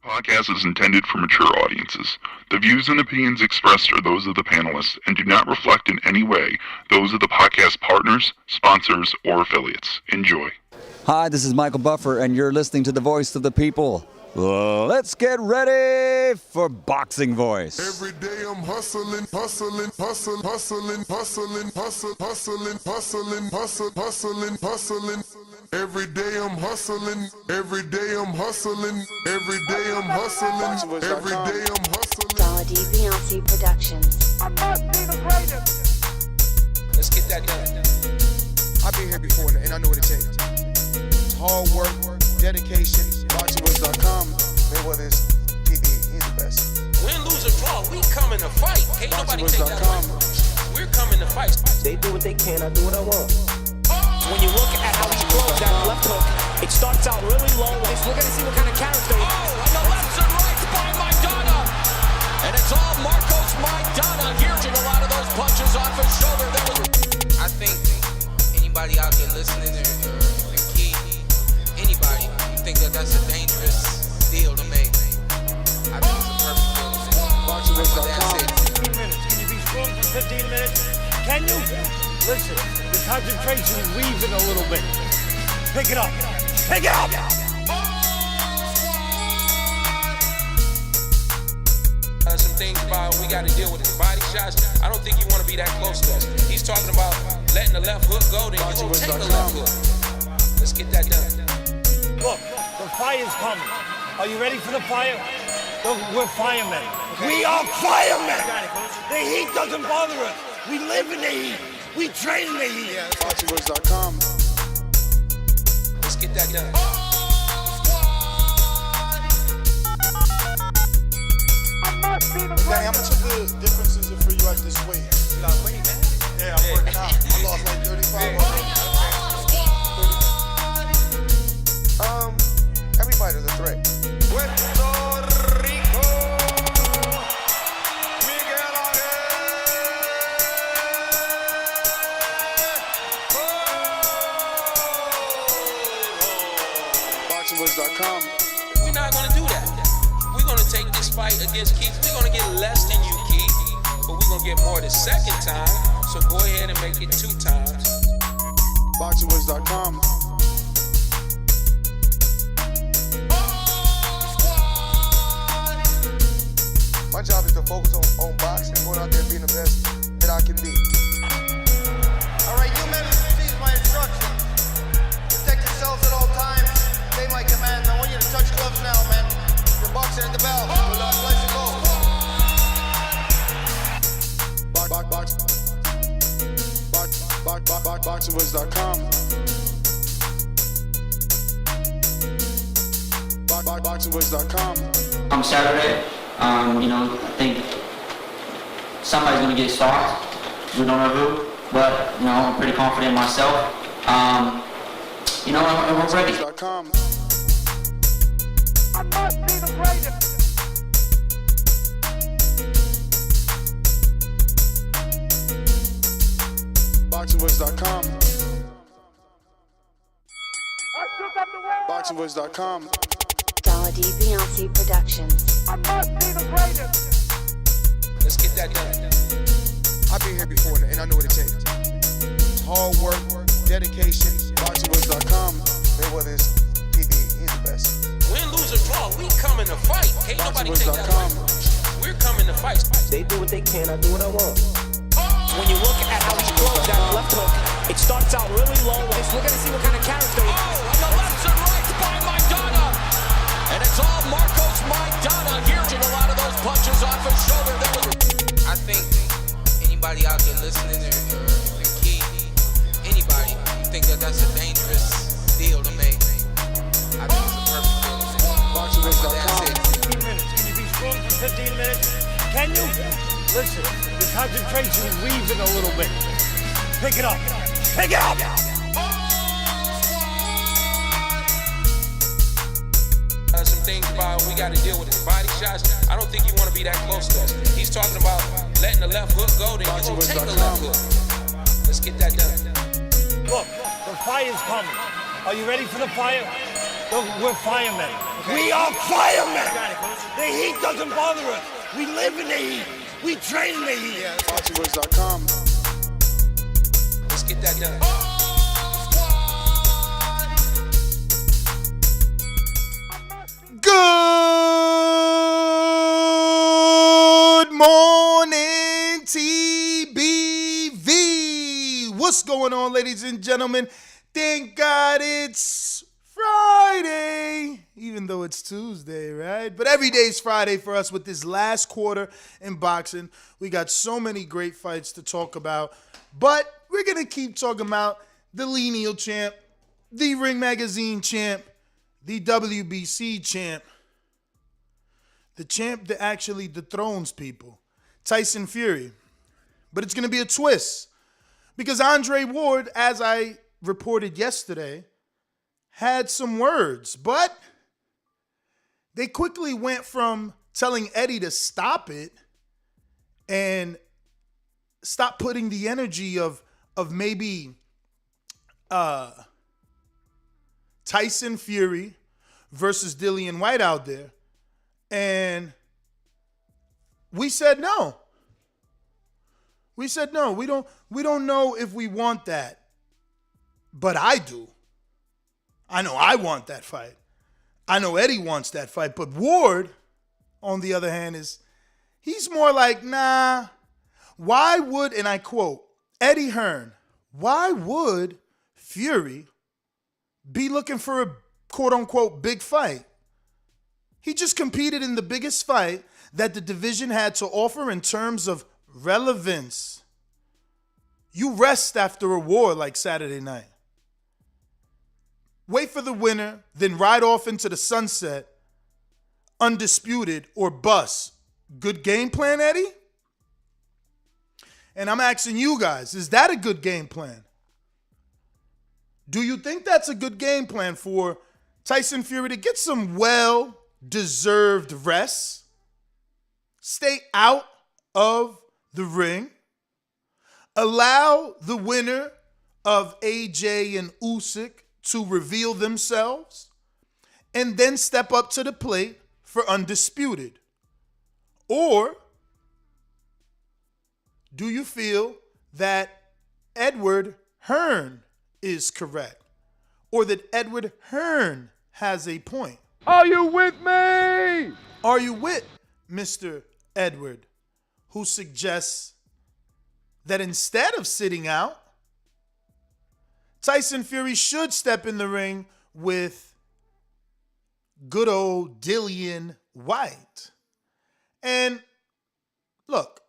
Podcast is intended for mature audiences. The views and opinions expressed are those of the panelists and do not reflect in any way those of the podcast partners, sponsors, or affiliates. Enjoy. Hi, this is Michael Buffer, and you're listening to the Voice of the People. Let's get ready for Boxing Voice. Every day I'm hustling, hustling, hustling, hustling, hustling, hustling, hustling, hustling, hustling, hustling. Every day I'm hustling, every day I'm hustling, every day I'm hustling, every day I'm hustling. Dolla Dibiase Productions. I must be the greatest. Let's get that done. I've been here before and I know what it takes. It's hard work, dedication. BoxingVoice.com. Mayweather's TV, he's the best. Win, lose, or draw, we coming to fight. Can't nobody take that away from us. We're coming to fight. They do what they can, I do what I want. When you look at how he throws that left hook, it starts out really low. We're going to see what kind of character. Oh, and the lefts and rights by Maidana. And it's all Marcos Maidana here. A lot of those punches off his shoulder. I think anybody out there listening or the key, anybody, you think that that's a dangerous deal to make. I think it's a perfect deal to make. BoxingVoice.com. 15 minutes. Can you be strong for 15 minutes? Can you? Listen, the concentration is weaving a little bit. Pick it up. Pick it up! Some things about we got to deal with his body shots. I don't think you want to be that close to us. He's talking about letting the left hook go, then you're going to take the left hook. Let's get that done. Look, the fire's coming. Are you ready for the fire? Look, we're firemen. Okay. We are firemen! The heat doesn't bother us. We live in the heat. We train in the heat. BoxingVoice.com. Let's get that done. Danny, how much of the difference is it for you at this weight? You lost weight, man. Yeah, I'm working out. I lost like 35 already. Every fighter's a threat. Puerto Rico. Miguel BoxingVoice.com. We're not going to do that. We're going to take this fight against Keith. We're going to get less than you, Keith, but we're going to get more the second time. So go ahead and make it 2 times. BoxingVoice.com. My job is to focus on boxing, going out there being the best that I can be. All right, you men receive my instructions. Protect yourselves at all times. Obey my commands. I want you to touch gloves now, man. You're boxing at the bell. We're not place to go. BoxingVoice.com. BoxingVoice.com. On Saturday, I think somebody's going to get stalked. We don't know who, but, I'm pretty confident in myself. And we're ready. I must be the greatest. BoxingVoice.com. I shook up the world. BoxingVoice.com. Dolla Dibiase Productions. I must be the greatest. Let's get that done. I've been here before and I know what it takes. It's hard work, dedication. BoxingVoice.com. Mayweather's TV, he's the best. Win, lose, or draw, we coming to fight. Can't nobody take that away from us. We're coming to fight. They do what they can, I do what I want. When you look at how he throws that left hook, it starts out really low. We're going to see what kind of character. Oh, and the lefts and rights by Maidana. And it's all Marcos Maidana here. A lot of those punches off his shoulder. I think anybody out there listening or the key, anybody, you think that that's a dangerous deal to make. I think it's a perfect deal to make. BoxingVoice.com. 15 minutes. Can you be strong for 15 minutes? Can you? Listen, the concentration is weaving a little bit. Pick it up. Pick it up! Some things about we got to deal with his body shots. I don't think you want to be that close to us. He's talking about letting the left hook go, then you're going to take the left hook. Let's get that done. Look, the fire's coming. Are you ready for the fire? We're firemen. We are firemen. The heat doesn't bother us. We live in the heat. We train in the heat. Yeah, BoxingVoice.com. Let's get that done. Good morning, TBV. What's going on, ladies and gentlemen? Thank God it's Friday, even though it's Tuesday, right? But every day's Friday for us with this last quarter in boxing. We got so many great fights to talk about, but we're going to keep talking about the Lineal champ, the Ring Magazine champ, the WBC champ, the champ that actually dethrones people, Tyson Fury. But it's going to be a twist because Andre Ward, as I reported yesterday, had some words, but they quickly went from telling Eddie to stop it and stop putting the energy of maybe Tyson Fury versus Dillian Whyte out there. And we said no. We said no. We don't know if we want that. But I do. I know I want that fight. I know Eddie wants that fight. But Ward, on the other hand, he's more like, nah, why would, and I quote, Eddie Hearn, why would Fury be looking for a quote-unquote big fight? He just competed in the biggest fight that the division had to offer in terms of relevance. You rest after a war like Saturday night. Wait for the winner, then ride off into the sunset, undisputed or bust. Good game plan, Eddie? And I'm asking you guys, is that a good game plan? Do you think that's a good game plan for Tyson Fury to get some well-deserved rest, stay out of the ring, allow the winner of AJ and Usyk to reveal themselves, and then step up to the plate for undisputed? Or do you feel that Edward Hearn is correct, or that Edward Hearn has a point? Are you with me? Are you with Mr. Edward, who suggests that instead of sitting out, Tyson Fury should step in the ring with good old Dillian Whyte? And look,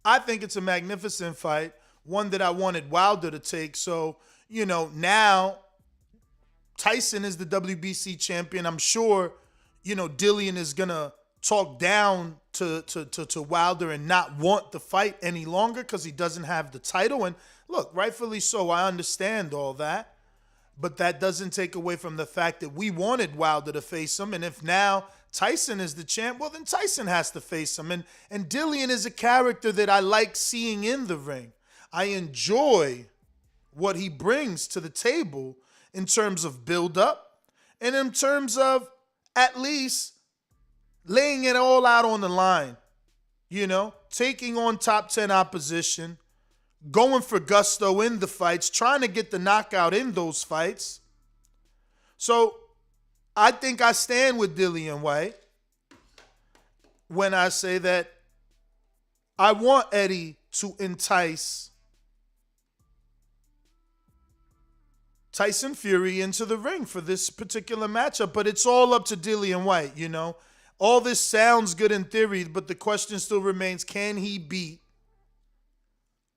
I think it's a magnificent fight, one that I wanted Wilder to take. So, now Tyson is the WBC champion. I'm sure, Dillian is going to talk down to Wilder and not want the fight any longer because he doesn't have the title. And look, rightfully so, I understand all that. But that doesn't take away from the fact that we wanted Wilder to face him. And if now Tyson is the champ, well, then Tyson has to face him. And Dillian is a character that I like seeing in the ring. I enjoy what he brings to the table in terms of build-up and in terms of at least laying it all out on the line, taking on top 10 opposition, going for gusto in the fights, trying to get the knockout in those fights. So I think I stand with Dillian Whyte when I say that I want Eddie to entice Tyson Fury into the ring for this particular matchup, but it's all up to Dillian Whyte, All this sounds good in theory, but the question still remains, can he beat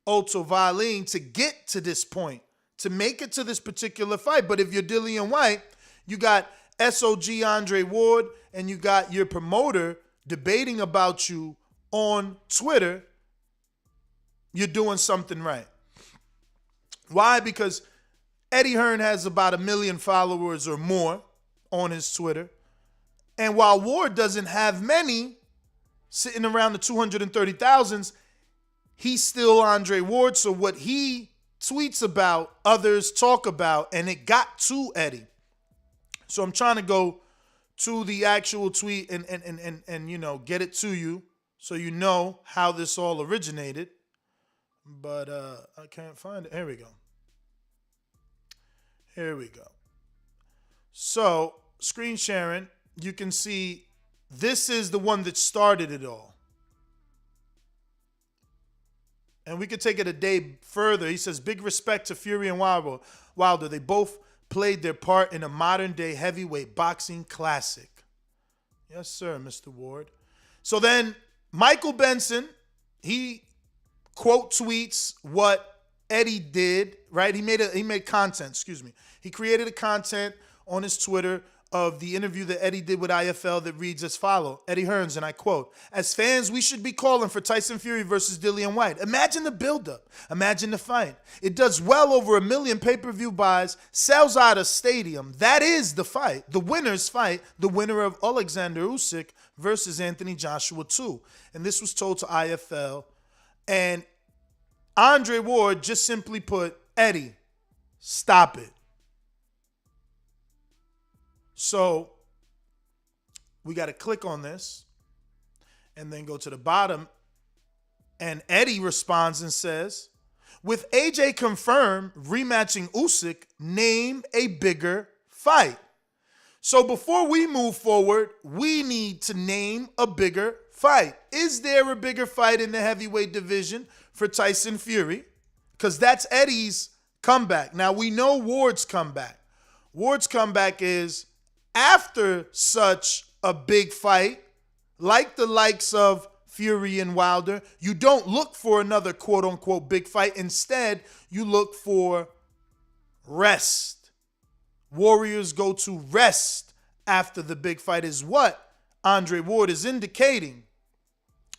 Otto Wallin to get to this point, to make it to this particular fight? But if you're Dillian Whyte, you got SOG Andre Ward and you got your promoter debating about you on Twitter, you're doing something right. Why? Because Eddie Hearn has about 1 million followers or more on his Twitter. And while Ward doesn't have many, sitting around the 230,000s, he's still Andre Ward. So what he tweets about, others talk about, and it got to Eddie. So I'm trying to go to the actual tweet and you know, get it to you so you know how this all originated. But I can't find it. Here we go. Here we go. So, screen sharing, you can see this is the one that started it all. And we could take it a day further. He says, big respect to Fury and Wilder. They both played their part in a modern-day heavyweight boxing classic. Yes, sir, Mr. Ward. So then Michael Benson, he quote tweets what Eddie did, right? He made content, excuse me. He created a content on his Twitter of the interview that Eddie did with IFL that reads as follows. Eddie Hearns, and I quote, as fans, we should be calling for Tyson Fury versus Dillian Whyte. Imagine the buildup. Imagine the fight. It does well over 1 million pay-per-view buys, sells out a stadium. That is the fight. The winner's fight, the winner of Alexander Usyk versus Anthony Joshua 2. And this was told to IFL. And Andre Ward just simply put, Eddie, stop it. So we got to click on this and then go to the bottom. And Eddie responds and says, with AJ confirmed rematching Usyk, name a bigger fight. So before we move forward, we need to name a bigger fight. Is there a bigger fight in the heavyweight division for Tyson Fury? Because that's Eddie's comeback. Now we know Ward's comeback. Ward's comeback is after such a big fight, like the likes of Fury and Wilder, you don't look for another quote-unquote big fight. Instead, you look for rest. Warriors go to rest after the big fight is what Andre Ward is indicating.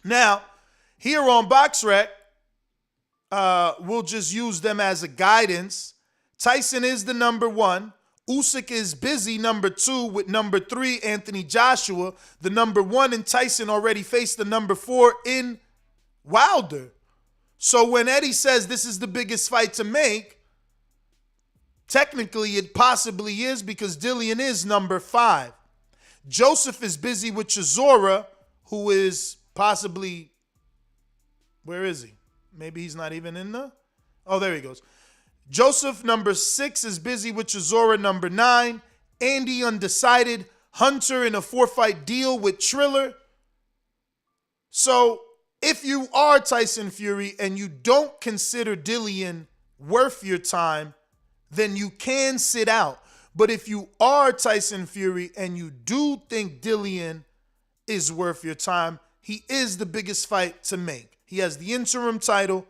Now, here on BoxRec, we'll just use them as a guidance. Tyson is the number 1. Usyk is busy number 2 with number 3, Anthony Joshua. The number 1 in Tyson already faced the number 4 in Wilder. So when Eddie says this is the biggest fight to make, technically it possibly is because Dillian is number 5. Joseph is busy with Chisora, who is possibly, where is he? Maybe he's not even in the, oh, there he goes. Joseph, number 6, is busy with Chisora, number 9. Andy, undecided. Hunter in a 4-fight deal with Triller. So if you are Tyson Fury and you don't consider Dillian worth your time, then you can sit out. But if you are Tyson Fury and you do think Dillian is worth your time, he is the biggest fight to make. He has the interim title.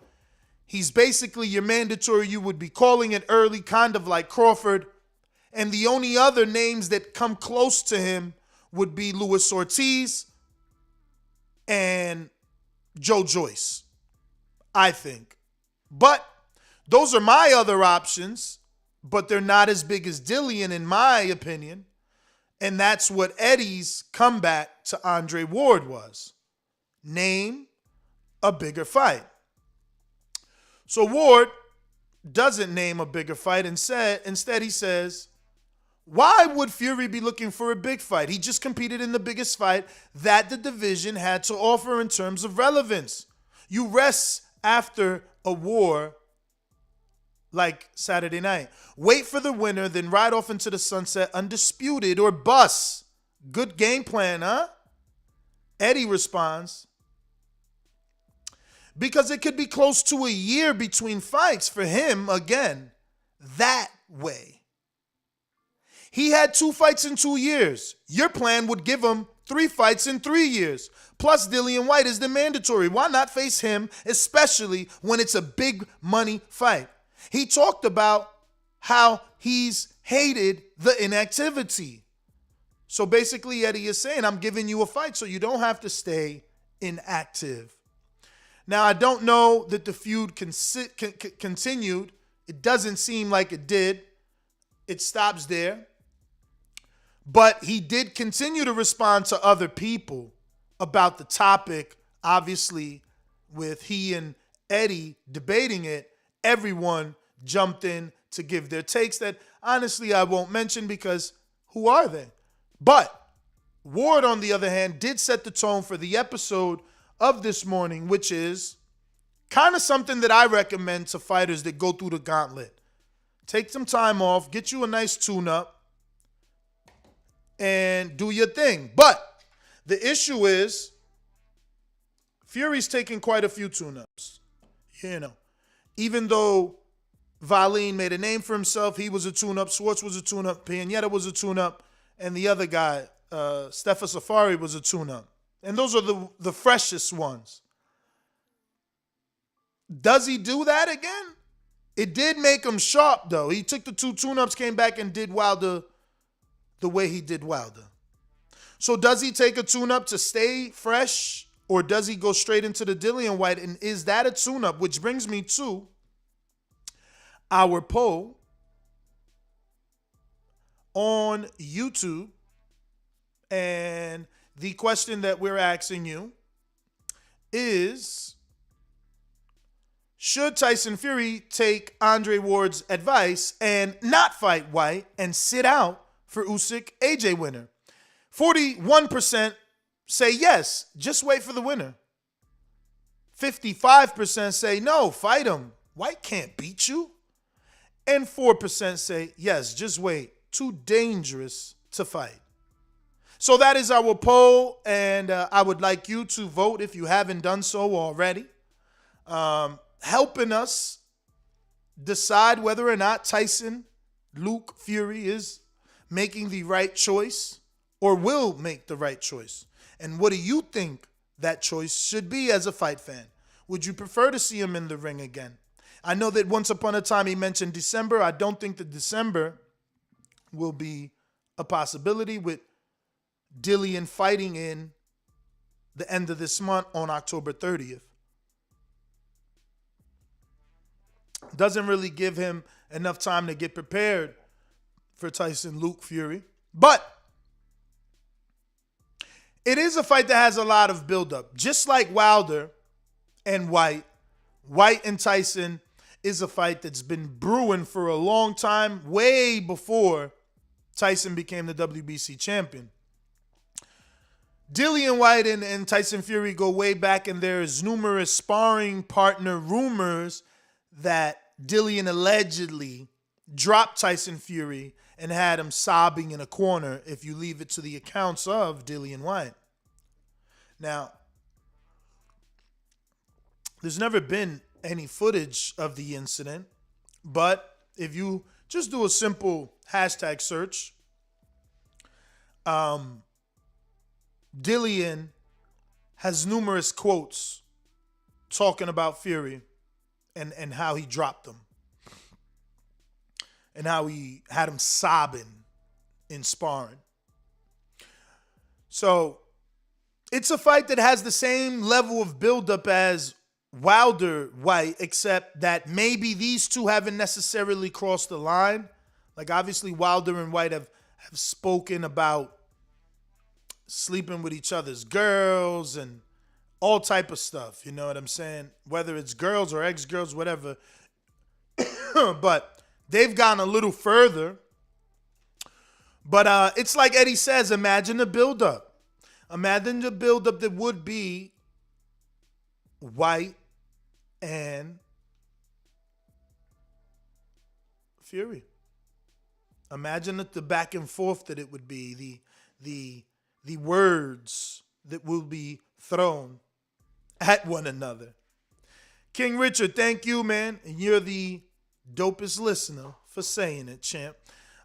He's basically your mandatory. You would be calling it early, kind of like Crawford. And the only other names that come close to him would be Luis Ortiz and Joe Joyce, I think. But those are my other options, but they're not as big as Dillian, in my opinion. And that's what Eddie's comeback to Andre Ward was. Name a bigger fight. So Ward doesn't name a bigger fight. Instead he says, why would Fury be looking for a big fight? He just competed in the biggest fight that the division had to offer in terms of relevance. You rest after a war like Saturday night. Wait for the winner, then ride off into the sunset, undisputed or bust. Good game plan, huh? Eddie responds, because it could be close to a year between fights for him again. That way. He had 2 fights in 2 years. Your plan would give him 3 fights in 3 years. Plus, Dillian Whyte is the mandatory. Why not face him, especially when it's a big money fight? He talked about how he's hated the inactivity. So basically, Eddie is saying, I'm giving you a fight so you don't have to stay inactive. Now, I don't know that the feud continued. It doesn't seem like it did. It stops there. But he did continue to respond to other people about the topic. Obviously, with he and Eddie debating it, everyone jumped in to give their takes that, honestly, I won't mention because who are they? But Ward, on the other hand, did set the tone for the episode of this morning, which is kind of something that I recommend to fighters that go through the gauntlet. Take some time off, get you a nice tune-up, and do your thing. But the issue is Fury's taking quite a few tune-ups. You know, even though Valeen made a name for himself, he was a tune-up, Schwartz was a tune-up, Pianeta was a tune-up, and the other guy, Stefa Safari, was a tune-up. And those are the freshest ones. Does he do that again? It did make him sharp, though. He took the 2 tune-ups, came back, and did Wilder the way he did Wilder. So does he take a tune-up to stay fresh, or does he go straight into the Dillian Whyte? And is that a tune-up? Which brings me to our poll on YouTube. And the question that we're asking you is, should Tyson Fury take Andre Ward's advice and not fight Whyte and sit out for Usyk AJ winner? 41% say yes, just wait for the winner. 55% say no, fight him. Whyte can't beat you. And 4% say yes, just wait. Too dangerous to fight. So that is our poll, and I would like you to vote if you haven't done so already. Helping us decide whether or not Tyson Luke Fury is making the right choice or will make the right choice. And what do you think that choice should be as a fight fan? Would you prefer to see him in the ring again? I know that once upon a time he mentioned December. I don't think that December will be a possibility, with Dillian fighting in the end of this month on October 30th. Doesn't really give him enough time to get prepared for Tyson Luke Fury. But it is a fight that has a lot of buildup. Just like Wilder and Whyte, Whyte and Tyson is a fight that's been brewing for a long time, way before Tyson became the WBC champion. Dillian Whyte and Tyson Fury go way back, and there's numerous sparring partner rumors that Dillian allegedly dropped Tyson Fury and had him sobbing in a corner, if you leave it to the accounts of Dillian Whyte. Now, there's never been any footage of the incident, but if you just do a simple hashtag search, Dillian has numerous quotes talking about Fury and how he dropped him and how he had him sobbing in sparring. So it's a fight that has the same level of buildup as Wilder Whyte, except that maybe these two haven't necessarily crossed the line. Like, obviously Wilder and Whyte have spoken about sleeping with each other's girls and all type of stuff, you know what I'm saying? Whether it's girls or ex-girls, whatever. But they've gone a little further. But it's like Eddie says, imagine the buildup. Imagine the buildup that would be Whyte and Fury. Imagine the back and forth that it would be, the words that will be thrown at one another. King Richard, thank you, man. And you're the dopest listener for saying it, champ.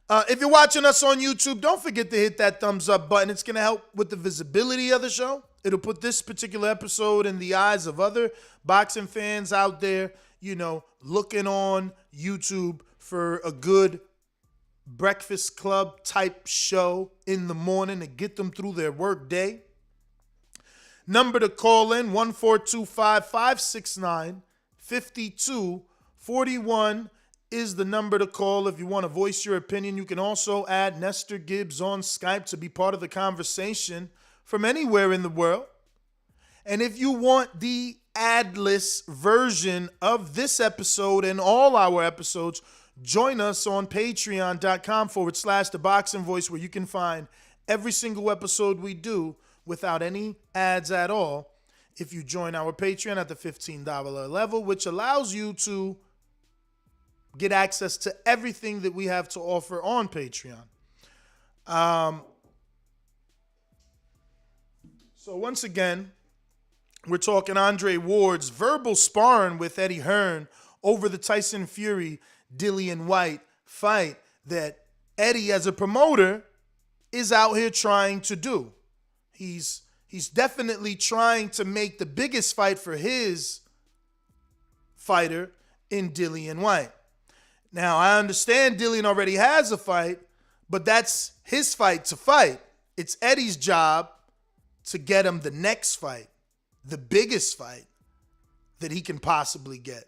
If you're watching us on YouTube, don't forget to hit that thumbs up button. It's going to help with the visibility of the show. It'll put this particular episode in the eyes of other boxing fans out there, you know, looking on YouTube for a good Breakfast Club type show in the morning to get them through their work day. Number to call in, 14255695241 is the number to call if you want to voice your opinion. You can also add Nestor Gibbs on Skype to be part of the conversation from anywhere in the world. And if you want the adless version of this episode and all our episodes, join us on patreon.com/The Boxing Voice, where you can find every single episode we do without any ads at all if you join our Patreon at the $15 level, which allows you to get access to everything that we have to offer on Patreon. So once again, we're talking Andre Ward's verbal sparring with Eddie Hearn over the Tyson Fury Dillian Whyte fight that Eddie, as a promoter, is out here trying to do. He's definitely trying to make the biggest fight for his fighter in Dillian Whyte. Now, I understand Dillian already has a fight, but that's his fight to fight. It's Eddie's job to get him the next fight, the biggest fight that he can possibly get.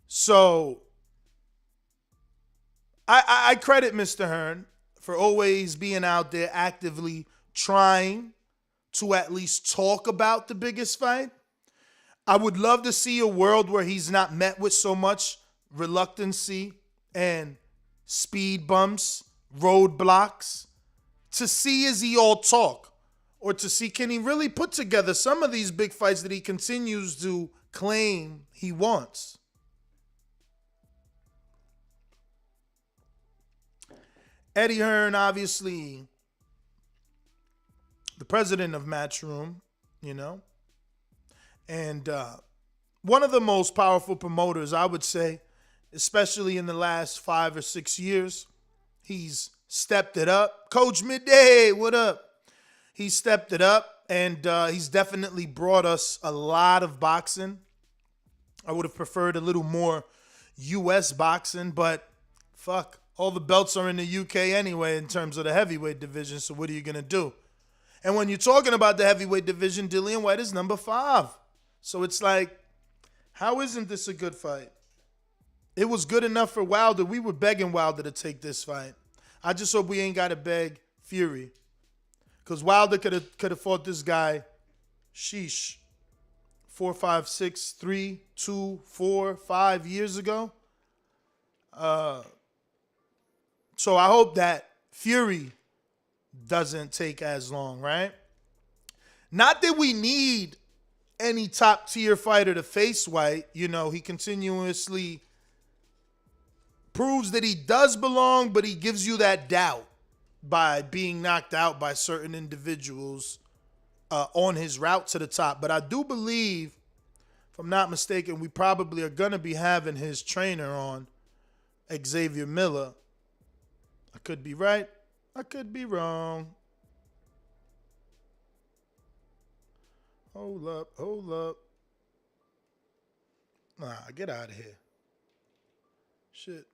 So, I credit Mr. Hearn for always being out there actively trying to at least talk about the biggest fight. I would love to see a world where he's not met with so much reluctancy and speed bumps, roadblocks, to see is he all talk, or to see can he really put together some of these big fights that he continues to claim he wants. Eddie Hearn, obviously the president of Matchroom, and one of the most powerful promoters, I would say, especially in the last 5 or 6 years. He's stepped it up. Coach Midday, what up? He stepped it up, and he's definitely brought us a lot of boxing. I would have preferred a little more U.S. boxing, but fuck, all the belts are in the U.K. anyway in terms of the heavyweight division, so what are you going to do? And when you're talking about the heavyweight division, Dillian Whyte is number 5. So it's like, how isn't this a good fight? It was good enough for Wilder. We were begging Wilder to take this fight. I just hope we ain't got to beg Fury. Because Wilder could have fought this guy, 4, 5, 6, 3, 2, 4, 5 years ago. So I hope that Fury doesn't take as long, right? Not that we need any top-tier fighter to face Whyte. He continuously proves that he does belong, but he gives you that doubt by being knocked out by certain individuals on his route to the top. But I do believe, if I'm not mistaken, we probably are going to be having his trainer on, Xavier Miller. I could be right. I could be wrong. Hold up. Nah, get out of here. Shit.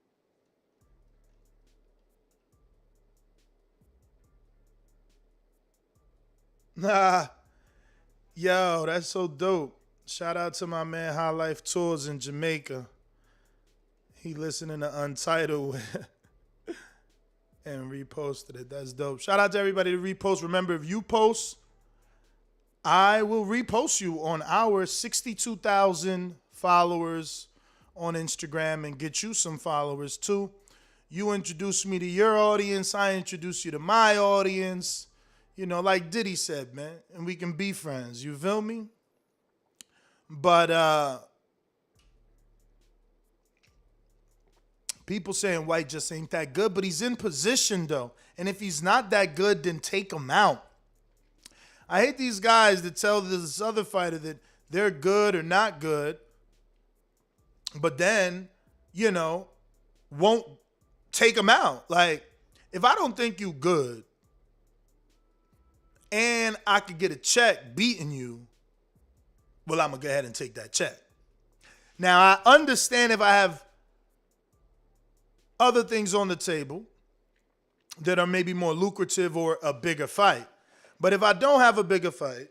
Nah. Yo, that's so dope. Shout out to my man High Life Tours in Jamaica. He listening to Untitled and reposted it. That's dope. Shout out to everybody to repost. Remember, if you post, I will repost you on our 62,000 followers on Instagram and get you some followers too. You introduce me to your audience. I introduce you to my audience. Like Diddy said, man, and we can be friends. You feel me? But people saying Whyte just ain't that good, but he's in position though. And if he's not that good, then take him out. I hate these guys that tell this other fighter that they're good or not good, but then, won't take him out. Like, if I don't think you good and I could get a check beating you, well, I'm going to go ahead and take that check. Now, I understand if I have other things on the table that are maybe more lucrative or a bigger fight. But if I don't have a bigger fight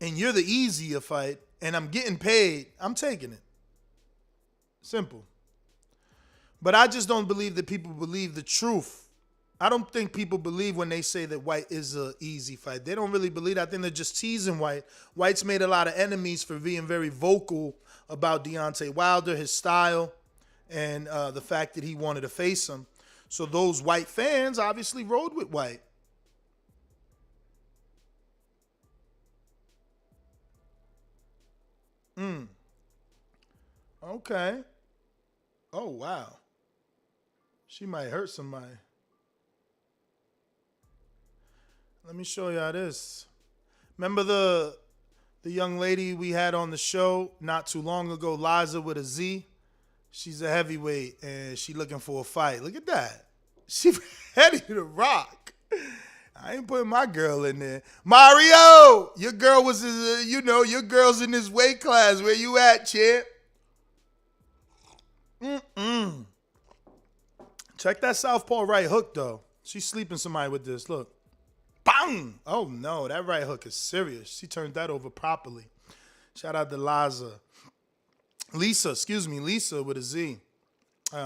and you're the easier fight and I'm getting paid, I'm taking it. Simple. But I just don't believe that people believe the truth. I don't think people believe when they say that Whyte is an easy fight. They don't really believe that. I think they're just teasing Whyte. Whyte's made a lot of enemies for being very vocal about Deontay Wilder, his style, and the fact that he wanted to face him. So those Whyte fans obviously rode with Whyte. Okay. Oh, wow. She might hurt somebody. Let me show y'all this. Remember the young lady we had on the show not too long ago, Liza with a Z? She's a heavyweight, and she looking for a fight. Look at that. She ready to rock. I ain't putting my girl in there. Mario, your girl was, your girl's in this weight class. Where you at, champ? Check that southpaw right hook, though. She's sleeping somebody with this. Look. Bang! Oh, no. That right hook is serious. She turned that over properly. Shout out to Lisa with a Z.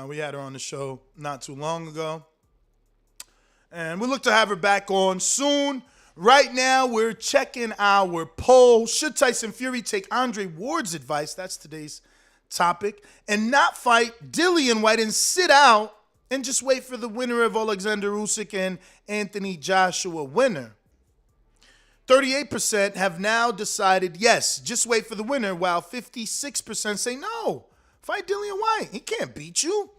We had her on the show not too long ago. And we look to have her back on soon. Right now, we're checking our poll. Should Tyson Fury take Andre Ward's advice? That's today's topic. And not fight Dillian Whyte and sit out and just wait for the winner of Alexander Usyk and Anthony Joshua winner. 38% have now decided yes, just wait for the winner, while 56% say no, fight Dillian Whyte. He can't beat you.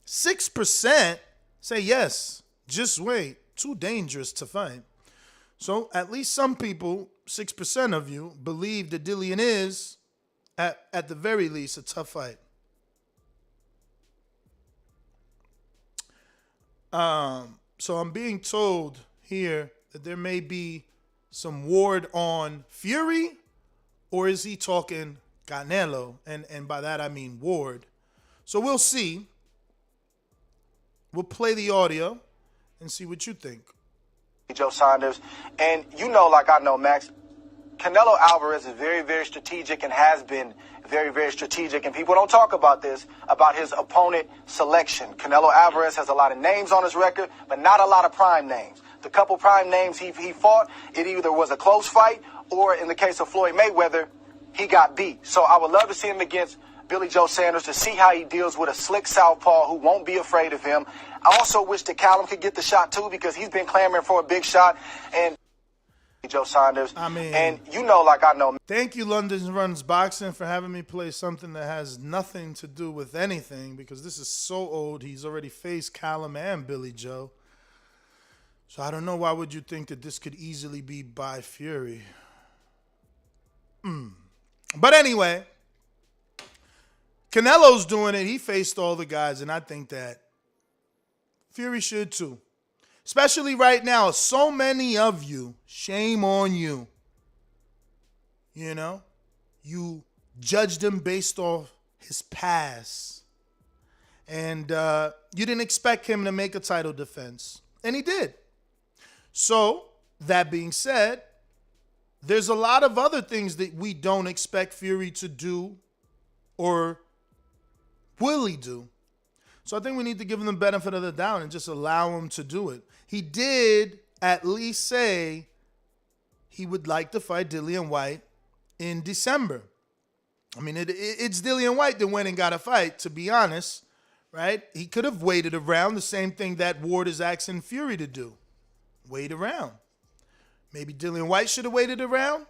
6% say yes, just wait. Too dangerous to fight. So at least some people, 6% of you, believe that Dillian is, at the very least, a tough fight. So I'm being told here that there may be some Ward on Fury, or is he talking Canelo? And by that I mean Ward. So we'll see. We'll play the audio and see what you think. Joe Saunders, and like I know, Max, Canelo Alvarez is very, very strategic and has been very, very strategic, and people don't talk about this, about his opponent selection. Canelo Alvarez has a lot of names on his record, but not a lot of prime names. The couple prime names he fought, it either was a close fight, or in the case of Floyd Mayweather, he got beat. So I would love to see him against Billy Joe Sanders to see how he deals with a slick southpaw who won't be afraid of him. I also wish that Callum could get the shot too, because he's been clamoring for a big shot. And Joe Saunders, and like I know. Thank you, London Runs Boxing, for having me play something that has nothing to do with anything, because this is so old. He's already faced Callum and Billy Joe. So I don't know, why would you think that this could easily be by Fury? But anyway, Canelo's doing it. He faced all the guys, and I think that Fury should too. Especially right now, so many of you, shame on you. You judged him based off his past. And you didn't expect him to make a title defense. And he did. So, that being said, there's a lot of other things that we don't expect Fury to do, or will he do. So I think we need to give him the benefit of the doubt and just allow him to do it. He did at least say he would like to fight Dillian Whyte in December. I mean, it's Dillian Whyte that went and got a fight, to be honest, right? He could have waited around, the same thing that Ward is asking Fury to do. Wait around. Maybe Dillian Whyte should have waited around.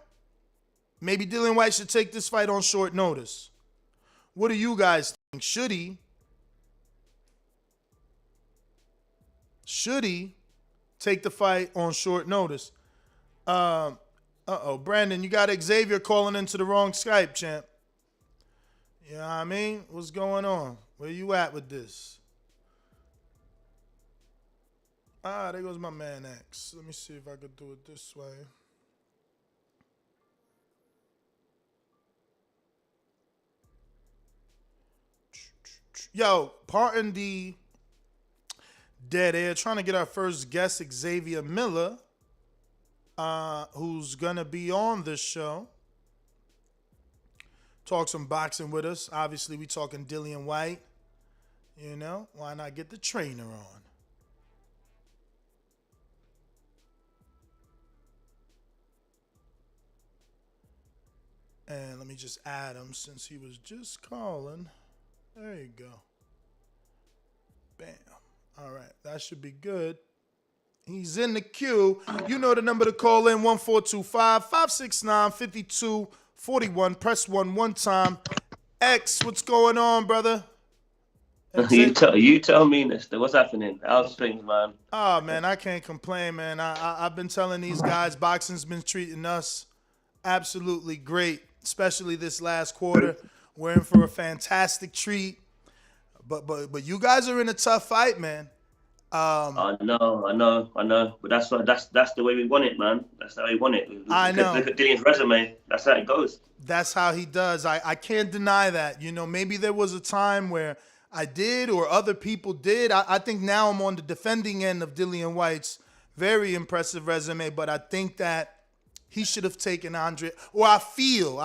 Maybe Dillian Whyte should take this fight on short notice. What do you guys think? Should he take the fight on short notice? Brandon, you got Xavier calling into the wrong Skype, champ. You know what I mean? What's going on? Where you at with this? There goes my man X. Let me see if I could do it this way. Yo, pardon the dead air. Trying to get our first guest, Xavier Miller, who's going to be on this show. Talk some boxing with us. Obviously, we talking Dillian Whyte. Why not get the trainer on? And let me just add him since he was just calling. There you go. Bam. All right, that should be good. He's in the queue. You know the number to call in, 1425-569-5241. Press 1 one time. X, what's going on, brother? You tell me, Mister. What's happening? How's things, man? Oh, man, I can't complain, man. I've been telling these guys boxing's been treating us absolutely great, especially this last quarter. We're in for a fantastic treat. But you guys are in a tough fight, man. I know. But that's the way we want it, man. That's how we want it. I know. Look at Dillian's resume. That's how it goes. That's how he does. I can't deny that. You know, maybe there was a time where I did or other people did. I think now I'm on the defending end of Dillian Whyte's very impressive resume, but I think that he should have taken Andre, or I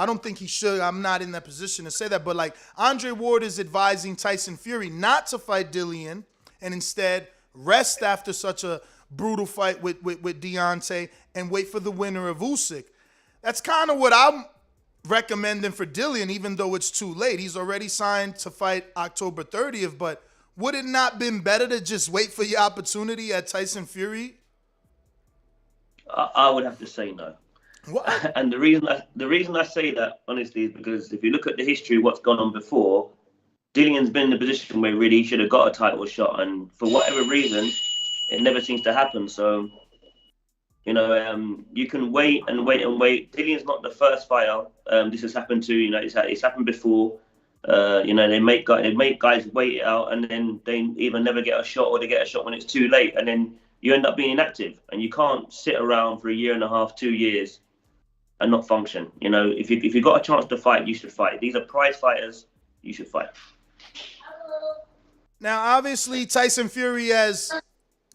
don't think he should. I'm not in that position to say that, but like Andre Ward is advising Tyson Fury not to fight Dillian and instead rest after such a brutal fight with Deontay and wait for the winner of Usyk. That's kind of what I'm recommending for Dillian, even though it's too late. He's already signed to fight October 30th, but would it not been better to just wait for your opportunity at Tyson Fury? I would have to say no. What? And the reason I say that, honestly, is because if you look at the history of what's gone on before, Dillian's been in a position where really he should have got a title shot, and for whatever reason, it never seems to happen. So, you know, you can wait and wait and wait. Dillian's not the first fighter. This has happened to, you know, it's happened before. You know, they make guys wait it out, and then they either never get a shot or they get a shot when it's too late, and then you end up being inactive, and you can't sit around for a year and a half, 2 years, and not function. You know, if you got a chance to fight, you should fight. These are prize fighters. You should fight. Now, obviously, Tyson Fury has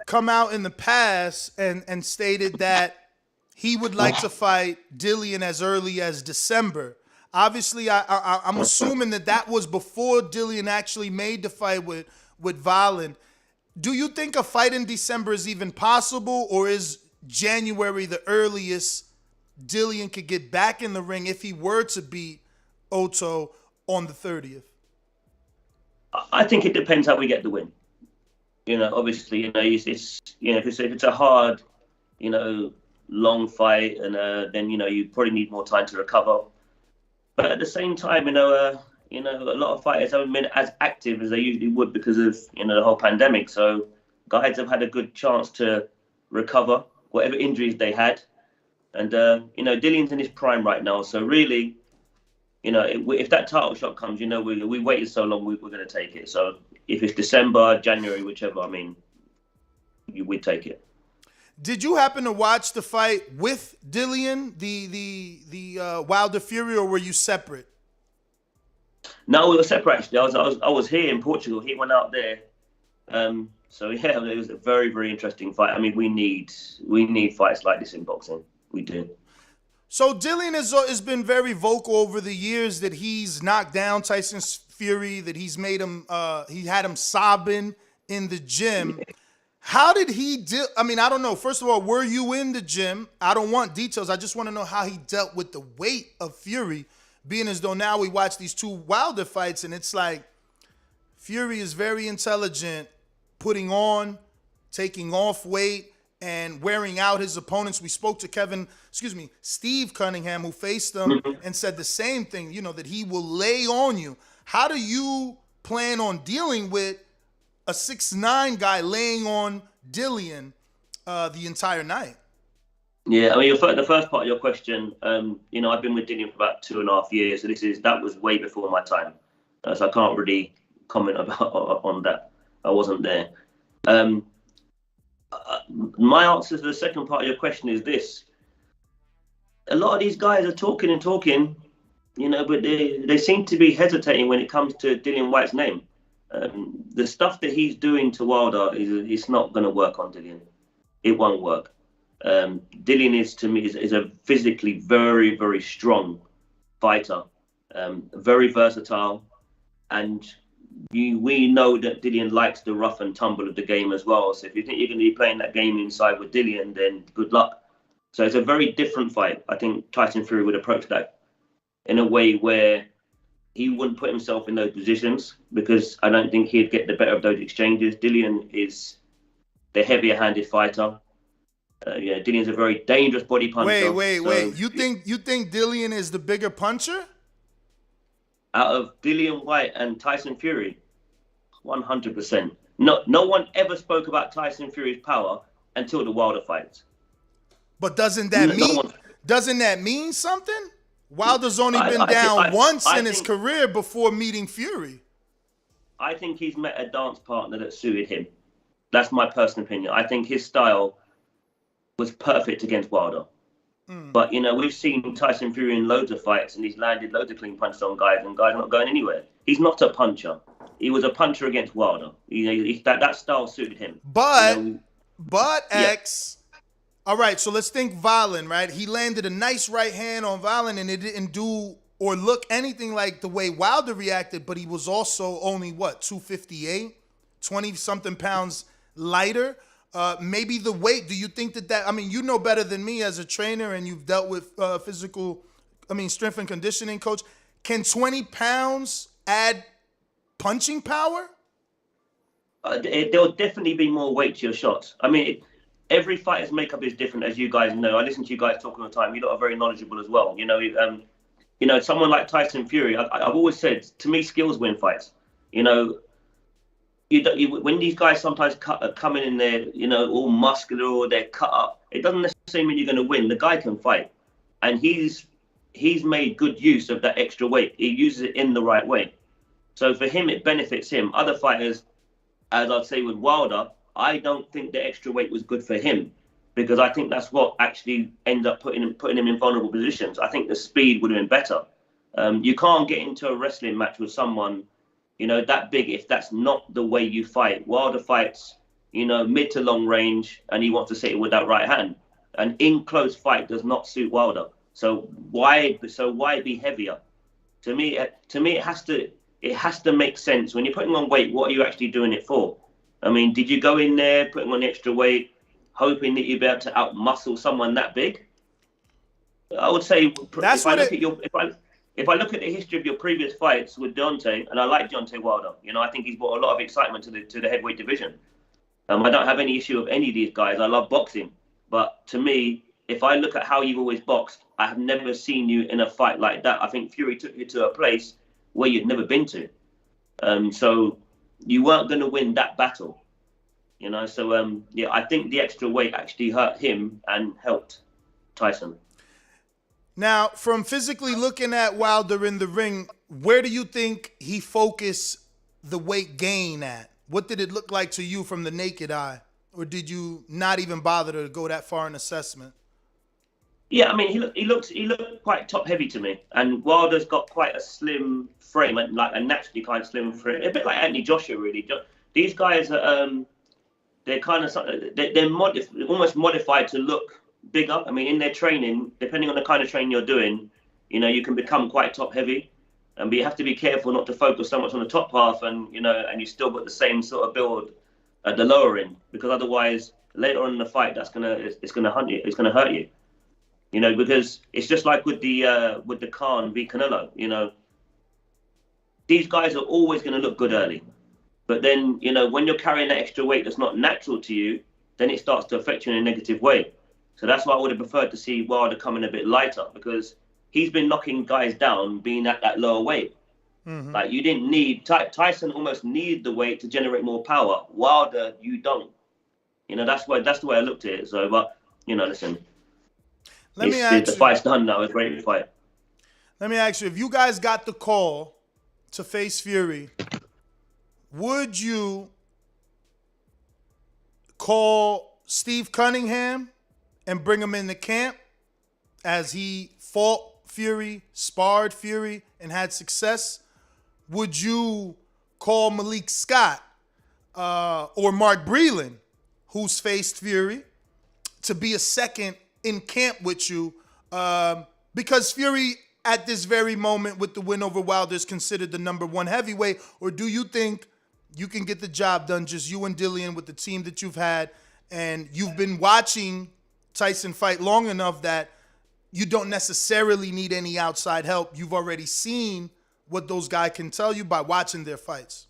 come out in the past and stated that he would like to fight Dillian as early as December. Obviously, I'm assuming that was before Dillian actually made the fight with Violin. Do you think a fight in December is even possible, or is January the earliest Dillian could get back in the ring if he were to beat Otto on the 30th? I think it depends how we get the win. You know, obviously, you know, it's you know, if it's a hard, you know, long fight, and then you know you probably need more time to recover. But at the same time, you know, a lot of fighters haven't been as active as they usually would because of, you know, the whole pandemic. So guys have had a good chance to recover whatever injuries they had, and you know, Dillian's in his prime right now. So really, you know, if that title shot comes, you know, we waited so long, we're going to take it. So if it's December, January, whichever, I mean, we'd take it. Did you happen to watch the fight with Dillian, the Wilder Fury, or were you separate? No, we were separate actually. I was here in Portugal. He went out there. So yeah, it was a very, very interesting fight. I mean, we need fights like this in boxing. We do. So Dillian has been very vocal over the years that he's knocked down Tyson Fury, that he's made him, he had him sobbing in the gym. How did he deal? I mean, I don't know. First of all, were you in the gym? I don't want details. I just want to know how he dealt with the weight of Fury, being as though now we watch these two Wilder fights and it's like Fury is very intelligent, putting on, taking off weight, and wearing out his opponents. We spoke to Steve Cunningham, who faced him and said the same thing, you know, that he will lay on you. How do you plan on dealing with a 6'9" guy laying on Dillian the entire night? Yeah, I mean, the first part of your question, you know, I've been with Dillian for about 2.5 years, so that was way before my time, so I can't really comment on that. I wasn't there. My answer to the second part of your question is this: a lot of these guys are talking and talking, you know, but they seem to be hesitating when it comes to Dillian Whyte's name. The stuff that he's doing to Wilder it's not going to work on Dillian. It won't work. Dillian is a physically very, very strong fighter, very versatile, and we know that Dillian likes the rough and tumble of the game as well. So if you think you're going to be playing that game inside with Dillian, then good luck. So it's a very different fight. I think Tyson Fury would approach that in a way where he wouldn't put himself in those positions because I don't think he'd get the better of those exchanges. Dillian is the heavier-handed fighter. Dillian's a very dangerous body puncher. Wait. You think Dillian is the bigger puncher? Out of Dillian Whyte and Tyson Fury, 100%. No one ever spoke about Tyson Fury's power until the Wilder fights. But doesn't that mean something? Wilder's only been down once in his career before meeting Fury. I think he's met a dance partner that suited him. That's my personal opinion. I think his style was perfect against Wilder. But, we've seen Tyson Fury in loads of fights and he's landed loads of clean punches on guys and guys not going anywhere. He's not a puncher. He was a puncher against Wilder. That style suited him. All right, so let's think Violin, right? He landed a nice right hand on Violin and it didn't do or look anything like the way Wilder reacted, but he was also only, 258? 20-something pounds lighter. Maybe the weight, do you think that, I mean, you know better than me as a trainer and you've dealt with strength and conditioning coach. Can 20 pounds add punching power? There'll definitely be more weight to your shots. I mean, every fighter's makeup is different, as you guys know. I listen to you guys talk all the time. You lot are very knowledgeable as well. Someone like Tyson Fury, I've always said, to me, skills win fights. When these guys sometimes come in there, all muscular or they're cut up, it doesn't necessarily mean you're going to win. The guy can fight, and he's made good use of that extra weight. He uses it in the right way, so for him it benefits him. Other fighters, as I'd say with Wilder, I don't think the extra weight was good for him because I think that's what actually ended up putting him in vulnerable positions. I think the speed would have been better. You can't get into a wrestling match with someone that big if that's not the way you fight. Wilder fights, mid to long range, and he wants to sit with that right hand. An in close fight does not suit Wilder. So why be heavier? To me, it has to make sense. When you're putting on weight, what are you actually doing it for? I mean, did you go in there putting on extra weight, hoping that you'd be able to outmuscle someone that big? I would say if I look at the history of your previous fights with Deontay, and I like Deontay Wilder, I think he's brought a lot of excitement to the heavyweight division. I don't have any issue with any of these guys. I love boxing. But to me, if I look at how you've always boxed, I have never seen you in a fight like that. I think Fury took you to a place where you'd never been to. So you weren't going to win that battle. So I think the extra weight actually hurt him and helped Tyson. Now, from physically looking at Wilder in the ring, where do you think he focused the weight gain at? What did it look like to you from the naked eye? Or did you not even bother to go that far in assessment? Yeah, I mean, he looked quite top heavy to me. And Wilder's got quite a slim frame, like a naturally kind of slim frame. A bit like Anthony Joshua, really. These guys are, they're kind of, they're almost modified to look bigger. I mean, in their training, depending on the kind of training you're doing, you can become quite top heavy, but you have to be careful not to focus so much on the top half, and you still got the same sort of build at the lower end, because otherwise later on in the fight, it's gonna hunt you. It's gonna hurt you. Because it's just like with the Hearn v Canelo. These guys are always gonna look good early, but then when you're carrying that extra weight that's not natural to you, then it starts to affect you in a negative way. So that's why I would have preferred to see Wilder coming a bit lighter, because he's been knocking guys down being at that lower weight. Mm-hmm. Like, you didn't need, Tyson almost needed the weight to generate more power. Wilder, you don't. That's the way I looked at it. So, but, listen. The fight's done now. It's ready to fight. Let me ask you, if you guys got the call to face Fury, would you call Steve Cunningham and bring him in the camp as he fought Fury, sparred Fury, and had success? Would you call Malik Scott or Mark Breland, who's faced Fury, to be a second in camp with you? Because Fury, at this very moment, with the win over Wilder, is considered the #1 heavyweight? Or do you think you can get the job done, just you and Dillian, with the team that you've had, and you've been watching Tyson fight long enough that you don't necessarily need any outside help? You've already seen what those guys can tell you by watching their fights?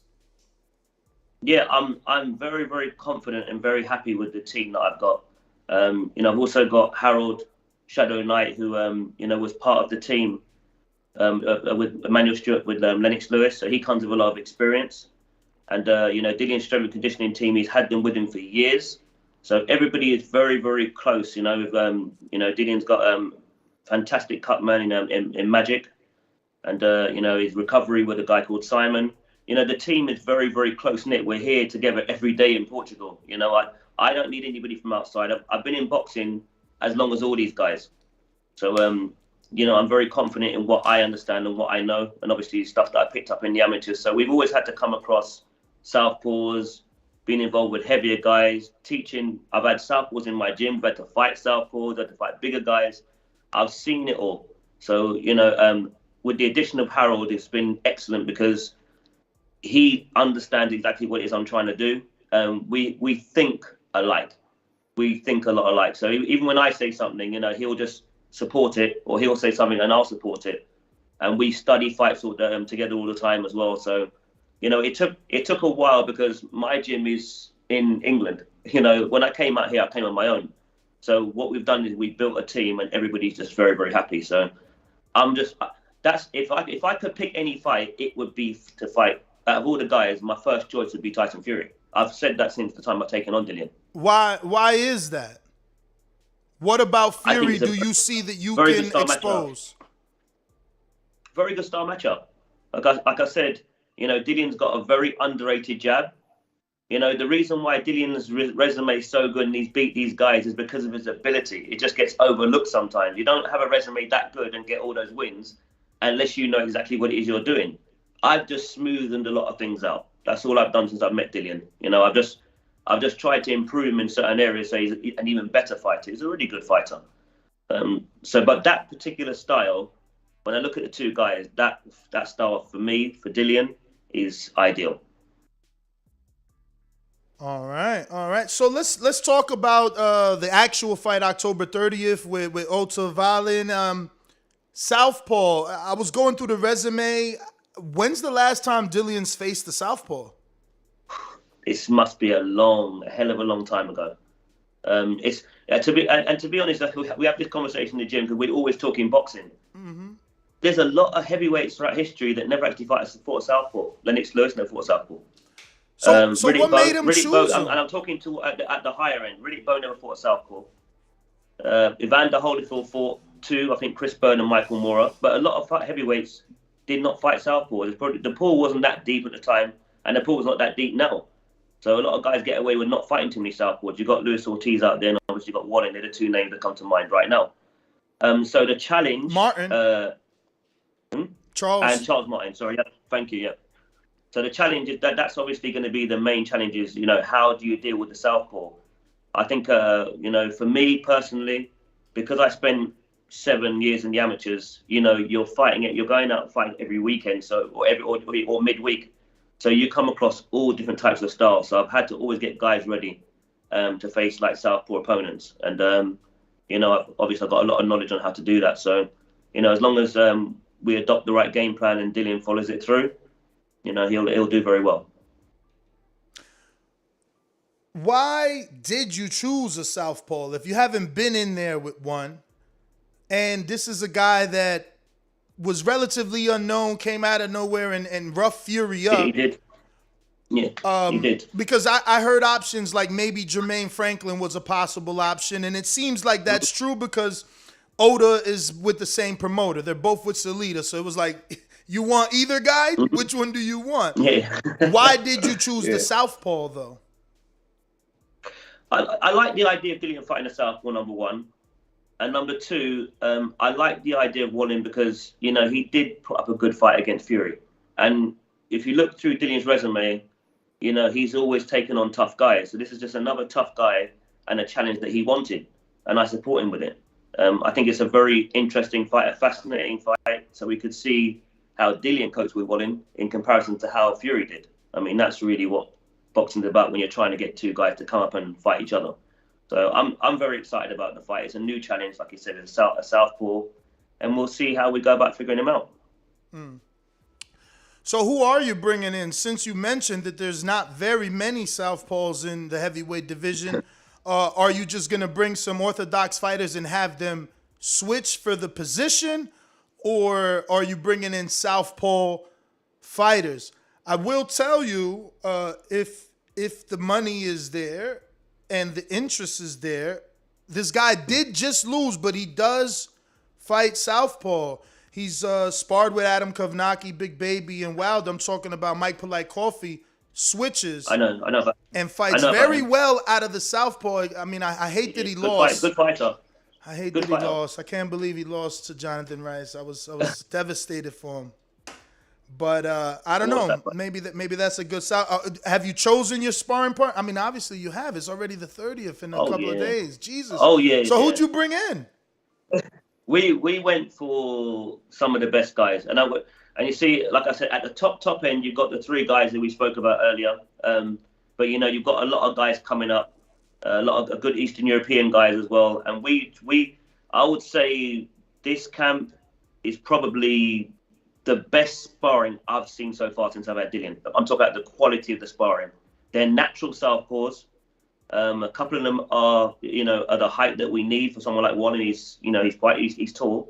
Yeah, I'm very, very confident and very happy with the team that I've got. I've also got Harold Shadow Knight, who was part of the team with Emmanuel Stewart, with Lennox Lewis, so he comes with a lot of experience. And Dillian's strength and conditioning team, he's had them with him for years. So everybody is very, very close. Dillian's got fantastic cut man in Magic, and his recovery with a guy called Simon. The team is very, very close knit. We're here together every day in Portugal. I don't need anybody from outside. I've been in boxing as long as all these guys. So I'm very confident in what I understand and what I know, and obviously stuff that I picked up in the amateurs. So we've always had to come across southpaws, being involved with heavier guys, teaching. I've had southpaws in my gym. I've had to fight southpaws, I've had to fight bigger guys. I've seen it all. So, with the addition of Harold, it's been excellent because he understands exactly what it is I'm trying to do. We think alike. We think a lot alike. So even when I say something, he'll just support it, or he'll say something and I'll support it. And we study fights together all the time as well. So, it took a while because my gym is in England. When I came out here, I came on my own. So what we've done is we built a team, and everybody's just very, very happy. So if I could pick any fight, it would be to fight. Out of all the guys, my first choice would be Tyson Fury. I've said that since the time I've taken on Dillian. Why is that? What about Fury do you see that you can expose? Very good style matchup. Like I said, Dillian's got a very underrated jab. The reason why Dillian's resume is so good and he's beat these guys is because of his ability. It just gets overlooked sometimes. You don't have a resume that good and get all those wins unless you know exactly what it is you're doing. I've just smoothened a lot of things out. That's all I've done since I've met Dillian. I've just tried to improve him in certain areas so he's an even better fighter. He's a really good fighter. But that particular style, when I look at the two guys, that style for me, for Dillian, is ideal. All right. So let's talk about the actual fight, October 30th with Ota Valin. Southpaw. I was going through the resume. When's the last time Dillian's faced the Southpaw? This must be a hell of a long time ago. To be honest, we have this conversation in the gym because we're always talking boxing. Mm-hmm. There's a lot of heavyweights throughout history that never actually fought a Southpaw. Lennox Lewis never fought a Southpaw. So what made him choose him? And I'm talking to at the higher end. Riddick Bowe never fought a Southpaw. Evander Holyfield fought two, I think Chris Byrne and Michael Moorer. But a lot of heavyweights did not fight Southpaw. The pool wasn't that deep at the time, and the pool was not that deep now. So a lot of guys get away with not fighting too many Southpaws. You've got Luis Ortiz out there, and obviously you've got Wallen. They're the two names that come to mind right now. So the challenge... Martin. Charles. And Charles Martin, sorry. Yeah, thank you, yeah. So the challenge is that's obviously going to be the main challenge is, how do you deal with the Southpaw? I think, for me personally, because I spent 7 years in the amateurs, you're fighting it. You're going out and fighting every weekend, or midweek. So you come across all different types of styles. So I've had to always get guys ready to face like Southpaw opponents. And, I've got a lot of knowledge on how to do that. So, as long as we adopt the right game plan and Dillian follows it through, he'll do very well. Why did you choose a Southpaw if you haven't been in there with one? And this is a guy that was relatively unknown, came out of nowhere and roughed Fury up. He did. Yeah, he did. Because I heard options like maybe Jermaine Franklin was a possible option, and it seems like that's true because Ota is with the same promoter. They're both with Salida, so it was like, you want either guy? Which one do you want? Yeah. Why did you choose the Southpaw, though? I like the idea of Dillian fighting a Southpaw, number one. And number two, I like the idea of Wallen because, he did put up a good fight against Fury. And if you look through Dillian's resume, he's always taken on tough guys. So this is just another tough guy and a challenge that he wanted. And I support him with it. I think it's a very interesting fight, a fascinating fight. So we could see how Dillian copes with Wallen in comparison to how Fury did. I mean, that's really what boxing's about when you're trying to get two guys to come up and fight each other. So I'm very excited about the fight. It's a new challenge, like you said, it's a Southpaw, and we'll see how we go about figuring him out. So who are you bringing in? Since you mentioned that there's not very many southpaws in the heavyweight division, are you just going to bring some orthodox fighters and have them switch for the position, or are you bringing in southpaw fighters? I will tell you, if the money is there and the interest is there, this guy did just lose, but he does fight southpaw. He's sparred with Adam Kovnacki, Big Baby, and Wilder. I'm talking about Mike Polite Coffee switches. I know. And fights very well out of the southpaw. I mean, I hate that he lost. Good fighter. I hate that he lost. I can't believe he lost to Jonathan Rice. I was devastated for him. But I don't know. Maybe that's a good south. Have you chosen your sparring partner? I mean, obviously you have. It's already the 30th in a couple of days. Jesus. Oh yeah. So who'd you bring in? We went for some of the best guys, and you see, like I said, at the top end, you've got the 3 guys that we spoke about earlier. But you've got a lot of guys coming up, a lot of good Eastern European guys as well. And I would say this camp is probably the best sparring I've seen so far since I've had Dillian. I'm talking about the quality of the sparring. They're natural southpaws. A couple of them are, at the height that we need for someone like Wallen. He's tall.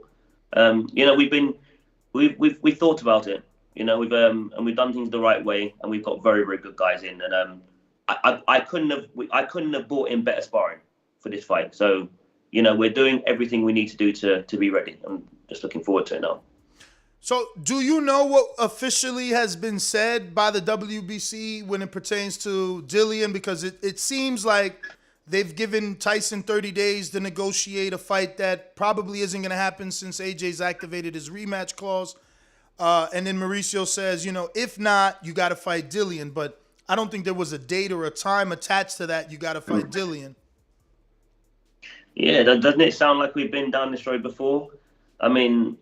We've thought about it. We've done things the right way, and we've got very, very good guys in. And I couldn't have brought in better sparring for this fight. So, we're doing everything we need to do to be ready. I'm just looking forward to it now. So, do you know what officially has been said by the WBC when it pertains to Dillian? Because it seems like they've given Tyson 30 days to negotiate a fight that probably isn't going to happen since AJ's activated his rematch clause. And then Mauricio says, if not, you got to fight Dillian. But I don't think there was a date or a time attached to that. You got to fight Dillian. Yeah, doesn't it sound like we've been down this road before? I mean,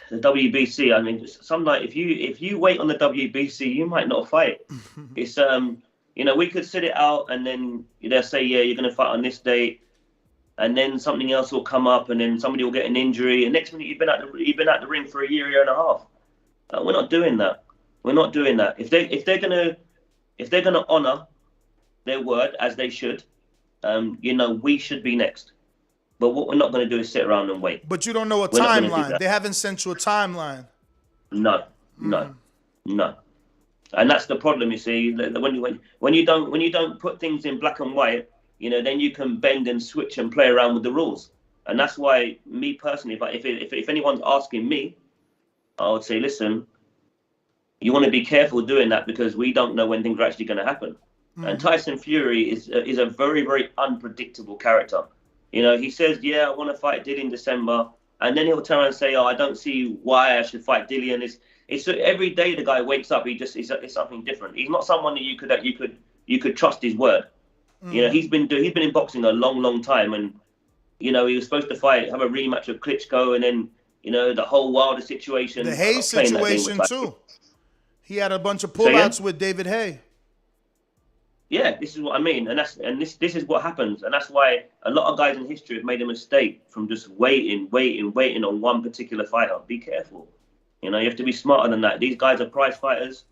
the WBC. I mean, some night if you wait on the WBC, you might not fight. It's we could sit it out, and then they'll say, yeah, you're going to fight on this date, and then something else will come up, and then somebody will get an injury, and next minute you've been at the ring for a year and a half. We're not doing that. We're not doing that. If they're gonna honor their word as they should, we should be next. But what we're not going to do is sit around and wait. But you don't know a timeline. They haven't sent you a timeline. No. And that's the problem, you see. When you don't put things in black and white, then you can bend and switch and play around with the rules. And that's why, me personally, if anyone's asking me, I would say, listen, you want to be careful doing that, because we don't know when things are actually going to happen. And Tyson Fury is a very, very unpredictable character. He says, yeah, I want to fight Dillian in December. And then he'll turn around and say, oh, I don't see why I should fight Dillian. It's every day the guy wakes up, it's something different. He's not someone that you could trust his word. He's been in boxing a long, long time. And, he was supposed to have a rematch with Klitschko. And then, the whole Wilder situation. The Hay situation, too. He had a bunch of pullouts with David Hay. Yeah, this is what I mean, and this is what happens, and that's why a lot of guys in history have made a mistake from just waiting on one particular fighter. Be careful, you have to be smarter than that. These guys are prize fighters.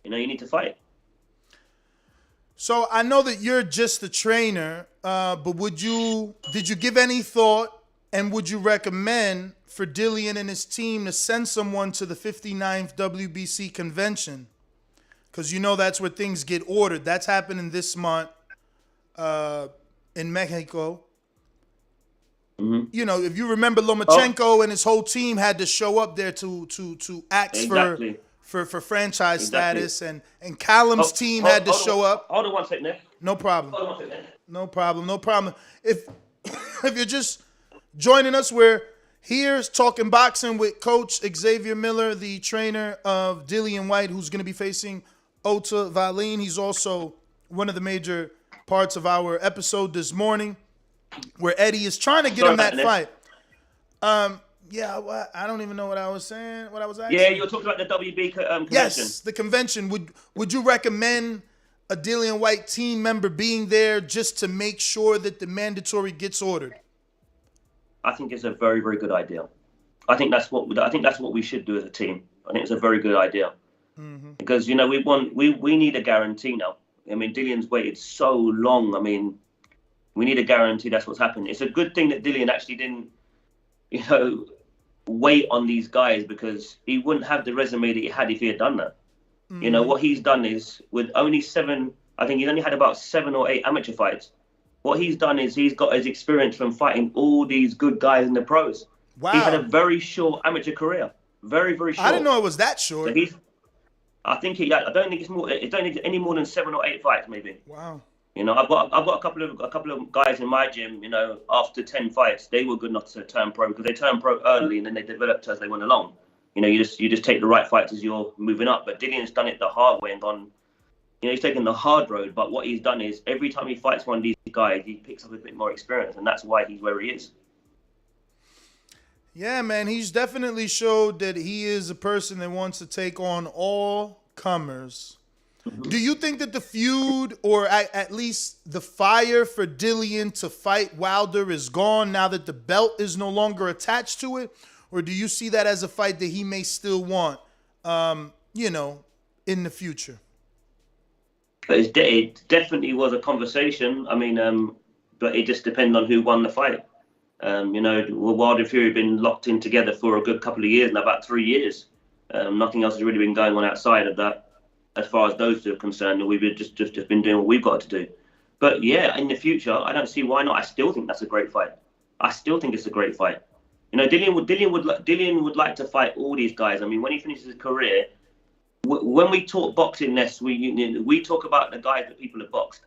You need to fight. So I know that you're just a trainer, but did you give any thought, and would you recommend for Dillian and his team to send someone to the 59th WBC convention? Because that's where things get ordered. That's happening this month in Mexico. Mm-hmm. If you remember, Lomachenko and his whole team had to show up there to ask for franchise status, and Callum's team had to show up. Hold on one second there. No problem. No problem. If you're just joining us, we're here talking boxing with Coach Xavier Miller, the trainer of Dillian Whyte, who's going to be facing Ota Valeen. He's also one of the major parts of our episode this morning, where Eddie is trying to get him that fight. I don't even know what I was saying. What I was asking. Yeah, you were talking about the WB convention. Yes, the convention. Would you recommend a Dillian Whyte team member being there just to make sure that the mandatory gets ordered? I think it's a very, very good idea. I think that's what we should do as a team. I think it's a very good idea. Because, you know, we need a guarantee now. I mean, Dillian's waited so long. I mean, we need a guarantee that's what's happened. It's a good thing that Dillian actually didn't, you know, wait on these guys, because he wouldn't have the resume that he had if he had done that. You know, what he's done is, with only 7, I think he's only had about 7 or 8 amateur fights. What he's done is he's got his experience from fighting all these good guys in the pros. Wow. He had a very short amateur career. Very, very short. I didn't know it was that short. So I don't think it's more. I don't think any more than 7 or 8 fights, maybe. Wow. You know, I've got a couple of guys in my gym. You know, after 10 fights, they were good enough to turn pro, because they turned pro early and then they developed as they went along. You know, you just take the right fights as you're moving up. But Dillian's done it the hard way and gone. You know, he's taken the hard road. But what he's done is, every time he fights one of these guys, he picks up a bit more experience, and that's why he's where he is. Yeah, man, he's definitely showed that he is a person that wants to take on all comers. Do you think that the feud, or at least the fire for Dillian to fight Wilder, is gone now that the belt is no longer attached to it? Or do you see that as a fight that he may still want, you know, in the future? It definitely was a conversation. I mean, but it just depended on who won the fight. You know, Wilder and Fury have been locked in together for a good couple of years, now about 3 years. Nothing else has really been going on outside of that, as far as those two are concerned. We've just been doing what we've got to do. But yeah, in the future, I don't see why not. I still think that's a great fight. I still think it's a great fight. You know, Dillian would like to fight all these guys. I mean, when he finishes his career, when we talk boxing, Ness, we talk about the guys that people have boxed.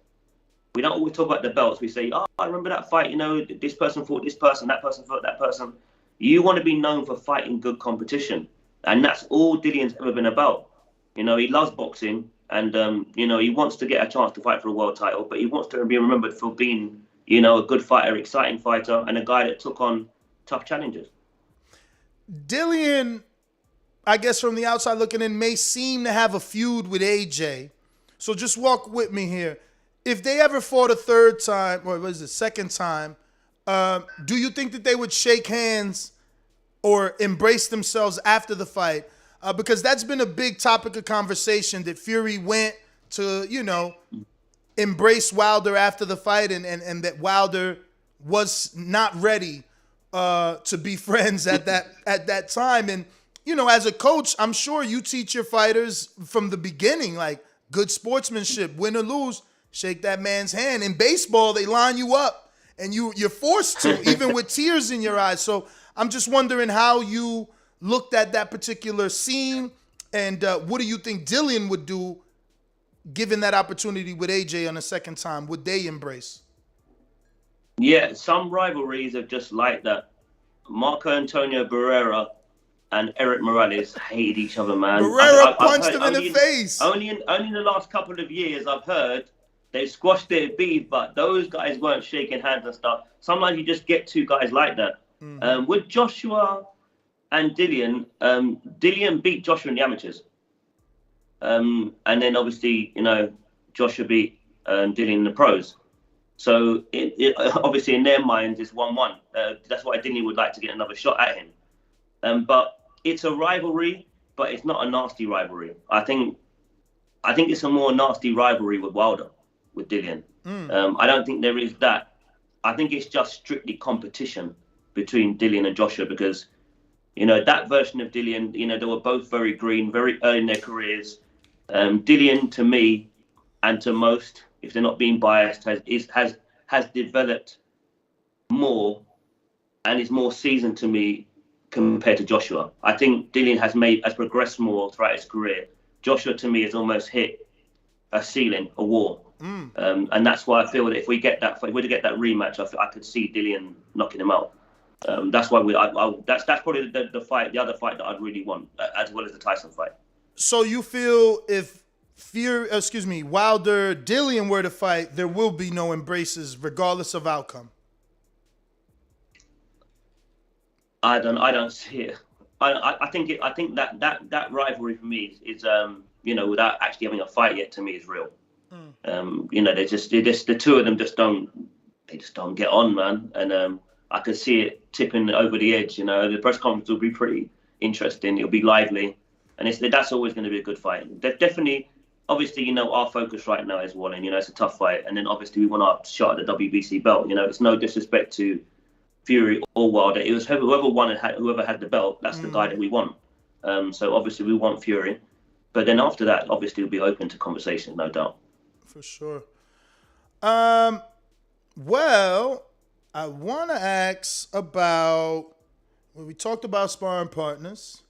We don't always talk about the belts. We say, oh, I remember that fight. You know, this person fought this person, that person fought that person. You want to be known for fighting good competition. And that's all Dillian's ever been about. You know, he loves boxing, and, you know, he wants to get a chance to fight for a world title, but he wants to be remembered for being, you know, a good fighter, exciting fighter, and a guy that took on tough challenges. Dillian, I guess from the outside looking in, may seem to have a feud with AJ. So just walk with me here. If they ever fought a third time, or was it second time, do you think that they would shake hands or embrace themselves after the fight? Because that's been a big topic of conversation, that Fury went to, you know, embrace Wilder after the fight, and that Wilder was not ready to be friends at that time. And, you know, as a coach, I'm sure you teach your fighters from the beginning, like, good sportsmanship, win or lose, shake that man's hand. In baseball, they line you up, and you're forced to, even with tears in your eyes. So I'm just wondering how you looked at that particular scene, and what do you think Dillian would do given that opportunity with AJ on the second time? Would they embrace? Yeah, some rivalries are just like that. Marco Antonio Barrera and Eric Morales hated each other, man. Barrera punched him in the face. Only in the last couple of years, I've heard they squashed their beef, but those guys weren't shaking hands and stuff. Sometimes you just get two guys like that. With Joshua and Dillian, Dillian beat Joshua in the amateurs. And then obviously, you know, Joshua beat Dillian in the pros. So it obviously in their minds it's 1-1. That's why Dillian would like to get another shot at him. But it's a rivalry, but it's not a nasty rivalry. I think it's a more nasty rivalry with Wilder, with Dillian. I don't think there is that. I think it's just strictly competition between Dillian and Joshua, because, you know, that version of Dillian, you know, they were both very green, very early in their careers. Dillian, to me, and to most, if they're not being biased, has developed more and is more seasoned to me compared to Joshua. I think Dillian has progressed more throughout his career. Joshua, to me, has almost hit a ceiling, a wall. And that's why I feel that if we get that rematch, I could see Dillian knocking him out. That's why that's probably the other fight that I'd really want, as well as the Tyson fight. So you feel if Wilder Dillian were to fight, there will be no embraces regardless of outcome? I don't see it. I think that rivalry for me is you know, without actually having a fight yet, to me is real. You know, they just the two of them just don't get on, man. And I could see it tipping over the edge. You know, the press conference will be pretty interesting. It'll be lively. and that's always going to be a good fight. Definitely, obviously, you know, our focus right now is Wallin. You know, it's a tough fight, and then obviously we want our shot at the WBC belt. You know, it's no disrespect to Fury or Wilder. It was whoever won and whoever had the belt. That's the guy that we want. So obviously we want Fury, but then after that, obviously we'll be open to conversation, no doubt. For sure. Well, I want to ask about. Well, we talked about sparring partners.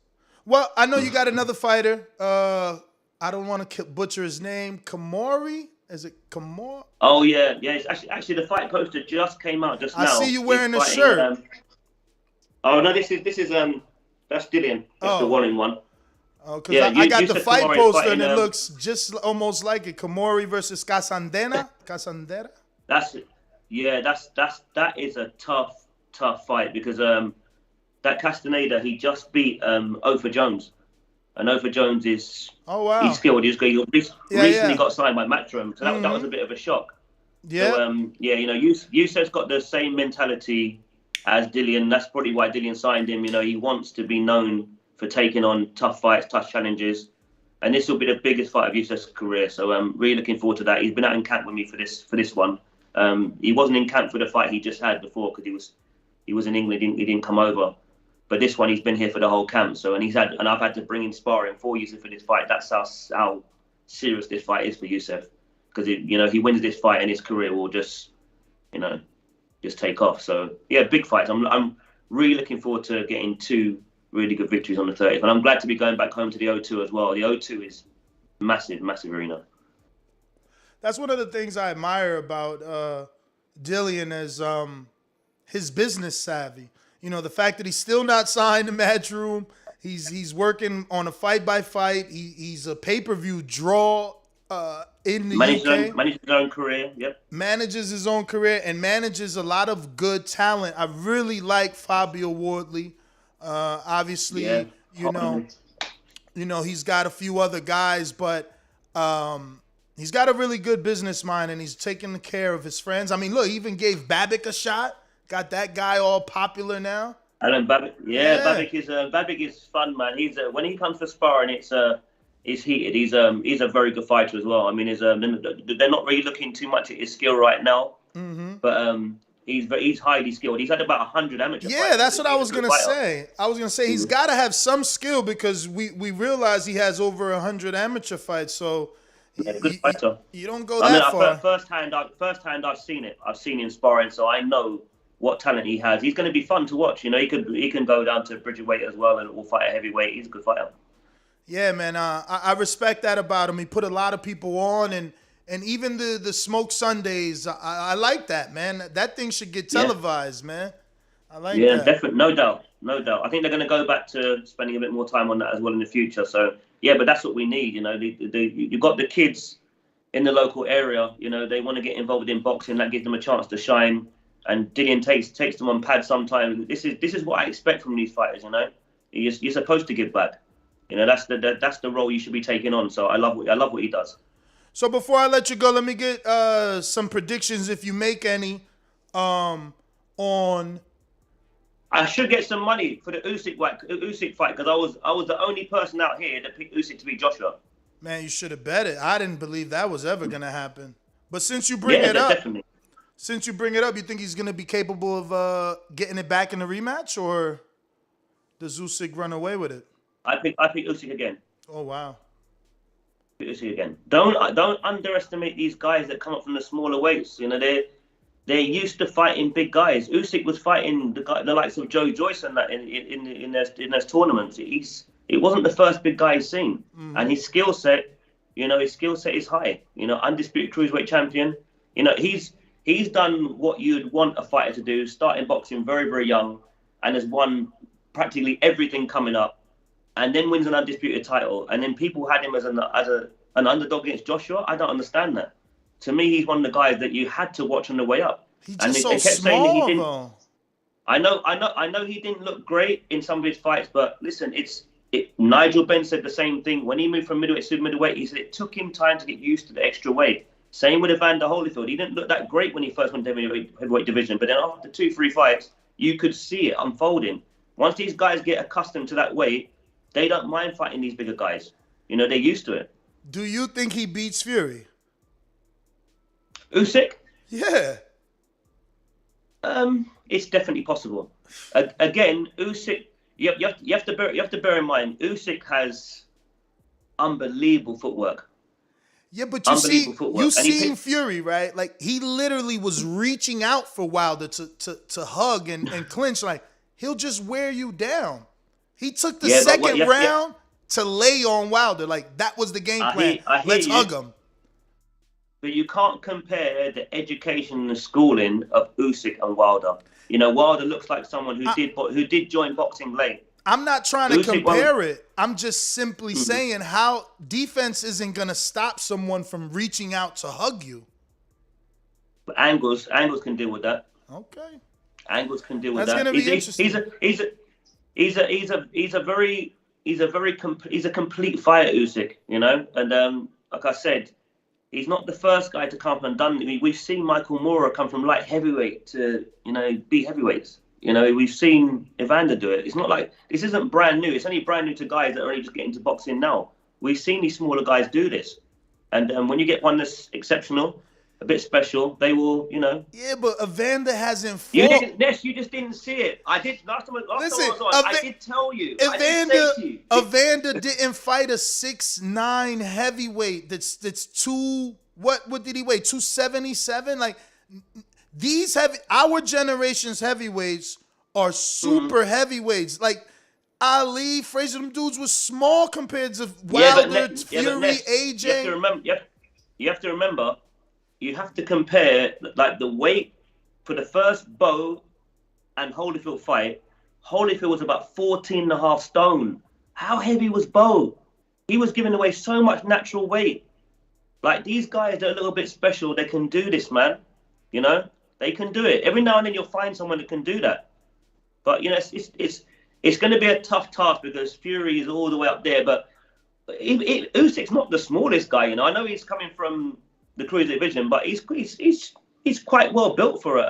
Well, I know you got another fighter. I don't want to butcher his name. Kamori? Is it Kamori? Oh yeah. It's actually the fight poster just came out just now. I see you wearing a shirt. Oh no, this is that's Dillian. That's the Wallin one. Oh, because I got the fight poster and it looks just almost like it. Kamori versus Casandera. That is a tough fight because that Castaneda, he just beat Ofer Jones. And Ofer Jones is he's skilled. He recently got signed by Matchroom, so that was a bit of a shock. Yeah. So, you know, Yusef's got the same mentality as Dillian. That's probably why Dillian signed him. You know, he wants to be known for taking on tough fights, tough challenges. And this will be the biggest fight of Yusef's career. So I'm really looking forward to that. He's been out in camp with me for this one. He wasn't in camp for the fight he just had before because he was in England. He didn't come over. But this one, he's been here for the whole camp. So and I've had to bring in sparring for Yusef for this fight. That's how serious this fight is for Yusef. Because he wins this fight and his career will just take off. So yeah, big fights. I'm really looking forward to getting 2 really good victories on the 30th. And I'm glad to be going back home to the O2 as well. The O2 is massive arena. That's one of the things I admire about Dillian is his business savvy. You know, the fact that he's still not signed to Matchroom. He's working on a fight-by-fight. He's a pay-per-view draw in the UK. Manages his own career, yep. Manages his own career and manages a lot of good talent. I really like Fabio Wardley. Obviously, you know, he's got a few other guys, but he's got a really good business mind and he's taking care of his friends. I mean, look, he even gave Babbitt a shot. Got that guy all popular now. Alan Babbitt, Babbitt is fun, man. He's when he comes for sparring, it's heated. He's a very good fighter as well. I mean, they're not really looking too much at his skill right now, but he's highly skilled. He's had about 100 amateur fights. Yeah, that's what I was gonna say. He's got to have some skill because we realize he has over 100 amateur fights. So good fighter. You don't go that far. Firsthand, I've seen it. I've seen him sparring, so I know what talent he has. He's going to be fun to watch. You know, he can go down to Bridgerweight as well and will fight a heavyweight. He's a good fighter. Yeah, man. I respect that about him. He put a lot of people on, and even the Smoke Sundays. I like that, man. That thing should get televised, man. I like that. Yeah, definitely, no doubt. I think they're going to go back to spending a bit more time on that as well in the future. So yeah, but that's what we need. You know, you've got the kids in the local area. You know, they want to get involved in boxing. That gives them a chance to shine. And Dillian takes them on pads sometimes. This is what I expect from these fighters. You know, you're supposed to give back. You know, that's the role you should be taking on. So I love what he does. So before I let you go, let me get some predictions, if you make any, on. I should get some money for the Usyk fight because I was the only person out here that picked Usyk to beat Joshua. Man, you should have bet it. I didn't believe that was ever gonna happen. But since you bring it up, definitely. Since you bring it up, you think he's gonna be capable of getting it back in the rematch, or does Usyk run away with it? I pick Usyk again. Oh wow. Usyk again. Don't underestimate these guys that come up from the smaller weights. You know, they're used to fighting big guys. Usyk was fighting the likes of Joe Joyce and that in their tournaments. It wasn't the first big guy he's seen, and his skill set is high. You know, undisputed cruiserweight champion. You know, he's done what you'd want a fighter to do, starting boxing very, very young, and has won practically everything coming up, and then wins an undisputed title. And then people had him as an underdog against Joshua. I don't understand that. To me, he's one of the guys that you had to watch on the way up. He's just so small, though. I know he didn't look great in some of his fights, but listen, Nigel Benn said the same thing. When he moved from middleweight to middleweight, he said it took him time to get used to the extra weight. Same with Evander Holyfield. He didn't look that great when he first went to the heavyweight division, but then after 2-3 fights, you could see it unfolding. Once these guys get accustomed to that weight, they don't mind fighting these bigger guys. You know, they're used to it. Do you think he beats Fury? Usyk? Yeah. It's definitely possible. Again, Usyk. You have to bear in mind, Usyk has unbelievable footwork. Yeah, but you seen Fury, right? Like, he literally was reaching out for Wilder to hug and clinch. Like, he'll just wear you down. He took the second round to lay on Wilder. Like, that was the game plan. Let's hug him. But you can't compare the education and the schooling of Usyk and Wilder. You know, Wilder looks like someone who did join boxing late. I'm not trying to compare it. I'm just simply saying how defense isn't going to stop someone from reaching out to hug you. But Angles can deal with that. Okay. Angles can deal with that. That's going to be interesting. He's a complete fighter, Usyk, you know? And like I said, he's not the first guy to come and done it. We've seen Michael Moorer come from light heavyweight to, you know, beat heavyweights. You know, we've seen Evander do it. It's not like, this isn't brand new. It's only brand new to guys that are only just getting into boxing now. We've seen these smaller guys do this. And when you get one that's exceptional, a bit special, they will, you know. Yeah, but Evander hasn't fought. You just didn't see it. I did. Last time I was on, I did tell you. Evander didn't fight a 6'9" heavyweight that's what did he weigh? 277? Like, our generation's heavyweights are super heavyweights. Like Ali, Frazier, them dudes were small compared to Wilder, Fury, AJ. You have to remember, you have to compare like the weight for the first Bowe and Holyfield fight. Holyfield was about 14.5 stone. How heavy was Bowe? He was giving away so much natural weight. Like, these guys are a little bit special. They can do this, man. You know? They can do it. Every now and then you'll find someone that can do that. But, you know, it's going to be a tough task because Fury is all the way up there. But Usyk's not the smallest guy, you know. I know he's coming from the cruiser division, but he's quite well built for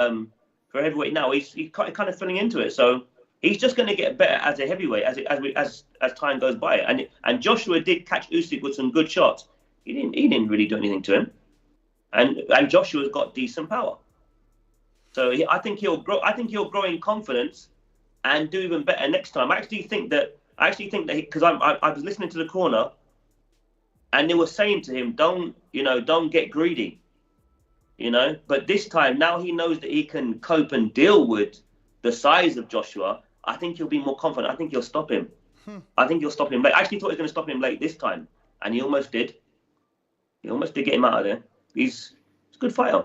heavyweight now. He's kind of filling into it. So he's just going to get better as a heavyweight as time goes by. And Joshua did catch Usyk with some good shots. He didn't really do anything to him. And Joshua's got decent power. So I think he'll grow. I think he'll grow in confidence and do even better next time. I actually think that because I was listening to the corner, and they were saying to him, don't get greedy, you know. But this time, now he knows that he can cope and deal with the size of Joshua. I think he'll be more confident. I think he'll stop him. I think he'll stop him late. I actually thought he was going to stop him late this time, and he almost did. He almost did get him out of there. He's a good fighter.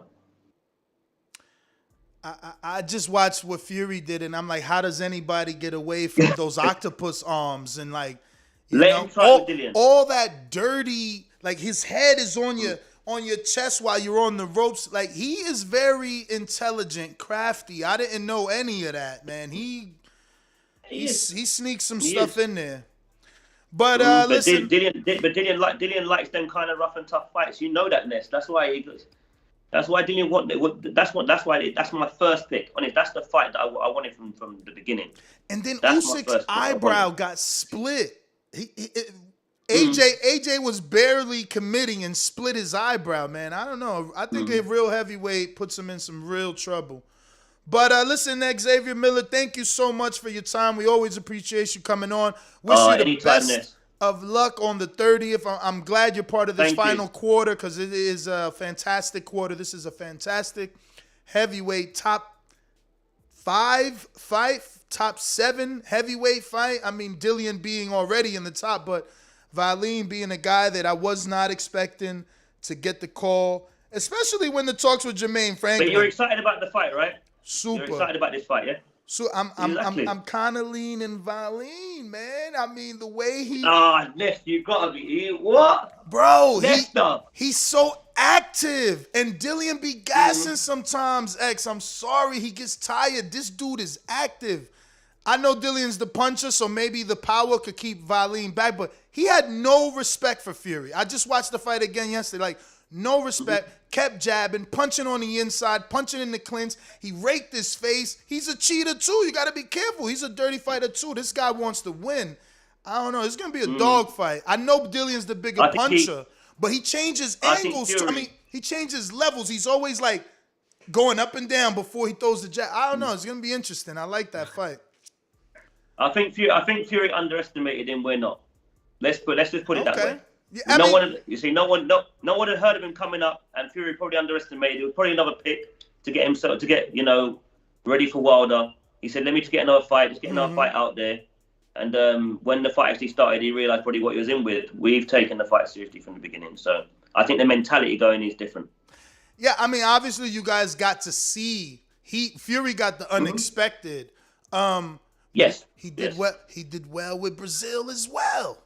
I just watched what Fury did, and I'm like, how does anybody get away from those octopus arms and like, all that dirty, like his head is on your chest while you're on the ropes. Like, he is very intelligent, crafty. I didn't know any of that, man. He sneaks some stuff in there. But listen, Dillian likes them kind of rough and tough fights. You know that, Ness. That's why Dillian wanted. That's my first pick. That's the fight that I wanted from the beginning. And then Usyk's eyebrow got split. AJ was barely committing and split his eyebrow, man. I don't know. I think a real heavyweight puts him in some real trouble. But listen, Xavier Miller, thank you so much for your time. We always appreciate you coming on. Wish you the best of luck on the 30th. I'm glad you're part of this final quarter because it is a fantastic quarter. This is a fantastic heavyweight top 5 fight, top 7 heavyweight fight. I mean, Dillian being already in the top, but Valeen being a guy that I was not expecting to get the call, especially when the talks with Jermaine Franklin. But you're excited about the fight, right? Super. You're excited about this fight, yeah? So I'm kind of leaning Valeen, man. I mean, the way he... Ness, you gotta be... What? Bro, he's so active. And Dillian be gassing sometimes, X. I'm sorry, he gets tired. This dude is active. I know Dillian's the puncher, so maybe the power could keep Valeen back, but he had no respect for Fury. I just watched the fight again yesterday. Like, no respect. Kept jabbing, punching on the inside, punching in the clinch. He raked his face. He's a cheater too. You got to be careful. He's a dirty fighter too. This guy wants to win. I don't know. It's gonna be a dog fight. I know Dillian's the bigger puncher, but he changes angles. He changes levels. He's always like going up and down before he throws the jab. I don't know. It's gonna be interesting. I like that fight. I think Fury underestimated him. We're not. Let's just put it that way. Yeah, no one had heard of him coming up, and Fury probably underestimated. It was probably another pick to get himself ready for Wilder. He said, "Let me just get another fight. Just get another fight out there." And when the fight actually started, he realized probably what he was in with. We've taken the fight seriously from the beginning, so I think the mentality going is different. Yeah, I mean, obviously you guys got to see Fury got the unexpected. Yes, he did well. He did well with Brazil as well.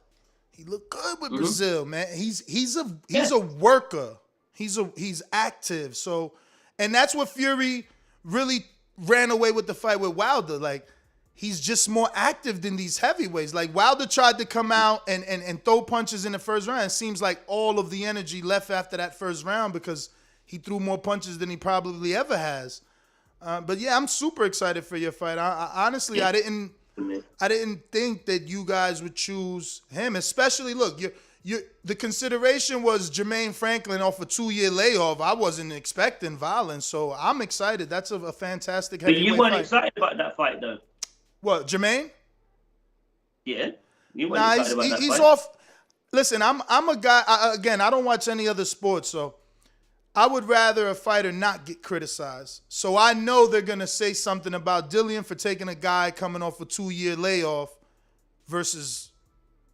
He looked good with Brazil, man. He's a worker. He's active. So, and that's what Fury really ran away with the fight with Wilder. Like, he's just more active than these heavyweights. Like, Wilder tried to come out and throw punches in the first round. It seems like all of the energy left after that first round because he threw more punches than he probably ever has. But yeah, I'm super excited for your fight. Honestly, I didn't think that you guys would choose him. Especially, look, the consideration was Jermaine Franklin off a 2-year layoff. I wasn't expecting violence, so I'm excited. That's a fantastic heavyweight fight. But you weren't excited about that fight, though. What, Jermaine? Yeah, you weren't excited about that he's fight. off. Listen, I'm a guy. I don't watch any other sports, so I would rather a fighter not get criticized. So I know they're going to say something about Dillian for taking a guy coming off a 2-year layoff versus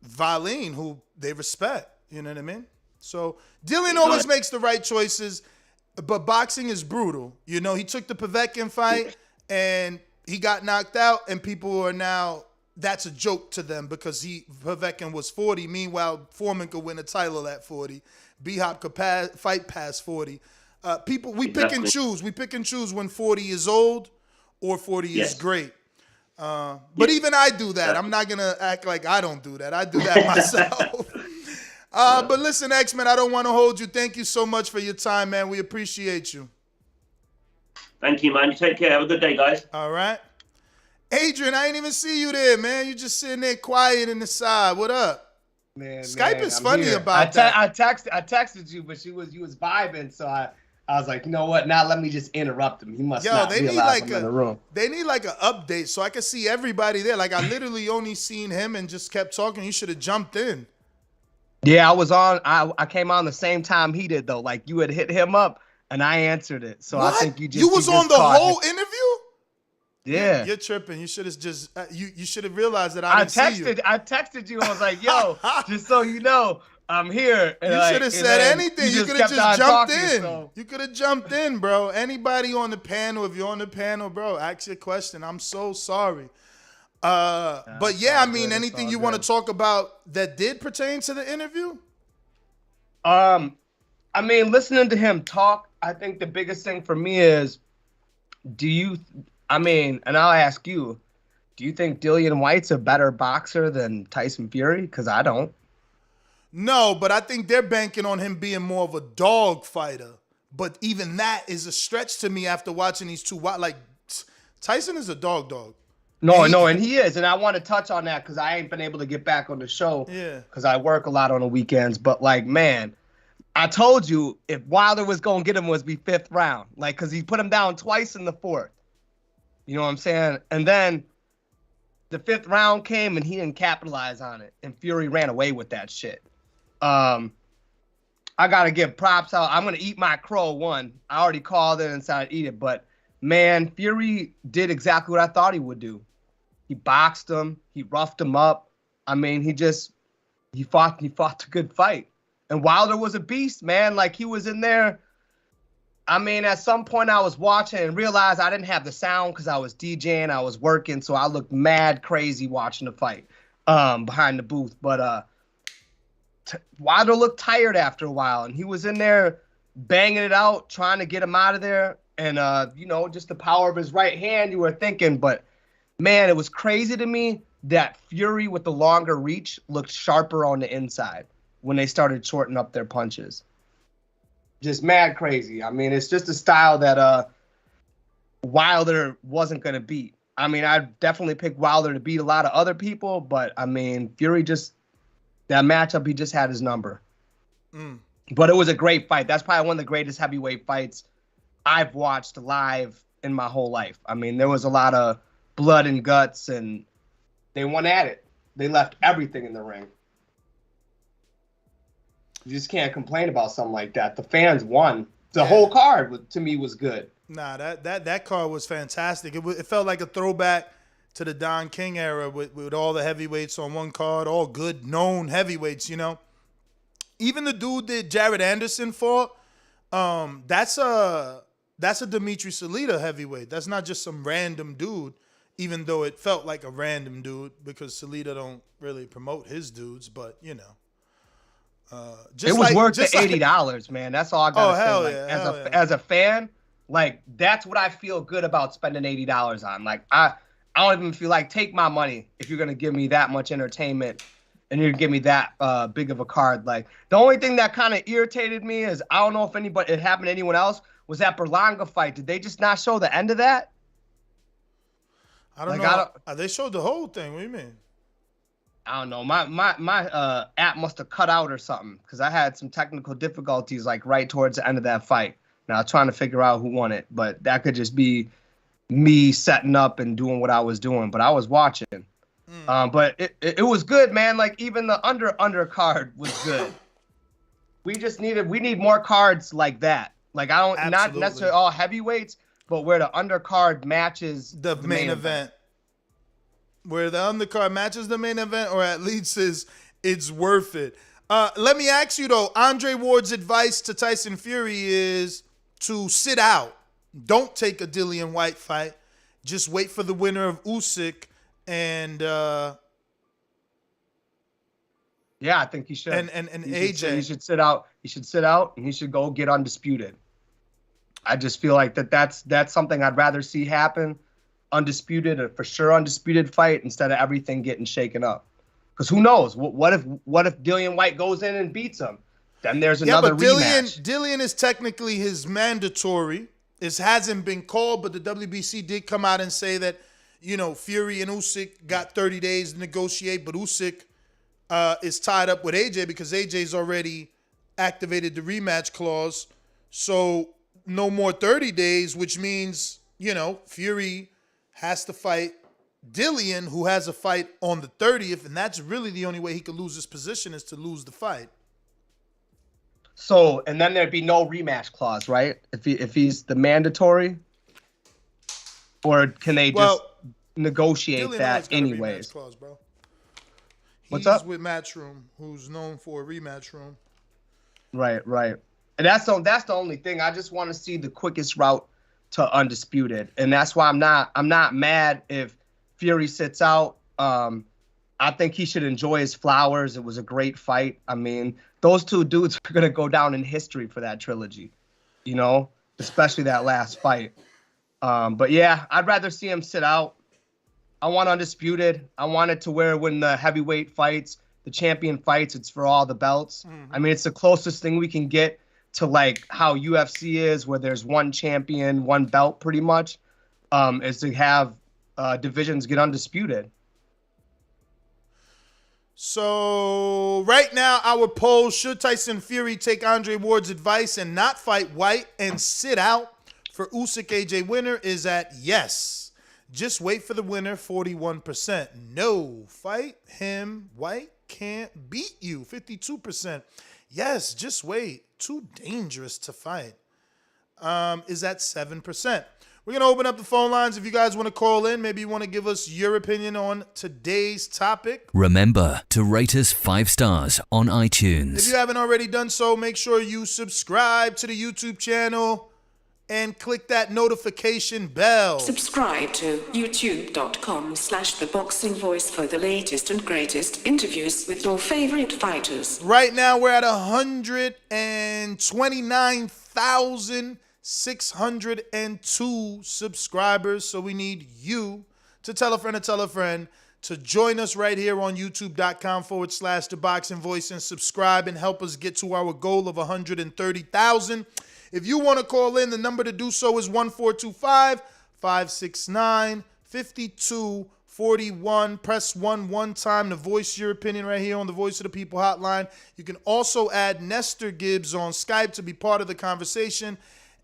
Valine, who they respect. You know what I mean? So Dillian always makes the right choices, but boxing is brutal. You know, he took the Povetkin fight and he got knocked out, and people are now, that's a joke to them because Povetkin was 40. Meanwhile, Foreman could win a title at 40. B-Hop could fight past 40. We pick and choose. We pick and choose when 40 is old or 40 is great. But even I do that. I'm not going to act like I don't do that. I do that myself. But listen, X-Men, I don't want to hold you. Thank you so much for your time, man. We appreciate you. Thank you, man. You take care. Have a good day, guys. All right. Adrian, I ain't even see you there, man. You just sitting there quiet in the side. What up? Man, Skype is funny here. about that. I texted you, but you was vibing, so I was like, you know what? Now let me just interrupt him. He must not realize I'm in the room. They need like an update so I can see everybody there. Like, I literally only seen him and just kept talking. You should have jumped in. Yeah, I was on. I came on the same time he did though. Like, you had hit him up and I answered it. So what? I think you was on the whole interview. Yeah, you're tripping. You should have just you should have realized that I didn't see you. I texted you. I was like, "Yo, just so you know, I'm here." And you should have said anything. You could have just jumped in. So. You could have jumped in, bro. Anybody on the panel, if you're on the panel, bro, ask your question. I'm so sorry. But yeah, I mean, anything you want to talk about that did pertain to the interview? I mean, listening to him talk, I think the biggest thing for me is, and I'll ask you, do you think Dillian Whyte's a better boxer than Tyson Fury? Because I don't. No, but I think they're banking on him being more of a dog fighter. But even that is a stretch to me after watching these two. Like, Tyson is a dog. And he is. And I want to touch on that because I ain't been able to get back on the show. Yeah. Because I work a lot on the weekends. But, like, man, I told you if Wilder was going to get him was be 5th round. Like, because he put him down twice in the 4th. You know what I'm saying? And then the 5th round came and he didn't capitalize on it. And Fury ran away with that shit. I got to give props out. I'm going to eat my crow one. I already called it and said I'd eat it. But, man, Fury did exactly what I thought he would do. He boxed him. He roughed him up. I mean, he fought a good fight. And Wilder was a beast, man. Like, he was in there. I mean, at some point I was watching and realized I didn't have the sound because I was DJing, I was working, so I looked mad crazy watching the fight behind the booth. But Wilder looked tired after a while, and he was in there banging it out, trying to get him out of there. And, just the power of his right hand, you were thinking. But, man, it was crazy to me that Fury with the longer reach looked sharper on the inside when they started shortening up their punches. Just mad crazy. I mean, it's just a style that Wilder wasn't going to beat. I mean, I'd definitely pick Wilder to beat a lot of other people, but I mean, Fury that matchup, he just had his number. But it was a great fight. That's probably one of the greatest heavyweight fights I've watched live in my whole life. I mean, there was a lot of blood and guts, and they went at it. They left everything in the ring. You just can't complain about something like that. The fans won. The whole card, to me, was good. Nah, that card was fantastic. It felt like a throwback to the Don King era with all the heavyweights on one card, all good, known heavyweights, you know. Even the dude that Jared Anderson fought, that's a Dimitri Salita heavyweight. That's not just some random dude, even though it felt like a random dude because Salita don't really promote his dudes, but, you know. It was worth the $80, man. That's all I gotta say. Hell like, yeah, as a fan, like that's what I feel good about spending $80 on. Like I don't even feel like take my money if you're gonna give me that much entertainment and you're gonna give me that big of a card. Like the only thing that kind of irritated me is I don't know if it happened to anyone else, was that Berlanga fight. Did they just not show the end of that? I don't know. They showed the whole thing. What do you mean? I don't know. My app must have cut out or something because I had some technical difficulties like right towards the end of that fight. Now I was trying to figure out who won it, but that could just be me setting up and doing what I was doing. But I was watching. But it was good, man. Like even the under card was good. We need more cards like that. Like not necessarily all heavyweights, but where the undercard matches the main event. Where the undercard matches the main event, or at least is it's worth it. Let me ask you though, Andre Ward's advice to Tyson Fury is to sit out. Don't take a Dillian Whyte fight. Just wait for the winner of Usyk and yeah, I think he should. And AJ. He should sit out. He should sit out and he should go get Undisputed. I just feel like that's something I'd rather see happen. Undisputed, a for sure undisputed fight instead of everything getting shaken up. Because who knows? What if Dillian Whyte goes in and beats him? Then there's another rematch. Dillian is technically his mandatory. It hasn't been called, but the WBC did come out and say that, you know, Fury and Usyk got 30 days to negotiate, but Usyk is tied up with AJ because AJ's already activated the rematch clause. So no more 30 days, which means, you know, Fury has to fight Dillian, who has a fight on the 30th, and that's really the only way he could lose his position is to lose the fight. So, and then there'd be no rematch clause, right? If he's the mandatory, or can they just negotiate Dillian that anyways? Rematch clause, bro. What's up? He's with Matchroom, who's known for a rematch room. Right. And that's the only thing. I just want to see the quickest route to Undisputed, and that's why I'm not mad if Fury sits out. I think he should enjoy his flowers. It was a great fight. I mean, those two dudes are gonna go down in history for that trilogy, you know, especially that last fight. But yeah, I'd rather see him sit out. I want Undisputed. I want it to where when the heavyweight fights, the champion fights, it's for all the belts. I mean, it's the closest thing we can get to like how UFC is, where there's one champion, one belt pretty much, is to have divisions get undisputed. So right now, our poll, should Tyson Fury take Andre Ward's advice and not fight Whyte and sit out for Usyk AJ winner, is at yes. Just wait for the winner, 41%. No, fight him. Whyte can't beat you, 52%. Yes, just wait. Too dangerous to fight. Is at 7%. We're going to open up the phone lines if you guys want to call in. Maybe you want to give us your opinion on today's topic. Remember to rate us 5 stars on iTunes. If you haven't already done so, make sure you subscribe to the YouTube channel and click that notification bell. Subscribe to youtube.com/theboxingvoice for the latest and greatest interviews with your favorite fighters. Right now, we're at 129,602 subscribers. So we need you to tell a friend to join us right here on youtube.com/theboxingvoice and subscribe and help us get to our goal of 130,000. If you want to call in, the number to do so is 1425-569-5555. 5241. Press 1 time to voice your opinion right here on the Voice of the People hotline. You can also add Nestor Gibbs on Skype to be part of the conversation.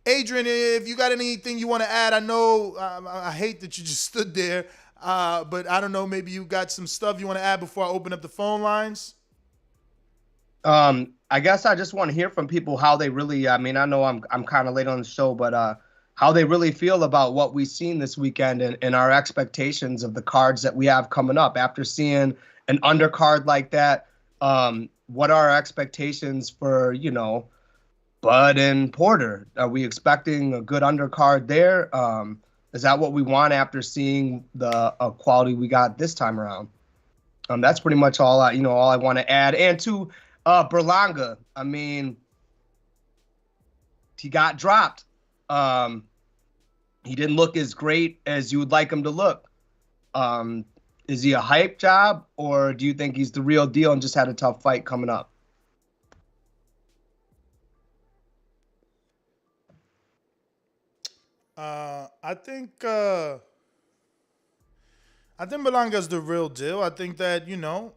Adrian, if you got anything you want to add, I know I hate that you just stood there, but I don't know, maybe you got some stuff you want to add before I open up the phone lines? I guess I just want to hear from people how they really, I mean, I know I'm kind of late on the show, but how they really feel about what we've seen this weekend and our expectations of the cards that we have coming up. After seeing an undercard like that, what are our expectations for, you know, Bud and Porter? Are we expecting a good undercard there? Is that what we want after seeing the quality we got this time around? That's pretty much all I want to add. And to Berlanga, I mean, he got dropped. He didn't look as great as you would like him to look. Is he a hype job, or do you think he's the real deal and just had a tough fight coming up? I think Berlanga's the real deal. I think that, you know,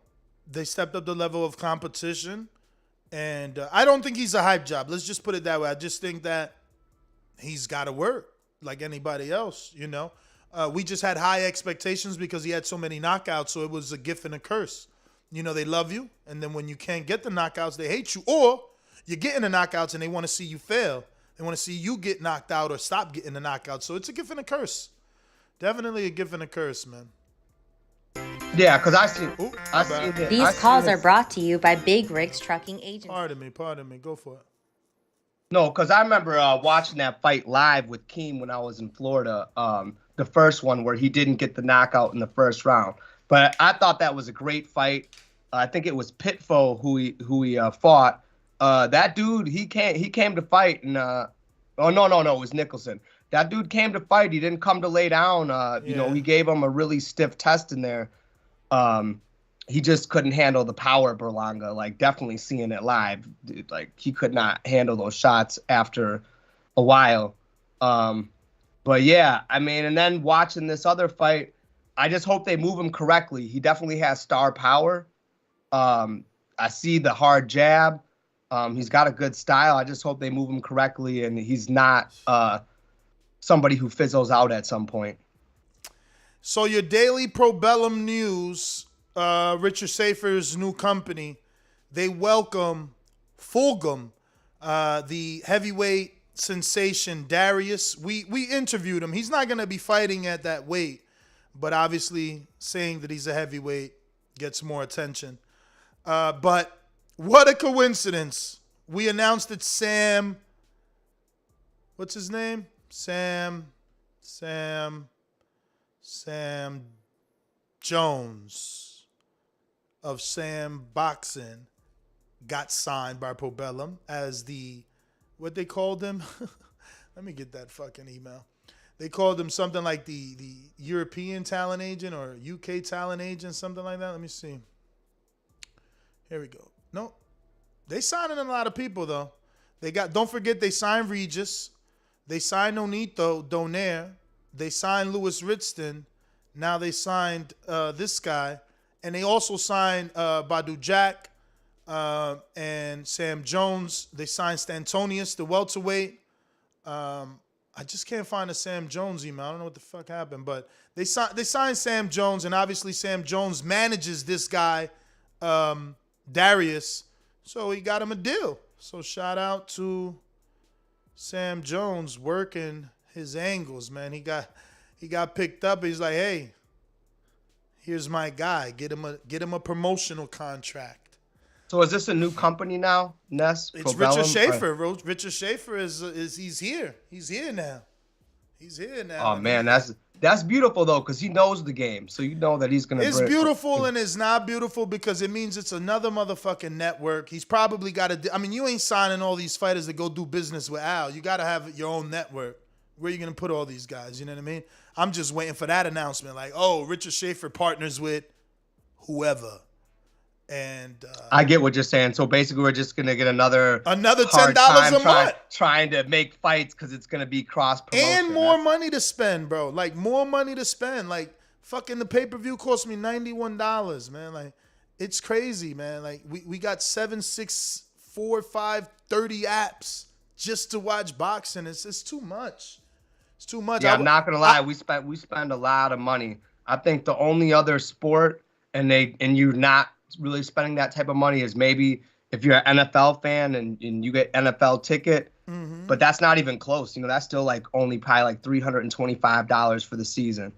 they stepped up the level of competition, and I don't think he's a hype job. Let's just put it that way. I just think that he's got to work like anybody else, you know. We just had high expectations because he had so many knockouts, so it was a gift and a curse. You know, they love you, and then when you can't get the knockouts, they hate you. Or you're getting the knockouts and they want to see you fail. They want to see you get knocked out or stop getting the knockouts. So it's a gift and a curse. Definitely a gift and a curse, man. Yeah, because I see These calls are brought to you by Big Rigs Trucking Agency. Pardon me. Go for it. No, because I remember watching that fight live with Keem when I was in Florida, the first one where he didn't get the knockout in the first round. But I thought that was a great fight. I think it was Pitfo who he fought. That dude, he came to fight, and no, it was Nicholson. That dude came to fight. He didn't come to lay down. You know, we gave him a really stiff test in there. He just couldn't handle the power of Berlanga. Like, definitely seeing it live, dude, like he could not handle those shots after a while. But yeah, I mean, and then watching this other fight, I just hope they move him correctly. He definitely has star power. I see the hard jab. He's got a good style. I just hope they move him correctly and he's not somebody who fizzles out at some point. So your daily Probellum news, Richard Schaefer's new company, they welcome Fulgham, the heavyweight sensation Darius. We interviewed him. He's not going to be fighting at that weight, but obviously saying that he's a heavyweight gets more attention. But what a coincidence. We announced that Sam, what's his name? Sam Jones of Sam Boxing got signed by Probellum as the, what they called him? Let me get that fucking email. They called him something like the European talent agent or UK talent agent, something like that. Let me see. Here we go. No, they signing a lot of people though. They got, don't forget, they signed Regis. They signed Nonito Donaire. They signed Lewis Ritzton. Now they signed this guy. And they also signed Badu Jack and Sam Jones. They signed Stantonius, the welterweight. I just can't find a Sam Jones email. I don't know what the fuck happened. But they signed Sam Jones, and obviously Sam Jones manages this guy, Darius. So he got him a deal. So shout out to Sam Jones working his angles, man. He got picked up. He's like, hey, here's my guy. Get him a promotional contract. So is this a new company now, Ness? It's Probellum? Richard Schaefer. Richard Schaefer is he's here. He's here now. He's here now. Oh man, that's beautiful though, because he knows the game. So you know that he's gonna. It's beautiful and it's not beautiful because it means it's another motherfucking network. He's probably got to. I mean, you ain't signing all these fighters to go do business with Al. You got to have your own network. Where are you gonna put all these guys? You know what I mean? I'm just waiting for that announcement. Like, oh, Richard Schaefer partners with whoever. And I get what you're saying. So basically, we're just gonna get another $10 a month trying to make fights because it's gonna be cross promotion and more money to spend, bro. Like more money to spend. Like fucking the pay-per-view cost me $91, man. Like it's crazy, man. Like we got 7, 6, 4, 5, 30 apps just to watch boxing. It's too much. It's too much. Yeah, I'm not gonna lie. We spend a lot of money. I think the only other sport and you're not really spending that type of money is maybe if you're an NFL fan and you get NFL ticket, but that's not even close. You know, that's still like only probably like $325 for the season.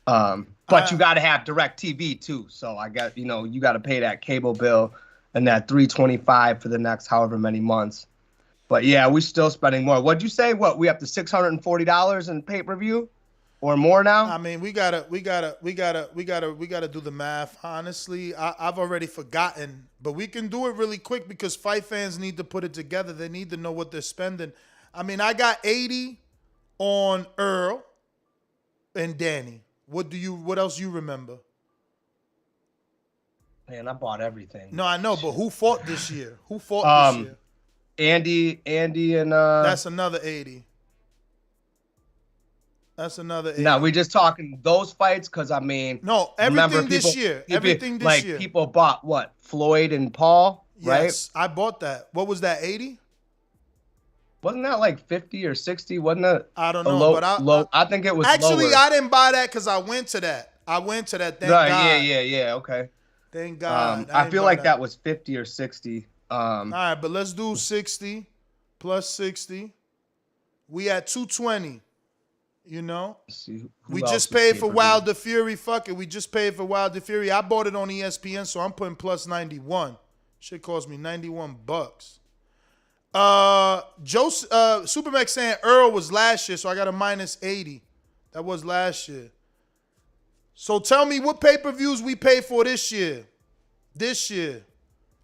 But you got to have direct TV too. So you got to pay that cable bill and that $325 for the next however many months. But yeah, we're still spending more. What'd you say? What, we up to $640 in pay-per-view or more now? I mean, we gotta do the math. Honestly, I've already forgotten, but we can do it really quick because fight fans need to put it together. They need to know what they're spending. I mean, I got 80 on Earl and Danny. What else you remember? Man, I bought everything. No, I know, but who fought this year? Who fought this year? Andy and That's another 80. That's another 80. No, we just talking those fights because I mean, no, everything this year. Everything this year. Like people bought what? Floyd and Paul, right? Yes, I bought that. What was that? 80? Wasn't that like 50 or 60? Wasn't that? I don't know, but I think it was. Actually, lower. I didn't buy that because I went to that. Thank God. Yeah. Okay. Thank God. I feel like that was 50 or 60. All right, but let's do 60 plus 60. We at 220. You know, we just paid for Wilder Fury. Fuck it, we just paid for Wilder Fury. I bought it on ESPN, so I'm putting plus 91. Shit cost me $91. Supermax saying Earl was last year, so I got a minus 80. That was last year. So tell me what pay-per-views we pay for this year. This year.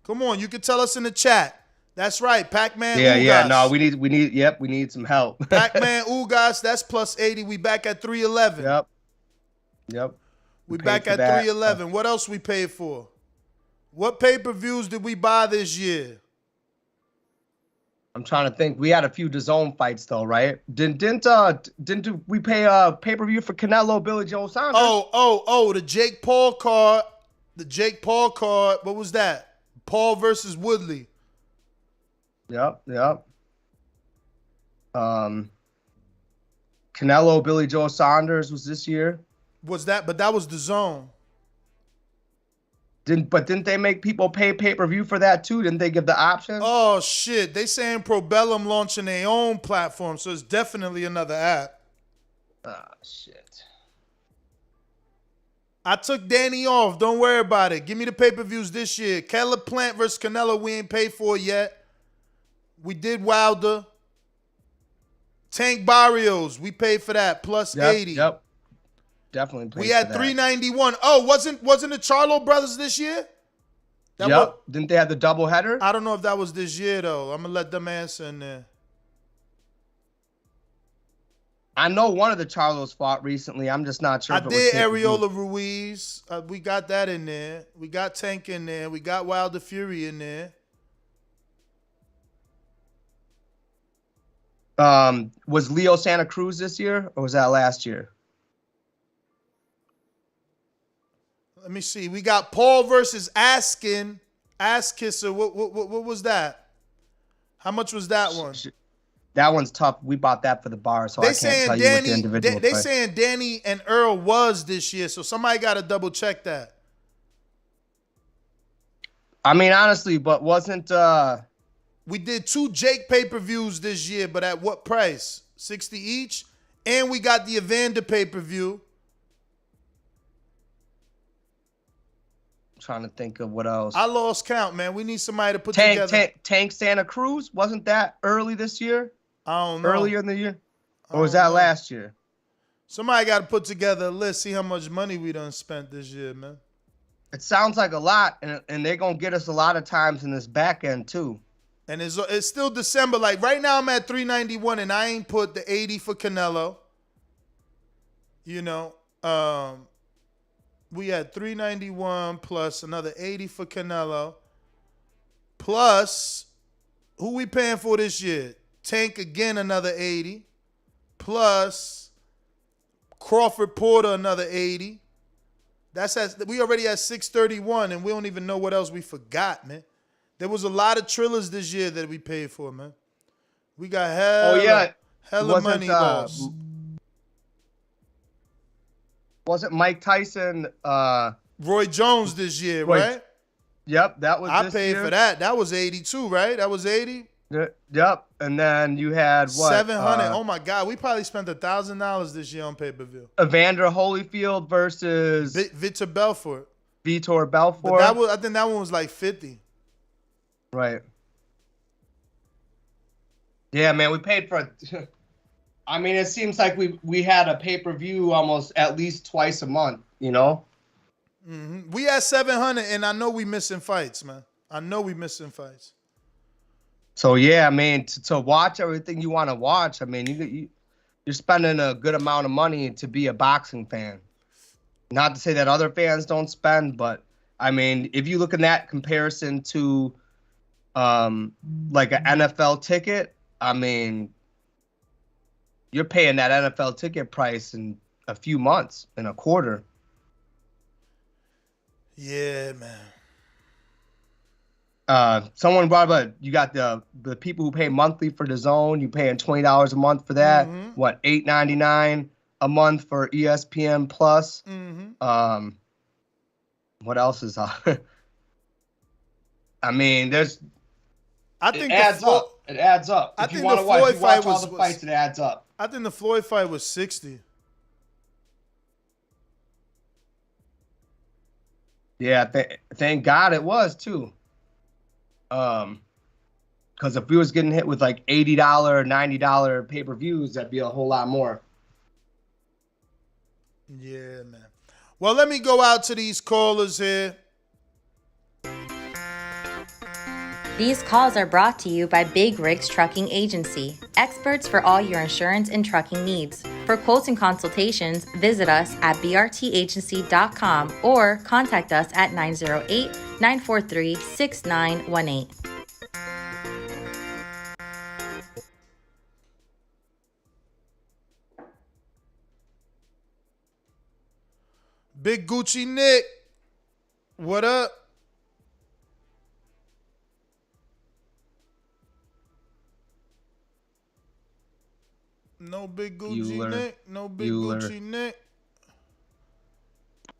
Come on, you can tell us in the chat. That's right, Pac-Man Ugas. Yeah, no, we need some help. Pac-Man Ugas, that's plus 80. We back at 311. Yep. We back at 311. What else we paid for? What pay-per-views did we buy this year? I'm trying to think. We had a few DAZN fights though, right? Didn't we pay a pay-per-view for Canelo, Billy Joe Saunders? Oh, the Jake Paul card. The Jake Paul card. What was that? Paul versus Woodley. Yep. Canelo, Billy Joe Saunders was this year. Was that? But that was DAZN. Didn't they make people pay pay-per-view for that too? Didn't they give the option? Oh shit! They saying Probellum launching their own platform, so it's definitely another app. Ah shit. I took Danny off. Don't worry about it. Give me the pay-per-views this year. Caleb Plant versus Canelo, we ain't paid for yet. We did Wilder. Tank Barrios, we paid for that. Plus 80. Yep. Definitely paid we had 391. Oh, wasn't the Charlo brothers this year? Didn't they have the double header? I don't know if that was this year though. I'm gonna let them answer in there. I know one of the Charlos fought recently. I'm just not sure. I did Areola Ruiz. We got that in there. We got Tank in there. We got Wilder Fury in there. Was Leo Santa Cruz this year or was that last year? Let me see. We got Paul versus Ass Kisser. What was that? How much was that one? That one's tough. We bought that for the bar, so I can't tell you what the individual They saying Danny and Earl was this year, so somebody got to double check that. I mean, honestly, but wasn't... We did 2 Jake pay-per-views this year, but at what price? 60 each? And we got the Evander pay-per-view. I'm trying to think of what else. I lost count, man. We need somebody to put together. Tank Santa Cruz? Wasn't that early this year? I don't know. Earlier in the year? Or was that last year? Somebody got to put together a list, see how much money we done spent this year, man. It sounds like a lot, and they're going to get us a lot of times in this back end, too. And it's still December. Like, right now I'm at 391, and I ain't put the 80 for Canelo. You know, we had 391 plus another 80 for Canelo. Plus, who we paying for this year? Tank again, another 80. Plus, Crawford Porter, another 80. We already had 631, and we don't even know what else we forgot, man. There was a lot of Trillers this year that we paid for, man. We got hella money lost. Wasn't Mike Tyson Roy Jones this year, right? Yep, that was I this paid year. for that. That was 82, right? That was 80? Yep. And then you had what? 700. Oh my God. We probably spent $1,000 this year on pay-per-view. Evander Holyfield versus Vitor Belfort. Vitor Belfort. But I think that one was like 50. Right. Yeah, man, we paid for I mean, it seems like we had a pay-per-view almost at least twice a month, you know? Mm-hmm. We had 700, and I know we missing fights, man. I know we missing fights. So, yeah, I mean, to watch everything you want to watch, I mean, you're spending a good amount of money to be a boxing fan. Not to say that other fans don't spend, but, I mean, if you look at that comparison to, like an NFL ticket, I mean, you're paying that NFL ticket price in a few months, in a quarter. Yeah, man. Someone brought up, you got the people who pay monthly for Dazn. You paying $20 a month for that. Mm-hmm. What, $8.99 a month for ESPN Plus? Mm-hmm. What else is on? I mean, I think it adds up. It adds up. I If you think want the to watch, Floyd you watch fight all the fights, it adds up. I think the Floyd fight was 60. Yeah, thank God it was too. Because if we was getting hit with like $80, $90 pay-per-views, that'd be a whole lot more. Yeah, man. Well, let me go out to these callers here. These calls are brought to you by Big Rigs Trucking Agency, experts for all your insurance and trucking needs. For quotes and consultations, visit us at brtagency.com or contact us at 908-943-6918. Big Gucci Nick, what up? No Big Gucci Nick. No Big Gucci Nick.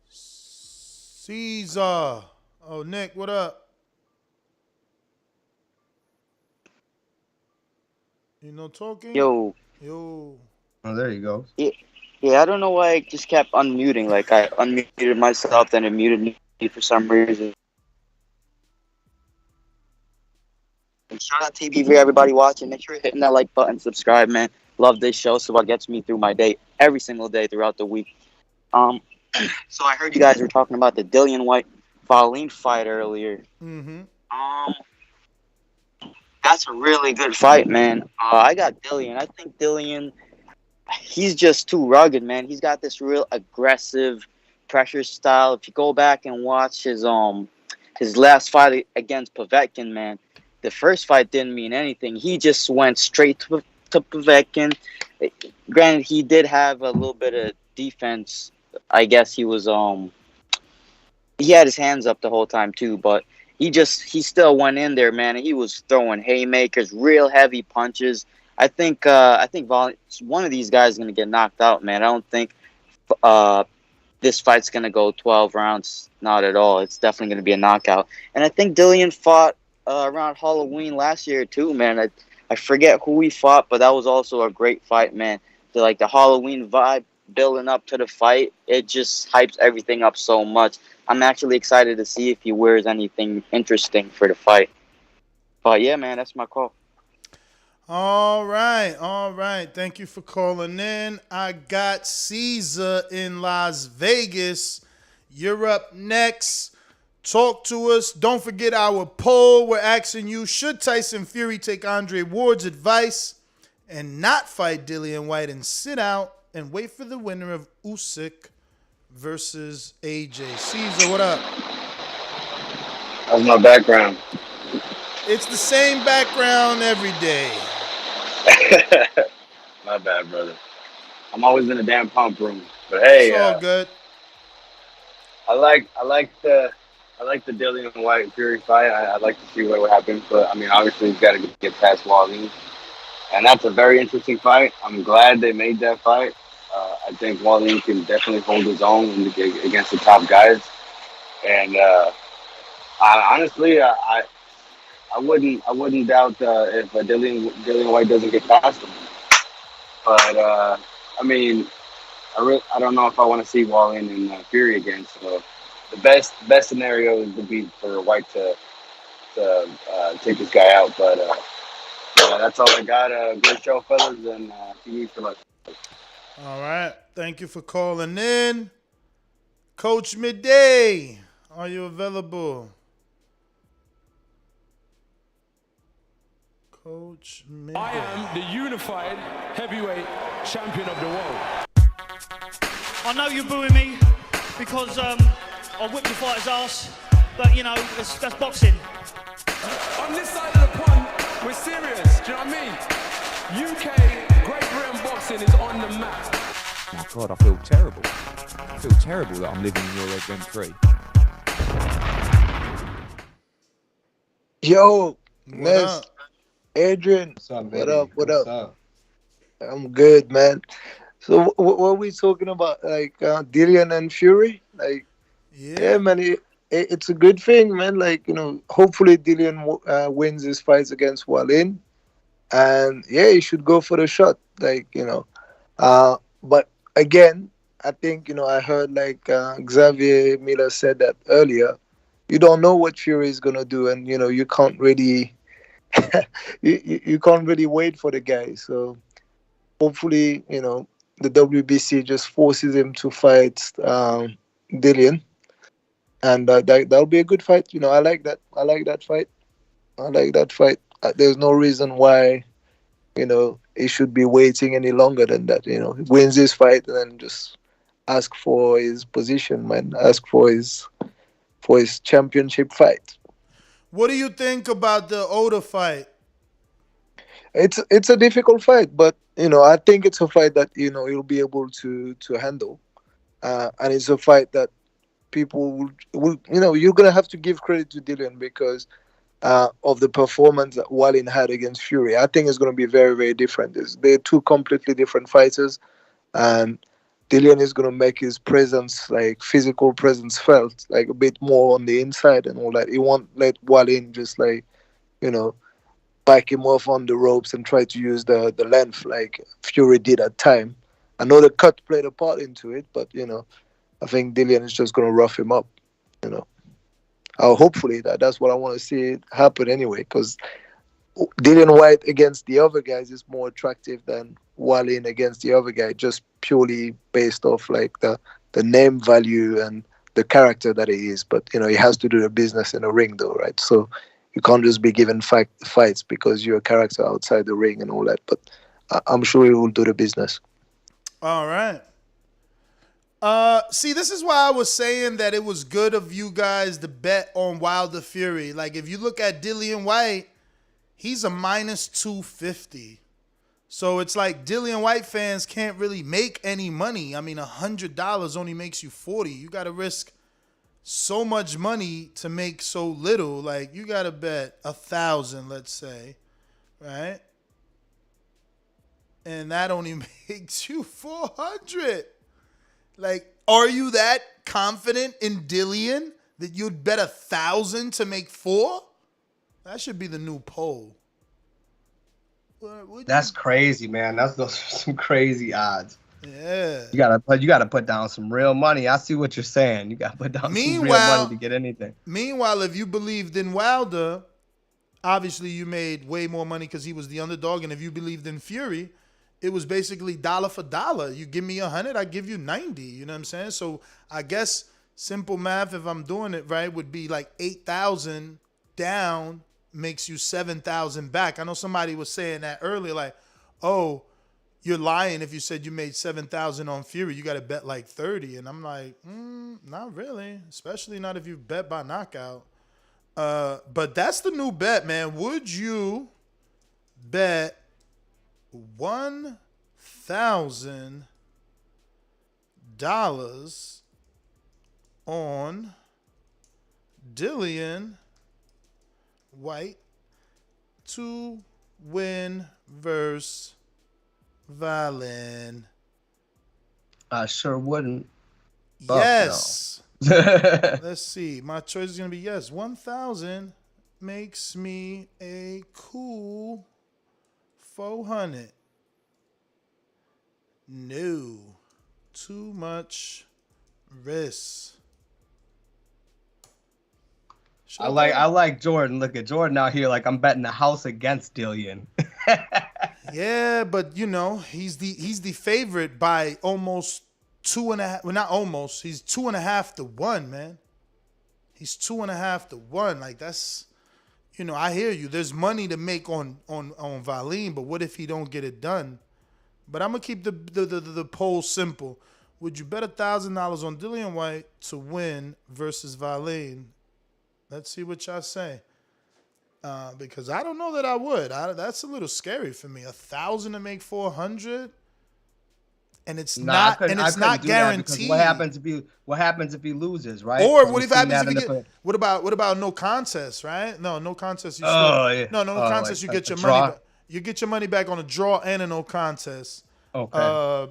Caesar. Oh, Nick, what up? You know talking? Yo. Oh, there you go. Yeah, I don't know why I just kept unmuting. Like, I unmuted myself, then it muted me for some reason. And shout out TV for everybody watching. Make sure you're hitting that like button, subscribe, man. Love this show, so it gets me through my day every single day throughout the week. So I heard you guys were talking about the Dillian Whyte Pauline fight earlier. Mm-hmm. That's a really good fight, man. I got Dillian. I think Dillian, he's just too rugged, man. He's got this real aggressive pressure style. If you go back and watch his last fight against Povetkin, man, the first fight didn't mean anything. He just went straight to Povetkin. Granted, he did have a little bit of defense. I guess he was he had his hands up the whole time too, but he still went in there, man, and he was throwing haymakers, real heavy punches. I think one of these guys is gonna get knocked out, man. I don't think this fight's gonna go 12 rounds. Not at all. It's definitely gonna be a knockout. And I think Dillian fought around Halloween last year too, man. I forget who he fought, but that was also a great fight, man. The Halloween vibe building up to the fight, it just hypes everything up so much. I'm actually excited to see if he wears anything interesting for the fight. But yeah, man, that's my call. All right. Thank you for calling in. I got Caesar in Las Vegas. You're up next. Talk to us. Don't forget our poll. We're asking you, should Tyson Fury take Andre Ward's advice and not fight Dillian Whyte and sit out and wait for the winner of Usyk versus AJ. Caesar, what up? How's my background? It's the same background every day. My bad, brother. I'm always in the damn pump room. But hey, It's all good. I like the Dillian Whyte Fury fight. I'd like to see what would happen, but I mean, obviously, he's got to get past Wallin, and that's a very interesting fight. I'm glad they made that fight. I think Wallin can definitely hold his own against the top guys, and I wouldn't doubt if Dillian Whyte doesn't get past him. But I mean, I don't know if I want to see Wallin and Fury again. So the best scenario is to be for White to take this guy out. But yeah, that's all I got. Great show, fellas, and TV for luck. All right. Thank you for calling in. Coach Midday, are you available? Coach Midday. I am the unified heavyweight champion of the world. I know you're booing me because I whipped your fighter's ass, but you know, that's boxing. On this side of the pond, we're serious, do you know what I mean? UK, Great Britain boxing is on the map. My God, I feel terrible. I feel terrible that I'm living in your head rent-free. Yo, Ness, Adrian, what up? I'm good, man. So what are we talking about? Like Dillian and Fury? Like, yeah man, it's a good thing, man. Like, you know, hopefully Dillian wins his fights against Wallin, and yeah, he should go for the shot. Like, you know, but again, I think, you know, I heard like Xavier Miller said that earlier. You don't know what Fury is gonna do, and you know you can't really you can't really wait for the guy. So hopefully, you know, the WBC just forces him to fight Dillian, and that'll be a good fight. You know, I like that. I like that fight. There's no reason why, you know, he should be waiting any longer than that. You know, he wins his fight and then just ask for his position, man. Ask for his championship fight. What do you think about the Oda fight? It's a difficult fight, but you know, I think it's a fight that, you know, he'll be able to handle, and it's a fight that people will you know, you're gonna have to give credit to Dillian because of the performance that Wallin had against Fury. I think it's gonna be very, very different. They're two completely different fighters, and Dillian is gonna make his presence, like physical presence, felt like a bit more on the inside and all that. He won't let Wallin just like, you know, back him off on the ropes and try to use the length like Fury did at time. I know the cut played a part into it, but you know, I think Dillian is just gonna rough him up. You know, hopefully that's what I want to see happen anyway, because Dillian Whyte against the other guys is more attractive than Wallin against the other guy, just purely based off like the name value and the character that he is. But you know, he has to do the business in the ring though, right? So you can't just be given fights because you're a character outside the ring and all that. But I'm sure he will do the business. All right. See, this is why I was saying that it was good of you guys to bet on Wilder Fury. Like, if you look at Dillian Whyte, he's a minus 250. So it's like Dillian Whyte fans can't really make any money. I mean, $100 only makes you 40. You got to risk so much money to make so little. Like, you got to bet 1,000, let's say, right? And that only makes you 400. Like, are you that confident in Dillian that you'd bet 1,000 to make 4? That should be the new poll. That's crazy, man. Those are some crazy odds. Yeah. You gotta put down some real money. I see what you're saying. You gotta put down some real money to get anything. Meanwhile, if you believed in Wilder, obviously you made way more money because he was the underdog. And if you believed in Fury, it was basically dollar for dollar. You give me 100, I give you 90. You know what I'm saying? So I guess simple math, if I'm doing it right, would be like 8,000 down makes you 7,000 back. I know somebody was saying that earlier, like, oh, you're lying if you said you made 7,000 on Fury. You got to bet like 30, and I'm like, not really, especially not if you bet by knockout. But that's the new bet, man. Would you bet $1,000 on Dillian Whyte to win versus Valen? I sure wouldn't. Yes. Let's see. My choice is gonna be yes. 1,000 makes me a cool 400. No, too much risk. I like Jordan. Look at Jordan out here like I'm betting the house against Dillian. Yeah, but you know, he's the favorite by almost 2.5. Well, not almost. He's 2.5 to 1, man. He's 2.5 to 1. Like that's, you know, I hear you. There's money to make on Valeen, but what if he don't get it done? But I'm gonna keep the poll simple. Would you bet $1,000 on Dillian Whyte to win versus Valeen? Let's see what y'all say. Because I don't know that I would. That's a little scary for me. 1,000 to make 400, and it's not guaranteed. What happens if he loses, right? Or what if happens if he get? What about no contest, right? No contest. Yeah. No contest. You get your money back. You get your money back on a draw and a no contest. Okay.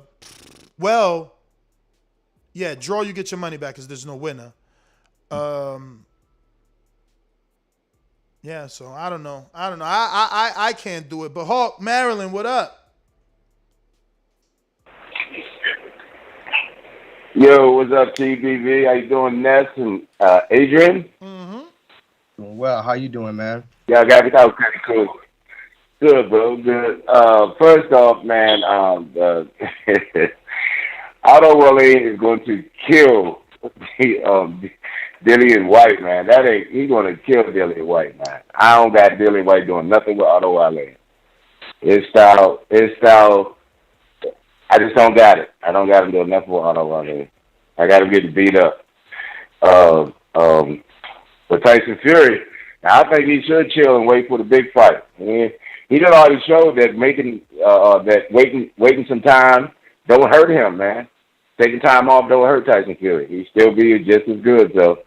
Well, yeah, draw you get your money back because there's no winner. Yeah, so I don't know. I can't do it. But Hawk, Maryland, what up? Yo, what's up, TBV? How you doing, Ness and Adrian? Mm-hmm. Doing well. How you doing, man? Yeah, that was pretty cool. Good, bro. Good. First off, man, Otto Wale is going to kill Dillian Whyte, man. He's going to kill Dillian Whyte, man. I don't got Dillian Whyte doing nothing with Otto Wale. His style. I just don't got it. I don't got him doing nothing with Otto Wale. I got him getting beat up. With Tyson Fury, I think he should chill and wait for the big fight. He done already showed that waiting some time don't hurt him, man. Taking time off don't hurt Tyson Fury. He still be just as good, so.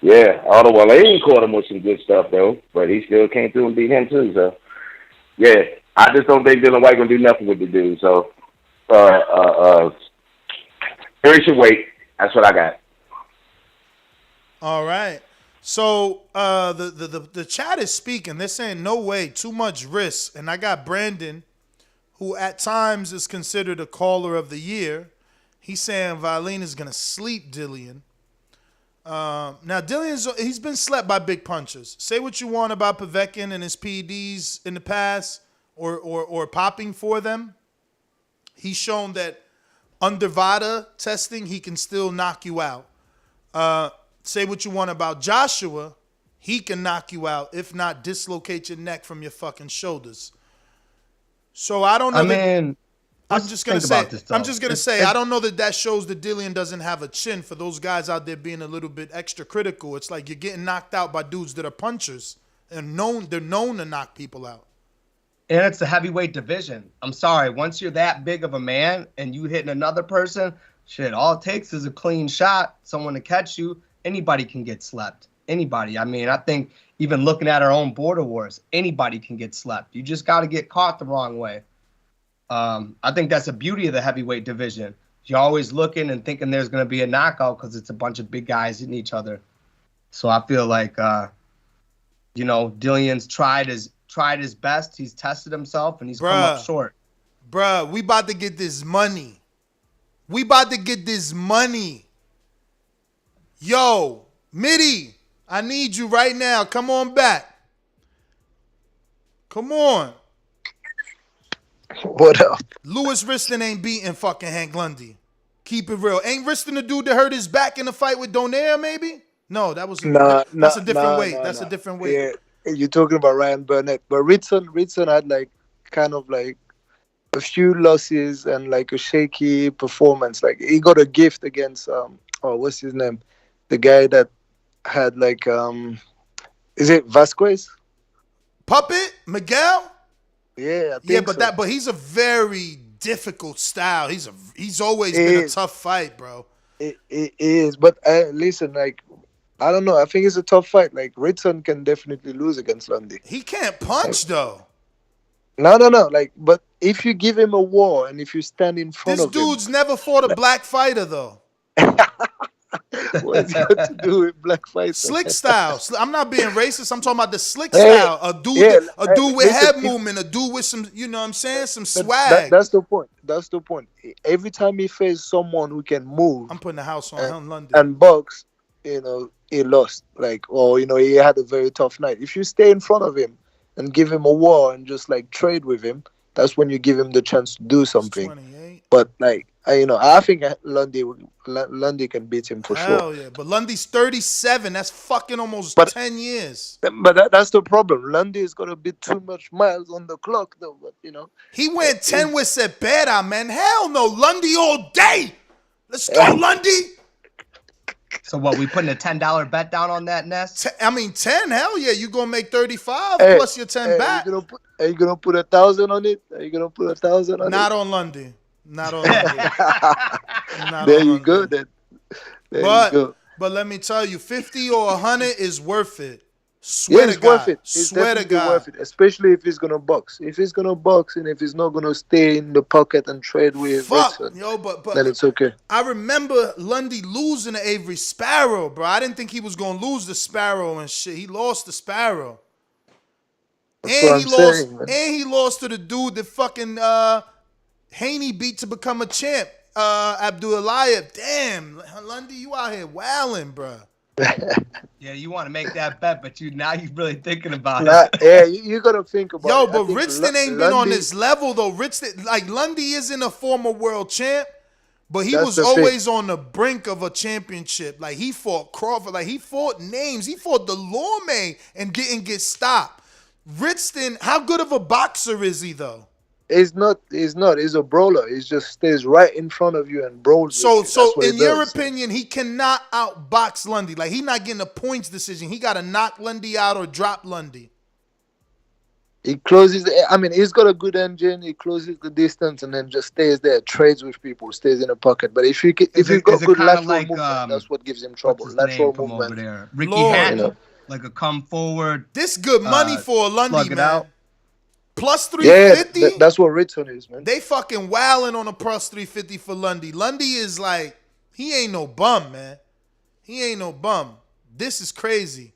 Yeah, Otto Wale caught him with some good stuff, though, but he still came through and beat him, too, so. Yeah, I just don't think Dillian Whyte going to do nothing with the dude, so. Fury should wait. That's what I got. All right. So the chat is speaking. They're saying no way, too much risk. And I got Brandon, who at times is considered a caller of the year. He's saying Valeen is gonna sleep Dillian. Now he's been slept by big punchers. Say what you want about Povetkin and his PEDs in the past, or popping for them. He's shown that under VADA testing, he can still knock you out. Say what you want about Joshua, he can knock you out, if not dislocate your neck from your fucking shoulders. So I don't know. I'm just gonna say, I don't know that shows that Dillian doesn't have a chin. For those guys out there being a little bit extra critical, it's like you're getting knocked out by dudes that are punchers and they're known to knock people out. And it's the heavyweight division. I'm sorry, once you're that big of a man and you hitting another person, shit, all it takes is a clean shot, someone to catch you. Anybody can get slept. Anybody. I mean, I think even looking at our own border wars, anybody can get slept. You just got to get caught the wrong way. I think that's the beauty of the heavyweight division. You're always looking and thinking there's going to be a knockout because it's a bunch of big guys hitting each other. So I feel like, Dillian's tried his best. He's tested himself, and he's come up short. Bruh, we about to get this money. Yo, Mitty, I need you right now. Come on back. Come on. What up? Lewis Riston ain't beating fucking Hank Lundy. Keep it real. Ain't Riston the dude that hurt his back in the fight with Donaire, maybe? No, that was that's a different weight. That's a different weight. Yeah, you're talking about Ryan Burnett. But Ritson had like kind of like a few losses and like a shaky performance. Like he got a gift against what's his name? The guy that had like is it Vasquez? Puppet Miguel? Yeah, I think yeah, but so. but he's a very difficult style. He's always been a tough fight, bro. It is, but listen, like I don't know. I think it's a tough fight. Like Ritson can definitely lose against Lundy. He can't punch though. No. Like, but if you give him a war and if you stand in front of him, this dude's never fought a black fighter though. What's it got to do with black fighters? Slick style. I'm not being racist. I'm talking about the slick style. A dude with head movement. A dude with some, you know what I'm saying, some swag. That's the point. That's the point. Every time he faces someone who can move, I'm putting the house on him, London. And box, you know, he lost. Like, or you know, he had a very tough night. If you stay in front of him and give him a war and just like trade with him, that's when you give him the chance to do something. But like, I think Lundy can beat him for sure. Hell yeah! But Lundy's 37. That's fucking almost 10 years. But that's the problem. Lundy is got a bit too much miles on the clock, though. But he went 10 with Cepeda, man. Hell no, Lundy all day. Let's go, Lundy. So what? We putting a $10 bet down on that, Ness? 10. Hell yeah! You gonna make 35 plus your 10 back. Are you gonna put 1,000 on it? Are you gonna put 1,000 on it? Not on Lundy. Not on Lundy. There you go. Then. There you go. But let me tell you, 50 or 100 is worth it. Swear to God. Worth it. It's definitely worth it, especially if he's gonna box. If he's gonna box and if he's not gonna stay in the pocket and trade with Ritson, then it's okay. I remember Lundy losing to Avery Sparrow, bro. I didn't think he was gonna lose the Sparrow and shit. He lost the Sparrow. And he lost to the dude that fucking Haney beat to become a champ. Abdulayev. Damn, Lundy, you out here wilding, bro. Yeah, you want to make that bet, but now you're really thinking about it. Yeah, you gotta think about it. Yo, but Richton ain't been on this level though. Richton, like Lundy isn't a former world champ, but he was always on the brink of a championship. Like he fought Crawford, like he fought names, he fought Delorme and didn't get stopped. Richton, how good of a boxer is he though? He's not. He's a brawler. He just stays right in front of you and brawls. So in your opinion, he cannot outbox Lundy. Like he's not getting a points decision. He got to knock Lundy out or drop Lundy. He closes. He's got a good engine. He closes the distance and then just stays there, trades with people, stays in the pocket. But if he's got good lateral movement, that's what gives him trouble. Lateral movement. Over there? Ricky Hatton, like a come forward. This good money for Lundy, man. Out. Plus 350? Yeah, that's what Ritson is, man. They fucking wilding on a plus 350 for Lundy. Lundy is like, he ain't no bum, man. He ain't no bum. This is crazy.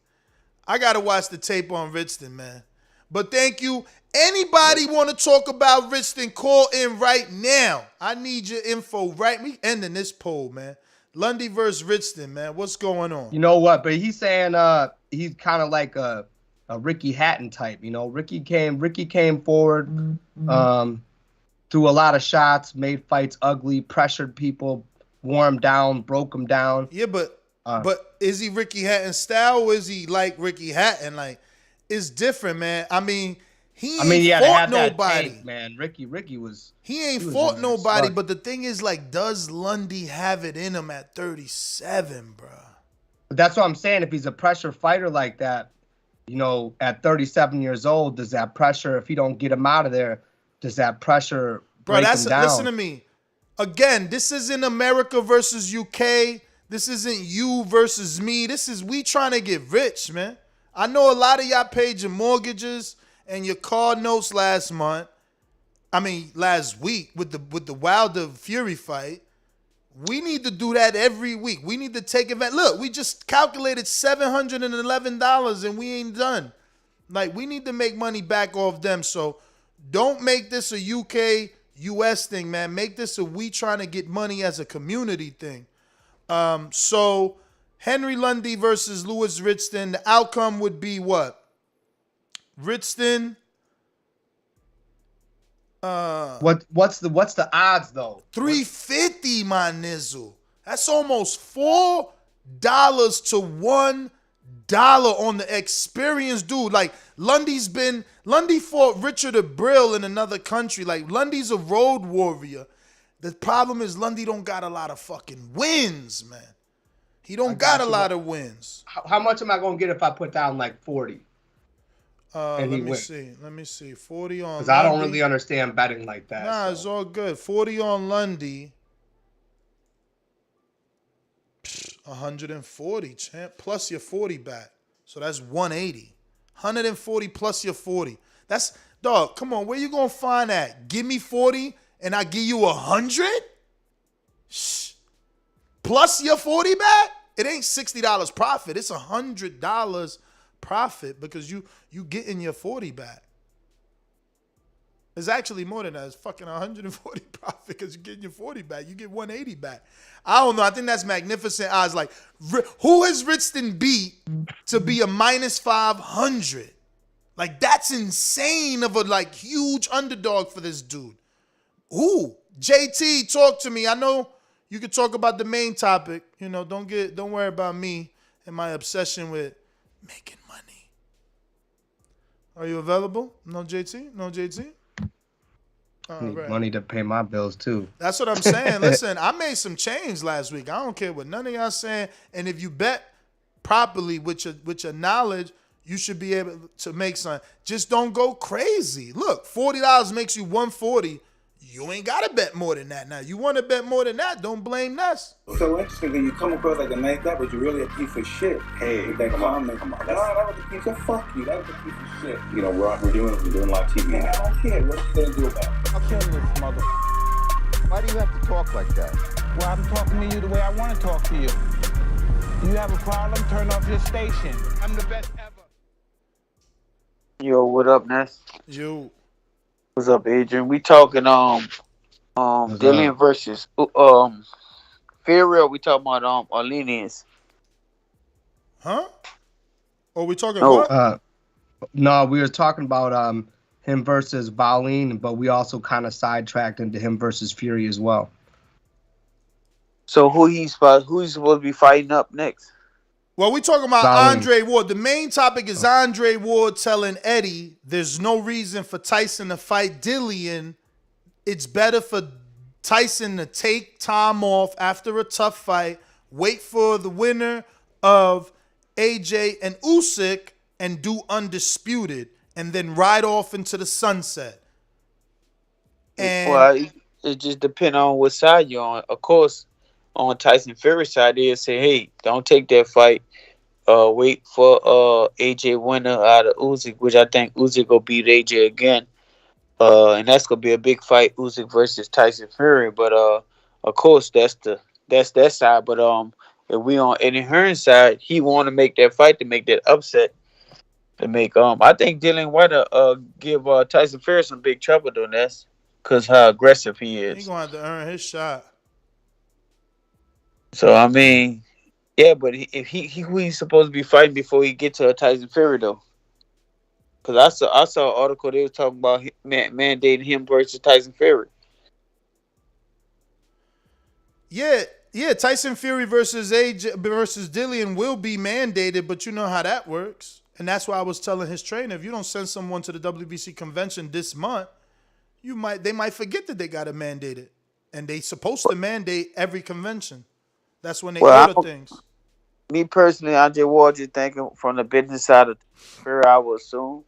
I got to watch the tape on Richton, man. But thank you. Anybody want to talk about Richton, call in right now. I need your info right. We ending this poll, man. Lundy versus Richton, man. What's going on? You know what? But he's saying he's kind of like a Ricky Hatton type, you know. Ricky came forward, threw a lot of shots, made fights ugly, pressured people, wore him down, broke him down. Yeah, but is he Ricky Hatton style or is he like Ricky Hatton? Like, it's different, man. He ain't fought nobody, tank, man. Ricky was. He ain't fought nobody, but the thing is, like, does Lundy have it in him at 37, bro? But that's what I'm saying. If he's a pressure fighter like that, you know, at 37 years old, does that pressure, if you don't get him out of there, does that pressure break him down? Listen to me. Again, this isn't America versus UK. This isn't you versus me. This is we trying to get rich, man. I know a lot of y'all paid your mortgages and your car notes last week with the Wilder Fury fight. We need to do that every week. We need to take advantage. Look, we just calculated $711 and we ain't done. Like, we need to make money back off them. So don't make this a UK, US thing, man. Make this a we trying to get money as a community thing. So Henry Lundy versus Louis Richton. The outcome would be what? Richton. What's the odds though? 350, my nizzle. That's almost $4 to $1. Dolla on the experienced dude. Like, Lundy fought Richard Abril in another country. Like, Lundy's a road warrior. The problem is Lundy don't got a lot of fucking wins, man. He don't got a lot of wins. How much am I going to get if I put down like 40? Let me see. 40 on Lundy. Because I don't really understand betting like that. Nah, so. It's all good. 40 on Lundy. 140, champ. Plus your 40 back. So that's 180. 140 plus your 40. That's, dog, come on. Where you going to find that? Give me 40 and I give you 100? Shh. Plus your 40 back? It ain't $60 profit. It's $100 profit because you getting your 40 back. It's actually more than that. It's fucking 140 profit because you're getting your 40 back. You get 180 back. I don't know. I think that's magnificent odds. Like, who has Richton beat to be a minus 500? Like, that's insane of a, like, huge underdog for this dude. Who? JT, talk to me. I know you could talk about the main topic. You know, don't worry about me and my obsession with making money. Are you available? No JT? No JT? Need money to pay my bills too. That's what I'm saying. Listen, I made some change last week. I don't care what none of y'all saying. And if you bet properly with your knowledge, you should be able to make some. Just don't go crazy. Look, $40 makes you 140. You ain't got to bet more than that. Now, you want to bet more than that, don't blame us. So interesting that you come across like a nice guy, but you're really a piece of shit. Hey, with that comment. Come on. That was a piece of fuck you. That was a piece of shit. You know, we're doing live TV. Man, I don't care. What you gonna do about it? I'll kill this mother. Why do you have to talk like that? Well, I'm talking to you the way I want to talk to you. You have a problem? Turn off your station. I'm the best ever. Yo, what up, Ness? Yo. What's up, Adrian? We talking Dillian versus Fury. We talking about Arlenius. Huh? Oh, we talking what? No, we were talking about him versus Valine, but we also kind of sidetracked into him versus Fury as well. So who's supposed to be fighting up next? Well, we talking about Andre Ward. The main topic is Andre Ward telling Eddie there's no reason for Tyson to fight Dillian. It's better for Tyson to take time off after a tough fight, wait for the winner of AJ and Usyk, and do Undisputed, and then ride off into the sunset. And well, it just depends on what side you're on. Of course, on Tyson Fury's side, they'll say, hey, don't take that fight. Wait for AJ winner out of Usyk, which I think Usyk will beat AJ again. And that's gonna be a big fight, Usyk versus Tyson Fury. But of course, that's that side. But if we on Eddie Hearn's side, he want to make that fight to make that upset. To make I think Dillian Whyte give Tyson Fury some big trouble doing this, cause how aggressive he is. He's gonna have to earn his shot. So I mean, yeah, but if who he's supposed to be fighting before he get to Tyson Fury though? Because I saw an article they were talking about mandating him versus Tyson Fury. Yeah, Tyson Fury versus AJ versus Dillian will be mandated, but you know how that works. And that's why I was telling his trainer, if you don't send someone to the WBC convention this month, they might forget that they got to mandate it. And they supposed to mandate every convention. That's when they order things. Me personally, Andre Ward, just thinking from the business side of Fury, I would assume,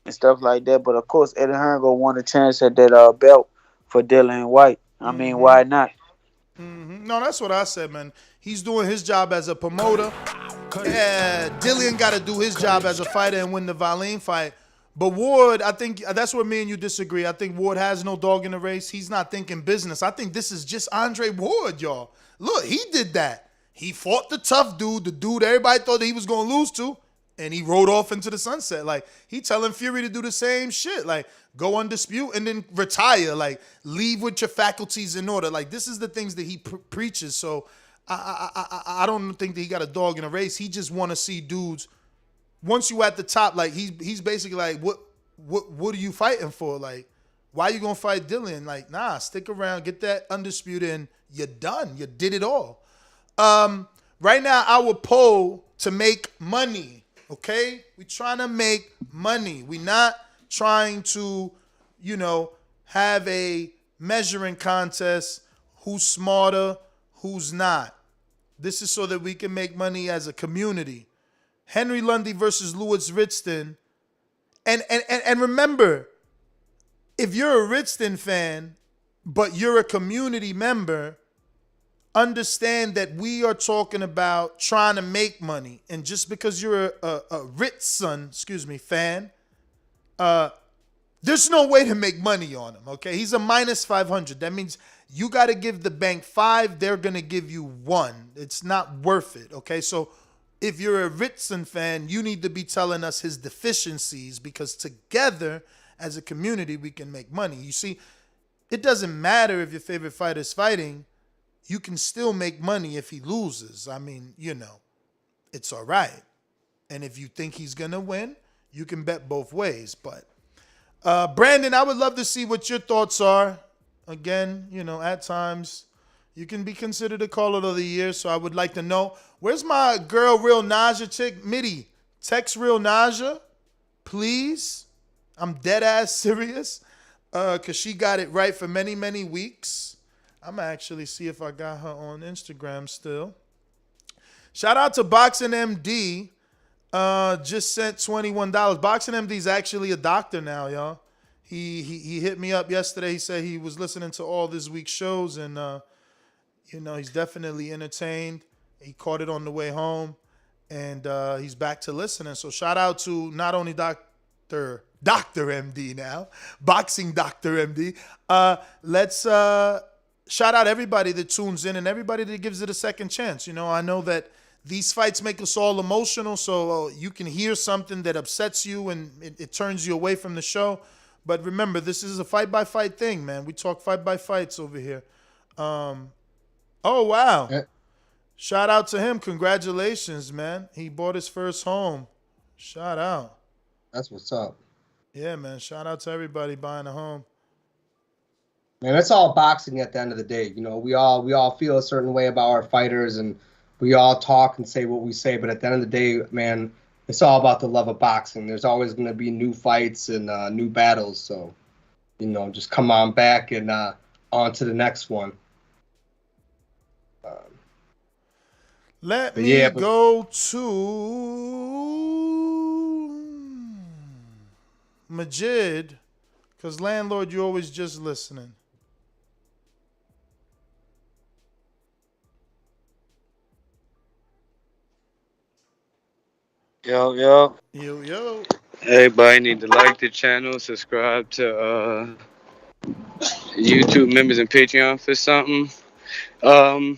and stuff like that. But of course, Eddie Hearn gonna want a chance at that belt for Dillian Whyte. I mean, why not? Mm-hmm. No, that's what I said, man. He's doing his job as a promoter. Yeah, Dillian got to do his job as a fighter and win the Valine fight. But Ward, I think that's where me and you disagree. I think Ward has no dog in the race. He's not thinking business. I think this is just Andre Ward, y'all. Look, he did that. He fought the tough dude, the dude everybody thought that he was going to lose to, and he rode off into the sunset. Like, he telling Fury to do the same shit. Like, go Undisputed and then retire. Like, leave with your faculties in order. Like, this is the things that he preaches. So I don't think that he got a dog in a race. He just want to see dudes. Once you at the top, like, he's basically like, what are you fighting for? Like, why you gonna fight Dillian? Like, nah, stick around, get that Undisputed, and you're done. You did it all. Right now, our poll to make money. Okay? We're trying to make money. We're not trying to, have a measuring contest who's smarter, who's not. This is so that we can make money as a community. Henry Lundy versus Lewis Ritzton. And remember, if you're a Ritzton fan, but you're a community member, understand that we are talking about trying to make money. And just because you're a Ritzton, fan, there's no way to make money on him, okay? He's a minus 500. That means you got to give the bank 5, they're going to give you 1. It's not worth it, okay? So if you're a Ritzton fan, you need to be telling us his deficiencies, because together as a community, we can make money. You see, it doesn't matter if your favorite fighter's fighting. You can still make money if he loses. I mean, it's all right. And if you think he's going to win, you can bet both ways. But Brandon, I would love to see what your thoughts are. Again, at times you can be considered a caller of the year, so I would like to know. Where's my girl, Real Naja chick? Mitty, text Real Naja, please. I'm dead ass serious, because she got it right for many, many weeks. I'm going to actually see if I got her on Instagram still. Shout out to Boxing MD. Just sent $21. Boxing MD is actually a doctor now, y'all. He hit me up yesterday. He said he was listening to all this week's shows, and he's definitely entertained. He caught it on the way home, and he's back to listening. So shout out to not only Dr. MD now, Boxing Dr. MD. Let's shout out everybody that tunes in and everybody that gives it a second chance. I know that these fights make us all emotional, so you can hear something that upsets you and it turns you away from the show. But remember, this is a fight-by-fight thing, man. We talk fight-by-fights over here. Oh, wow. Yeah. Shout out to him. Congratulations, man. He bought his first home. Shout out. That's what's up. Yeah, man. Shout out to everybody buying a home. Man, it's all boxing at the end of the day. We all feel a certain way about our fighters, and we all talk and say what we say. But at the end of the day, man, it's all about the love of boxing. There's always going to be new fights and new battles. So, just come on back and on to the next one. Let me go to Majid, because landlord, you're always just listening. Yo. Yo. Everybody need to like the channel, subscribe to YouTube members and Patreon for something. I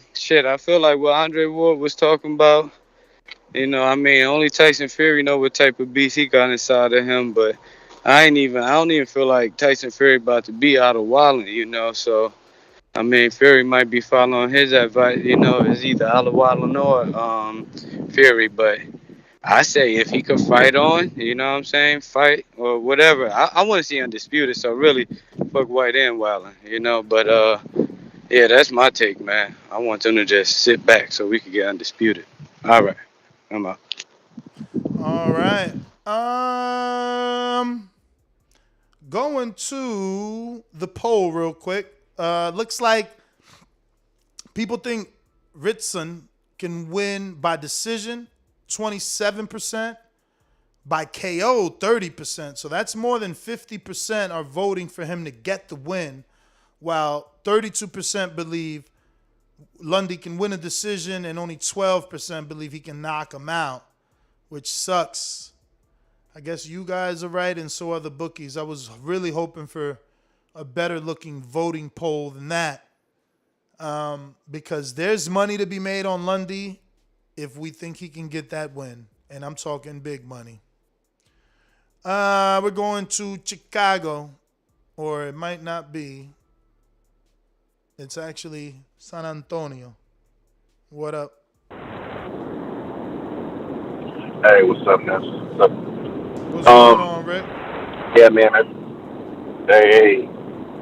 feel like what Andre Ward was talking about, only Tyson Fury know what type of beast he got inside of him, but I don't even feel like Tyson Fury about to be out of wilding, so Fury might be following his advice, it's either out of wilding or Fury, but I say if he could fight on, fight or whatever. I want to see Undisputed, so really fuck White and Wildin', but yeah, that's my take, man. I want them to just sit back so we can get Undisputed. All right, I'm out. All right. Going to the poll real quick. Looks like people think Ritzton can win by decision, 27%, by KO, 30%. So that's more than 50% are voting for him to get the win, while 32% believe Lundy can win a decision and only 12% believe he can knock him out, which sucks. I guess you guys are right, and so are the bookies. I was really hoping for a better looking voting poll than that, because there's money to be made on Lundy if we think he can get that win, and I'm talking big money. We're going to Chicago, or it might not be. It's actually San Antonio. What up? Hey, what's up, Ness? What's up? What's going on, Rick? Yeah, man. Hey,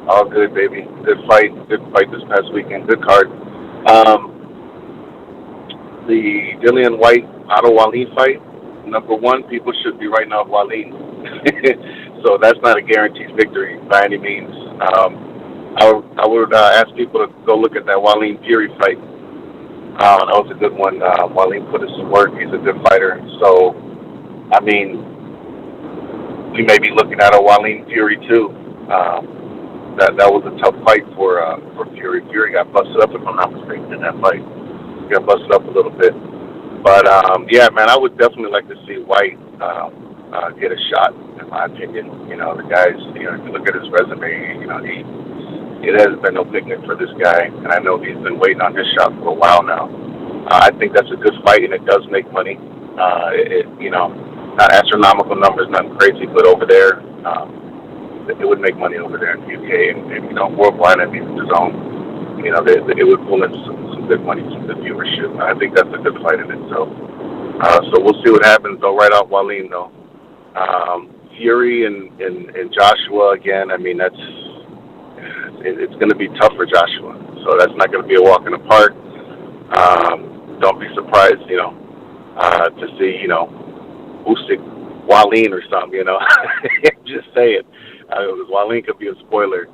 all good, baby. Good fight this past weekend. Good card. The Dillian Whyte Otto Wallin fight. number one, people should be writing off Waleed. So that's not a guaranteed victory by any means. I would ask people to go look at that Waleed Fury fight. That was a good one. Waleed put in some work. He's a good fighter. So, I mean, we may be looking at a Waleed Fury too. That was a tough fight for Fury. Fury got busted up, if I'm not mistaken, in that fight. He got busted up a little bit. But, yeah, man, I would definitely like to see White get a shot, in my opinion. You know, the guy's, you know, if you look at his resume, you know, it hasn't been no picnic for this guy. And I know he's been waiting on his shot for a while now. I think that's a good fight, and it does make money. You know, not astronomical numbers, nothing crazy, but over there, it would make money over there in the UK. And you know, worldwide, I mean, Dazn, you know, it would pull in some good money, some good viewership. I think that's a good fight in itself. So we'll see what happens. They'll write out Waleed, though. Fury and Joshua, again, I mean, it's going to be tough for Joshua. So that's not going to be a walk in the park. Don't be surprised, you know, to see, you know, Usyk, Waleed or something, you know. Just say it. Because Waleed could be a spoiler.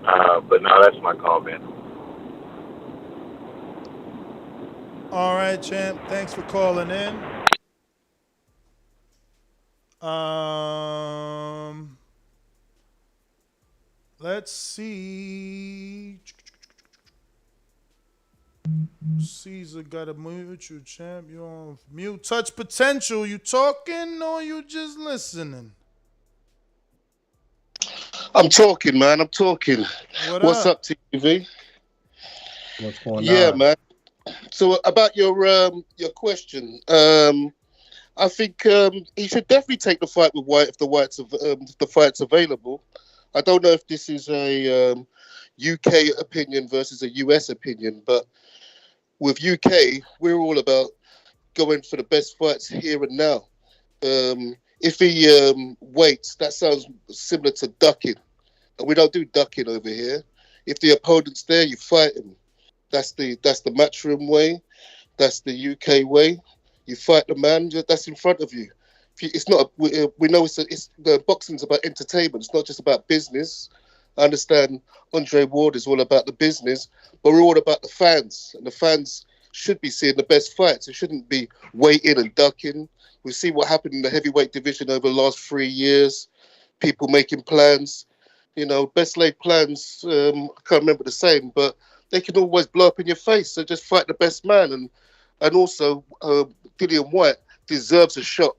But no, that's my call, man. All right, champ. Thanks for calling in. Let's see. Caesar got a mute you, champ. You on mute. Touch potential. You talking or you just listening? I'm talking, man. I'm talking. What's up, TV? What's going on? Yeah, man. So about your question, I think he should definitely take the fight with White if the fight's available. I don't know if this is a UK opinion versus a US opinion, but with UK, we're all about going for the best fights here and now. If he waits, that sounds similar to ducking. And we don't do ducking over here. If the opponent's there, you fight him. That's the matchroom way. That's the UK way. You fight the man that's in front of you. It's not. We know it's the boxing's about entertainment. It's not just about business. I understand Andre Ward is all about the business, but we're all about the fans, and the fans should be seeing the best fights. It shouldn't be waiting and ducking. We see what happened in the heavyweight division over the last 3 years. People making plans, you know, best laid plans. I can't remember the saying, but they can always blow up in your face. So just fight the best man, and also Dillian Whyte deserves a shot.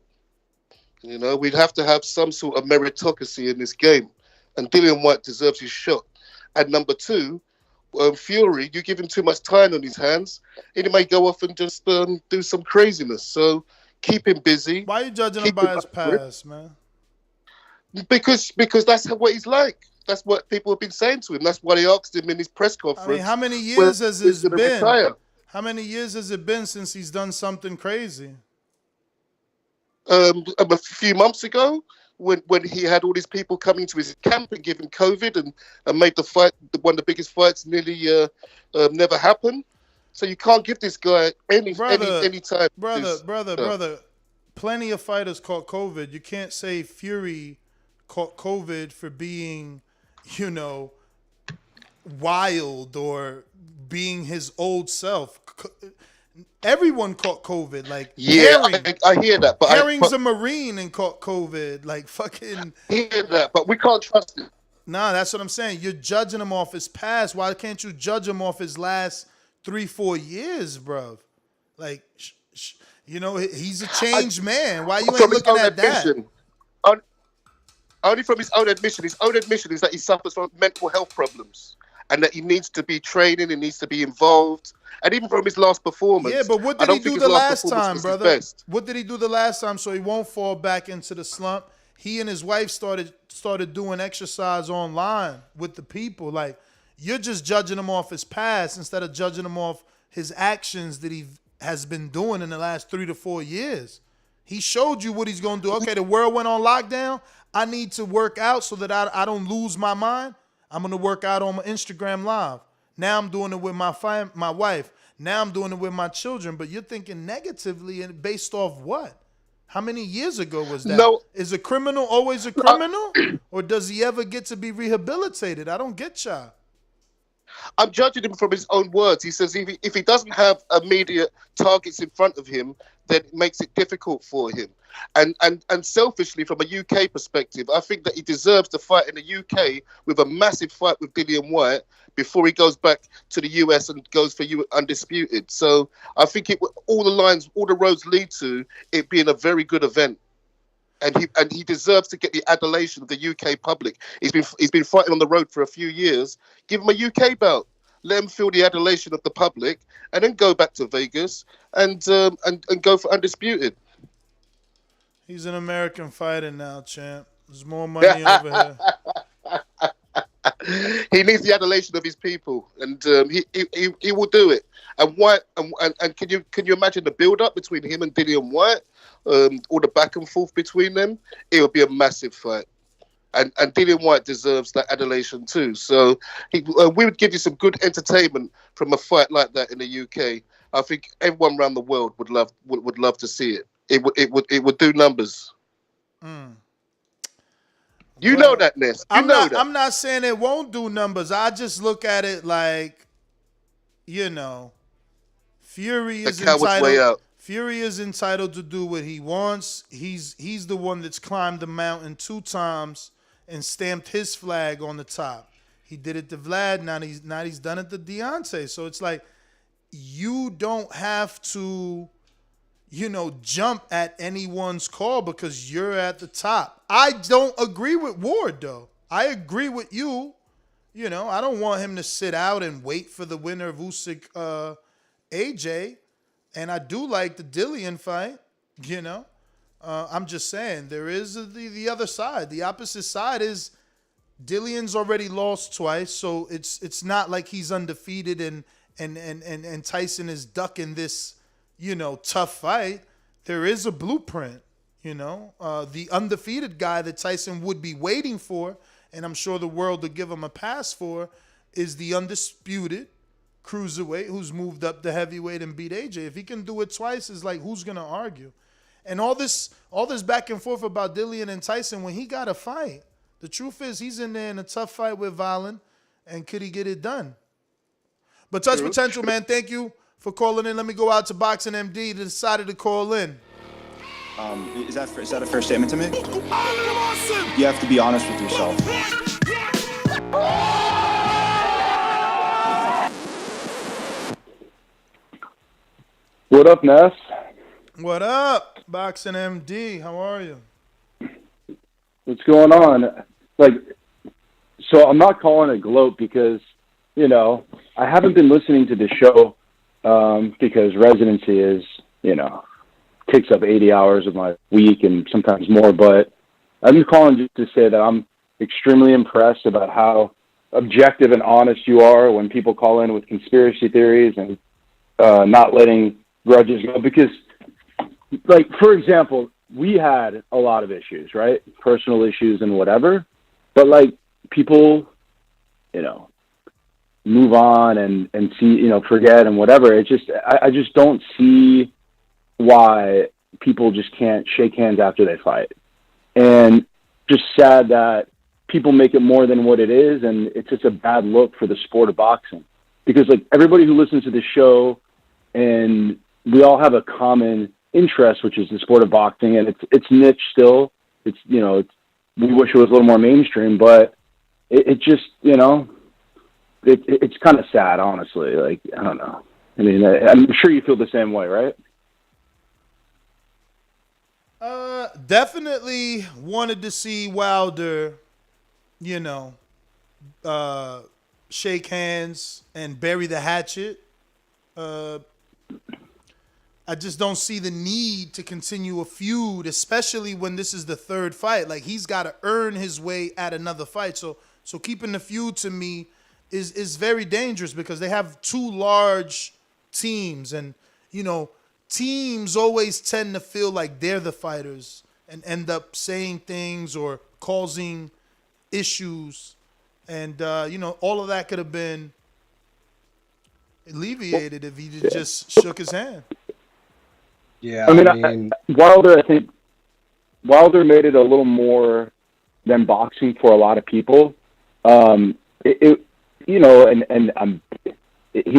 You know, we'd have to have some sort of meritocracy in this game, and Dillian Whyte deserves his shot. And number two, Fury, you give him too much time on his hands, and he may go off and just do some craziness. So keep him busy. Why are you judging him by his past, man? Because that's what he's like. That's what people have been saying to him. That's what he asked him in his press conference. I mean, how many years has it been? Retire. How many years has it been since he's done something crazy? A few months ago, when he had all these people coming to his camp and giving COVID and made the fight one of the biggest fights nearly never happen. So you can't give this guy any time. Brother. Plenty of fighters caught COVID. You can't say Fury caught COVID for being, you know, wild or being his old self. Everyone caught COVID. Like, yeah, I hear that. But Herring's a Marine and caught COVID. Like, fucking. I hear that, but we can't trust it. Nah, that's what I'm saying. You're judging him off his past. Why can't you judge him off his last 3-4 years, bro? Like, you know, he's a changed man. Why you ain't looking at that? Only from his own admission. His own admission is that he suffers from mental health problems and that he needs to be training and needs to be involved. And even from his last performance. Yeah, but what did he do the last time, brother? What did he do the last time so he won't fall back into the slump? He and his wife started doing exercise online with the people. Like, you're just judging him off his past instead of judging him off his actions that he has been doing in the last 3 to 4 years. He showed you what he's going to do. Okay, the world went on lockdown. I need to work out so that I don't lose my mind. I'm going to work out on my Instagram Live. Now I'm doing it with my wife. Now I'm doing it with my children. But you're thinking negatively and based off what? How many years ago was that? No. Is a criminal always a criminal? Or does he ever get to be rehabilitated? I don't get y'all. I'm judging him from his own words. He says if he doesn't have immediate targets in front of him, then it makes it difficult for him. And selfishly, from a UK perspective, I think that he deserves to fight in the UK with a massive fight with Dillian Whyte before he goes back to the US and goes for Undisputed. So I think all the roads lead to it being a very good event. And he deserves to get the adulation of the UK public. He's been fighting on the road for a few years. Give him a UK belt. Let him feel the adulation of the public, and then go back to Vegas and go for Undisputed. He's an American fighter now, champ. There's more money over here. He needs the adulation of his people, and he will do it. And Whyte, and can you imagine the build up between him and Dillian Whyte, or the back and forth between them? It would be a massive fight, and Dillian Whyte deserves that adulation too. So we would give you some good entertainment from a fight like that in the UK. I think everyone around the world would love to see it. It would do numbers. You know that, Ness. I'm not saying it won't do numbers. I just look at it like, Fury is entitled. Fury is entitled to do what he wants. He's the one that's climbed the mountain 2 times and stamped his flag on the top. He did it to Vlad. Now he's done it to Deontay. So it's like, you don't have to, jump at anyone's call because you're at the top. I don't agree with Ward, though. I agree with you. I don't want him to sit out and wait for the winner of Usyk AJ. And I do like the Dillian fight, I'm just saying, there is the other side. The opposite side is Dillian's already lost twice, so it's not like he's undefeated and Tyson is ducking this, tough fight. There is a blueprint, the undefeated guy that Tyson would be waiting for, and I'm sure the world would give him a pass for, is the undisputed cruiserweight who's moved up to heavyweight and beat AJ. If he can do it twice, it's like, who's gonna argue? And all this back and forth about Dillian and Tyson, when he got a fight, the truth is he's in there in a tough fight with Valen, and could he get it done? But Touch Potential, man, thank you for calling in. Let me go out to Boxing MD that decided to call in. Is that a fair statement to make? You have to be honest with yourself. What up, Ness? What up, Boxing MD? How are you? What's going on? So I'm not calling it gloat because, I haven't been listening to the show because residency is, takes up 80 hours of my week and sometimes more. But I'm just calling just to say that I'm extremely impressed about how objective and honest you are when people call in with conspiracy theories and not letting grudges go. Because, for example, we had a lot of issues, right? Personal issues and whatever. But, people, move on and see, forget and whatever. It just, I just don't see why people just can't shake hands after they fight. And just sad that people make it more than what it is, and it's just a bad look for the sport of boxing. Because, everybody who listens to the show, and we all have a common interest, which is the sport of boxing, and it's niche still. We wish it was a little more mainstream, but it just, it's kind of sad, honestly. I don't know. I mean, I'm sure you feel the same way, right? Definitely wanted to see Wilder, shake hands and bury the hatchet. I just don't see the need to continue a feud, especially when this is the third fight. He's got to earn his way at another fight. So keeping the feud to me is very dangerous because they have 2 large teams, and teams always tend to feel like they're the fighters and end up saying things or causing issues, and all of that could have been alleviated if he just shook his hand. Yeah, I mean, Wilder, I think Wilder made it a little more than boxing for a lot of people. He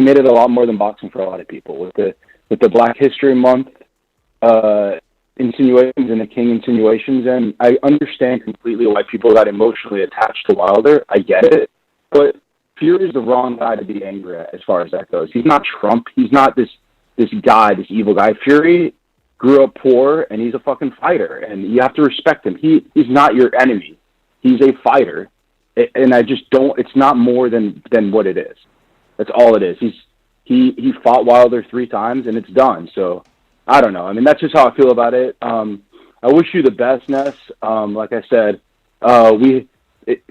made it a lot more than boxing for a lot of people with the Black History Month insinuations and the King insinuations. And I understand completely why people got emotionally attached to Wilder. I get it, but Fury is the wrong guy to be angry at as far as that goes. He's not Trump. He's not this guy, this evil guy. Fury grew up poor, and he's a fucking fighter, and you have to respect him. He's not your enemy. He's a fighter, and I just don't. It's not more than what it is. That's all it is. He fought Wilder 3 times, and it's done. So I don't know. I mean, that's just how I feel about it. I wish you the best, Ness. Like I said,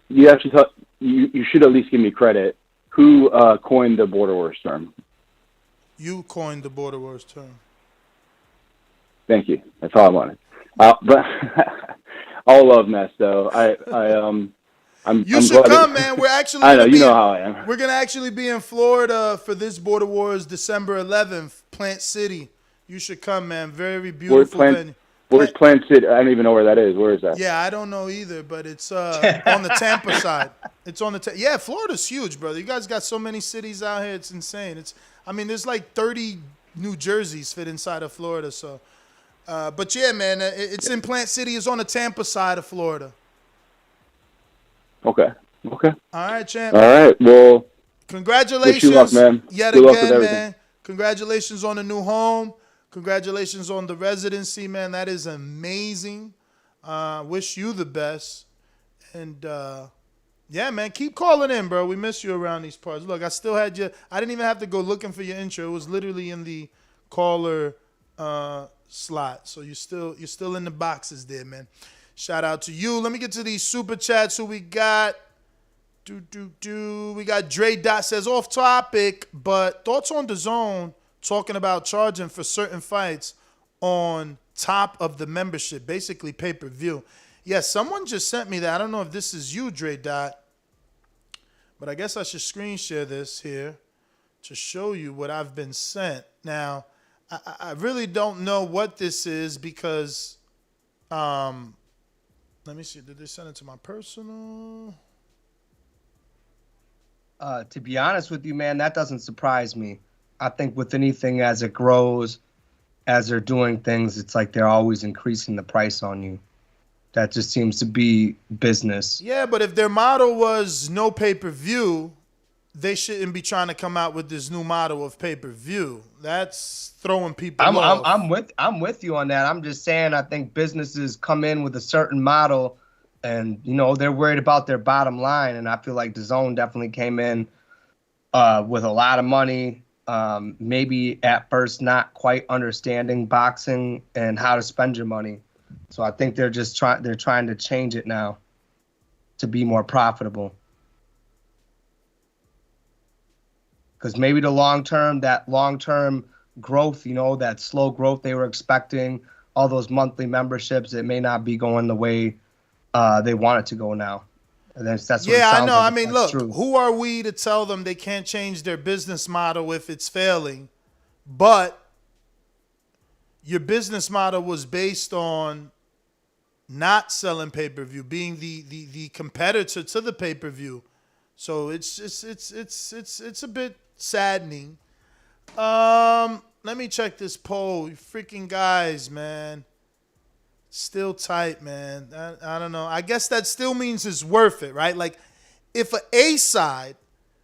you actually thought you should at least give me credit. Who coined the border wars term? You coined the border wars term. Thank you. That's all I wanted. But all love, Ness, though. You should come, man. We're actually. I know you know how I am. We're gonna actually be in Florida for this Border Wars, December 11th, Plant City. You should come, man. Very beautiful venue. Where's Plant City? I don't even know where that is. Where is that? Yeah, I don't know either, but it's on the Tampa side. It's on the yeah. Florida's huge, brother. You guys got so many cities out here. It's insane. There's like 30 New Jerseys fit inside of Florida. So, but yeah, man, it's in Plant City. It's on the Tampa side of Florida. Okay. All right, champ. All right. Well, congratulations. Wish you luck, man. Yet Good again, man. Congratulations on the new home. Congratulations on the residency, man. That is amazing. Wish you the best. And, yeah, man, keep calling in, bro. We miss you around these parts. Look, I still had you. I didn't even have to go looking for your intro. It was literally in the caller slot. So you're still in the boxes there, man. Shout out to you. Let me get to these super chats. Who we got? We got Dre Dot says, off topic, but thoughts on Dazn talking about charging for certain fights on top of the membership, basically pay-per-view. Yes, someone just sent me that. I don't know if this is you, Dre Dot, but I guess I should screen share this here to show you what I've been sent. Now, I really don't know what this is because, let me see. Did they send it to my personal? To be honest with you, man, that doesn't surprise me. I think with anything as it grows, as they're doing things, it's like they're always increasing the price on you. That just seems to be business. Yeah, but if their model was no pay-per-view, they shouldn't be trying to come out with this new model of pay-per-view. That's throwing people off. I'm with you on that. I'm just saying I think businesses come in with a certain model and, they're worried about their bottom line. And I feel like Dazn definitely came in with a lot of money, maybe at first not quite understanding boxing and how to spend your money. So I think they're trying to change it now to be more profitable. Because maybe that long-term growth, that slow growth they were expecting, all those monthly memberships, it may not be going the way they want it to go now. And that's what it sounds I know. Like. I mean, look, who are we to tell them they can't change their business model if it's failing? But your business model was based on not selling pay-per-view, being the competitor to the pay-per-view. So it's a bit saddening. Let me check this poll. You freaking guys, man. Still tight, man. I don't know. I guess that still means it's worth it, right? Like, if an A side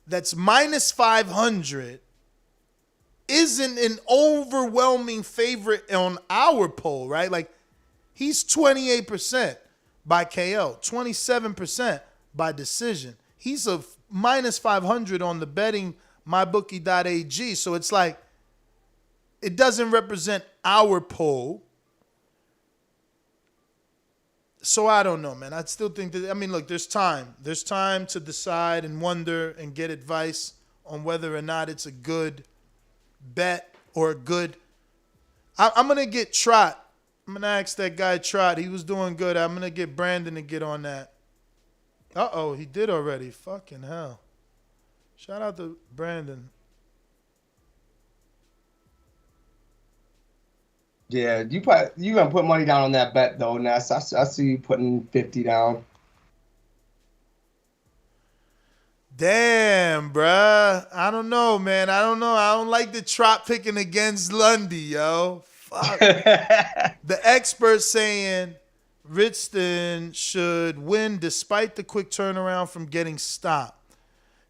that's minus 500 isn't an overwhelming favorite on our poll, right? Like, he's 28% by KO, 27% by decision. He's a minus 500 on the betting mybookie.ag. So it's like, it doesn't represent our poll. So I don't know, man. I still think that, look, there's time. There's time to decide and wonder and get advice on whether or not it's a good bet or a good. I'm going to get Trot. I'm going to ask that guy Trot. He was doing good. I'm going to get Brandon to get on that. Uh-oh, he did already. Fucking hell. Shout out to Brandon. Yeah, you gonna put money down on that bet though, Ness. I see you putting 50 down. Damn, bruh. I don't know, man. I don't know. I don't like the Trop picking against Lundy, yo. Fuck. The experts saying Richardson should win despite the quick turnaround from getting stopped.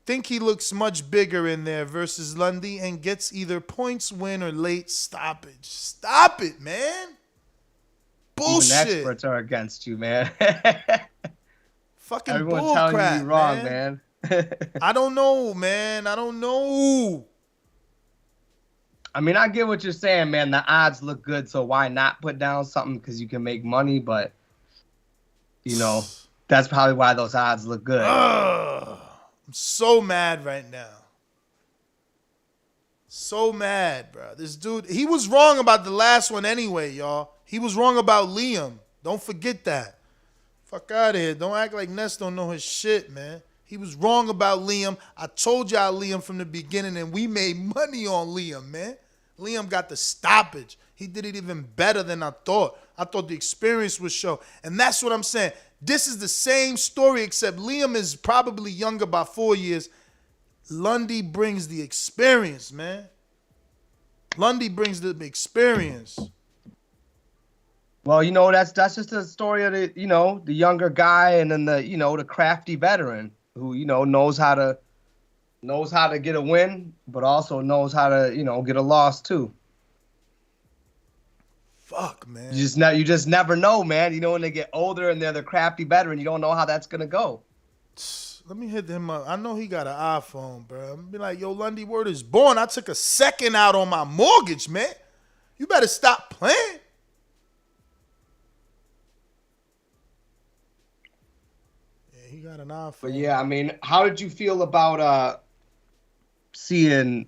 Think he looks much bigger in there versus Lundy and gets either points win or late stoppage. Stop it, man. Bullshit. Even experts are against you, man. Fucking Everyone's bull telling crap, you you're wrong, man. man. I don't know, man. I don't know. I mean, I get what you're saying, man. The odds look good, so why not put down something because you can make money? But, you know, that's probably why those odds look good. I'm so mad right now. So mad, bro. This dude, he was wrong about the last one anyway, y'all. He was wrong about Liam. Don't forget that. Fuck out of here. Don't act like Ness don't know his shit, man. He was wrong about Liam. I told y'all Liam from the beginning, and we made money on Liam, man. Liam got the stoppage. He did it even better than I thought. I thought the experience would show. And that's what I'm saying. This is the same story, except Liam is probably younger by 4 years. Lundy brings the experience, man. Lundy brings the experience. Well, you know, that's just the story of the, you know, the younger guy and then the, you know, the crafty veteran who, you know, knows how to get a win, but also knows how to, you know, get a loss too. Fuck, man. You just never know, man. You know, when they get older and they're the crafty veteran, you don't know how that's gonna go. Let me hit him up. I know he got an iPhone, bro. I'm gonna be like, yo, Lundy, word is born. I took a second out on my mortgage, man. You better stop playing. Yeah, he got an iPhone. But yeah, I mean, how did you feel about seeing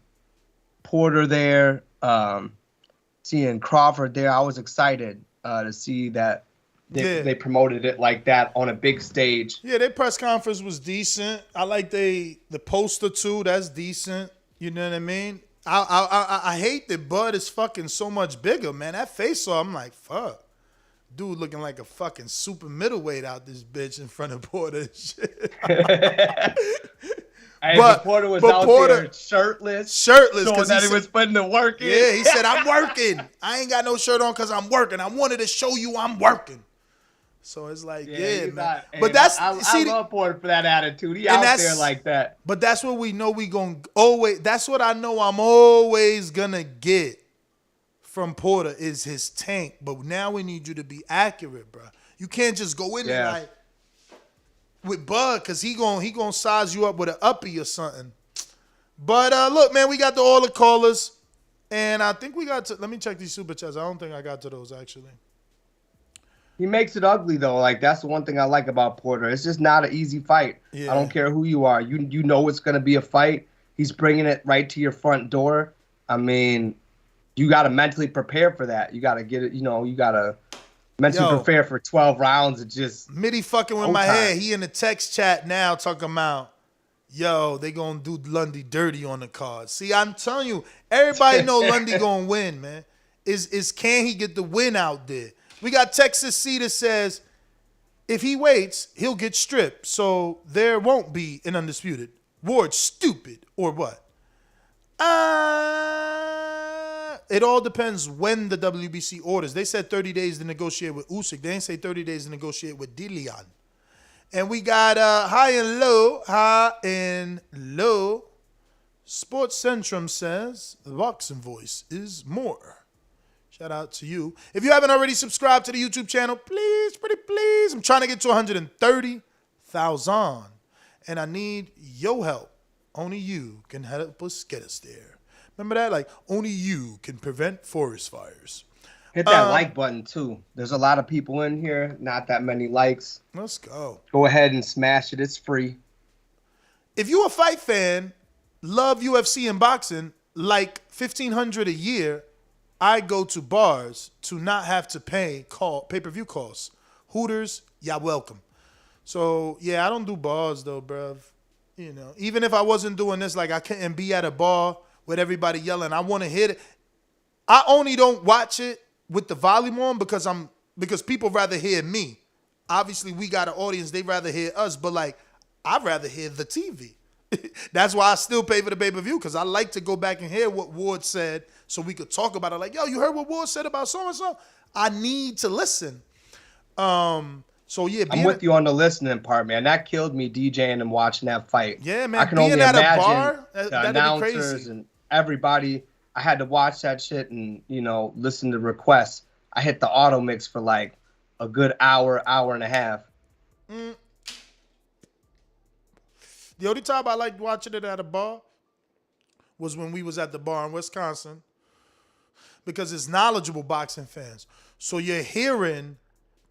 Porter there, seeing Crawford there? I was excited to see that they promoted it like that on a big stage. Yeah, their press conference was decent. I like the poster too. That's decent. You know what I mean? I hate that Bud is fucking so much bigger, man. That face off, I'm like, fuck. Dude looking like a fucking super middleweight out this bitch in front of Porter and shit. But Porter was out there shirtless. Shirtless. Showing that he was putting the work in. Yeah, he said, I'm working. I ain't got no shirt on because I'm working. I wanted to show you I'm working. So it's like, yeah, man. But that's I love Porter for that attitude. He out there like that. But that's what we know we going to always, that's what I know I'm always going to get from Porter is his tank. But now we need you to be accurate, bro. You can't just go in there like, with Bud, because he gonna size you up with an uppie or something. But look, man, we got all the callers. And I think we got to, let me check these super chats. I don't think I got to those, actually. He makes it ugly, though. Like, that's the one thing I like about Porter. It's just not an easy fight. Yeah. I don't care who you are. You know it's going to be a fight. He's bringing it right to your front door. I mean, you got to mentally prepare for that. You got to get it, you know, you got to mentally prepare for 12 rounds. It just... Mitty fucking with my head. He in the text chat now talking about, yo, they going to do Lundy dirty on the card. See, I'm telling you, everybody know Lundy going to win, man. Is can he get the win out there? We got Texas C that says, if he waits, he'll get stripped. So there won't be an Undisputed. Ward's stupid or what? It all depends when the WBC orders. They said 30 days to negotiate with Usyk. They didn't say 30 days to negotiate with Dillian. And we got high and low. Sports Centrum says the boxing voice is more. Shout out to you. If you haven't already subscribed to the YouTube channel, please, pretty please. I'm trying to get to 130,000. And I need your help. Only you can help us get us there. Remember that? Like, only you can prevent forest fires. Hit that like button, too. There's a lot of people in here. Not that many likes. Let's go. Go ahead and smash it. It's free. If you a fight fan, love UFC and boxing, like $1,500 a year, I go to bars to not have to pay pay-per-view costs. Hooters, y'all welcome. So, yeah, I don't do bars, though, bruv. You know, even if I wasn't doing this, like I couldn't be at a bar with everybody yelling, I want to hit it. I only don't watch it with the volume on because people rather hear me. Obviously, we got an audience, they rather hear us, but like I'd rather hear the TV. That's why I still pay for the pay-per-view, because I like to go back and hear what Ward said so we could talk about it. Like, yo, you heard what Ward said about so-and-so? I need to listen. So yeah, I'm with you on the listening part, man. That killed me DJing and watching that fight. Yeah, man. I can only being at imagine a bar, the that'd be announcers crazy. and everybody. I had to watch that shit and, you know, listen to requests. I hit the auto mix for like a good hour and a half. The only time I liked watching it at a bar was when we was at the bar in Wisconsin, because it's knowledgeable boxing fans. So you're hearing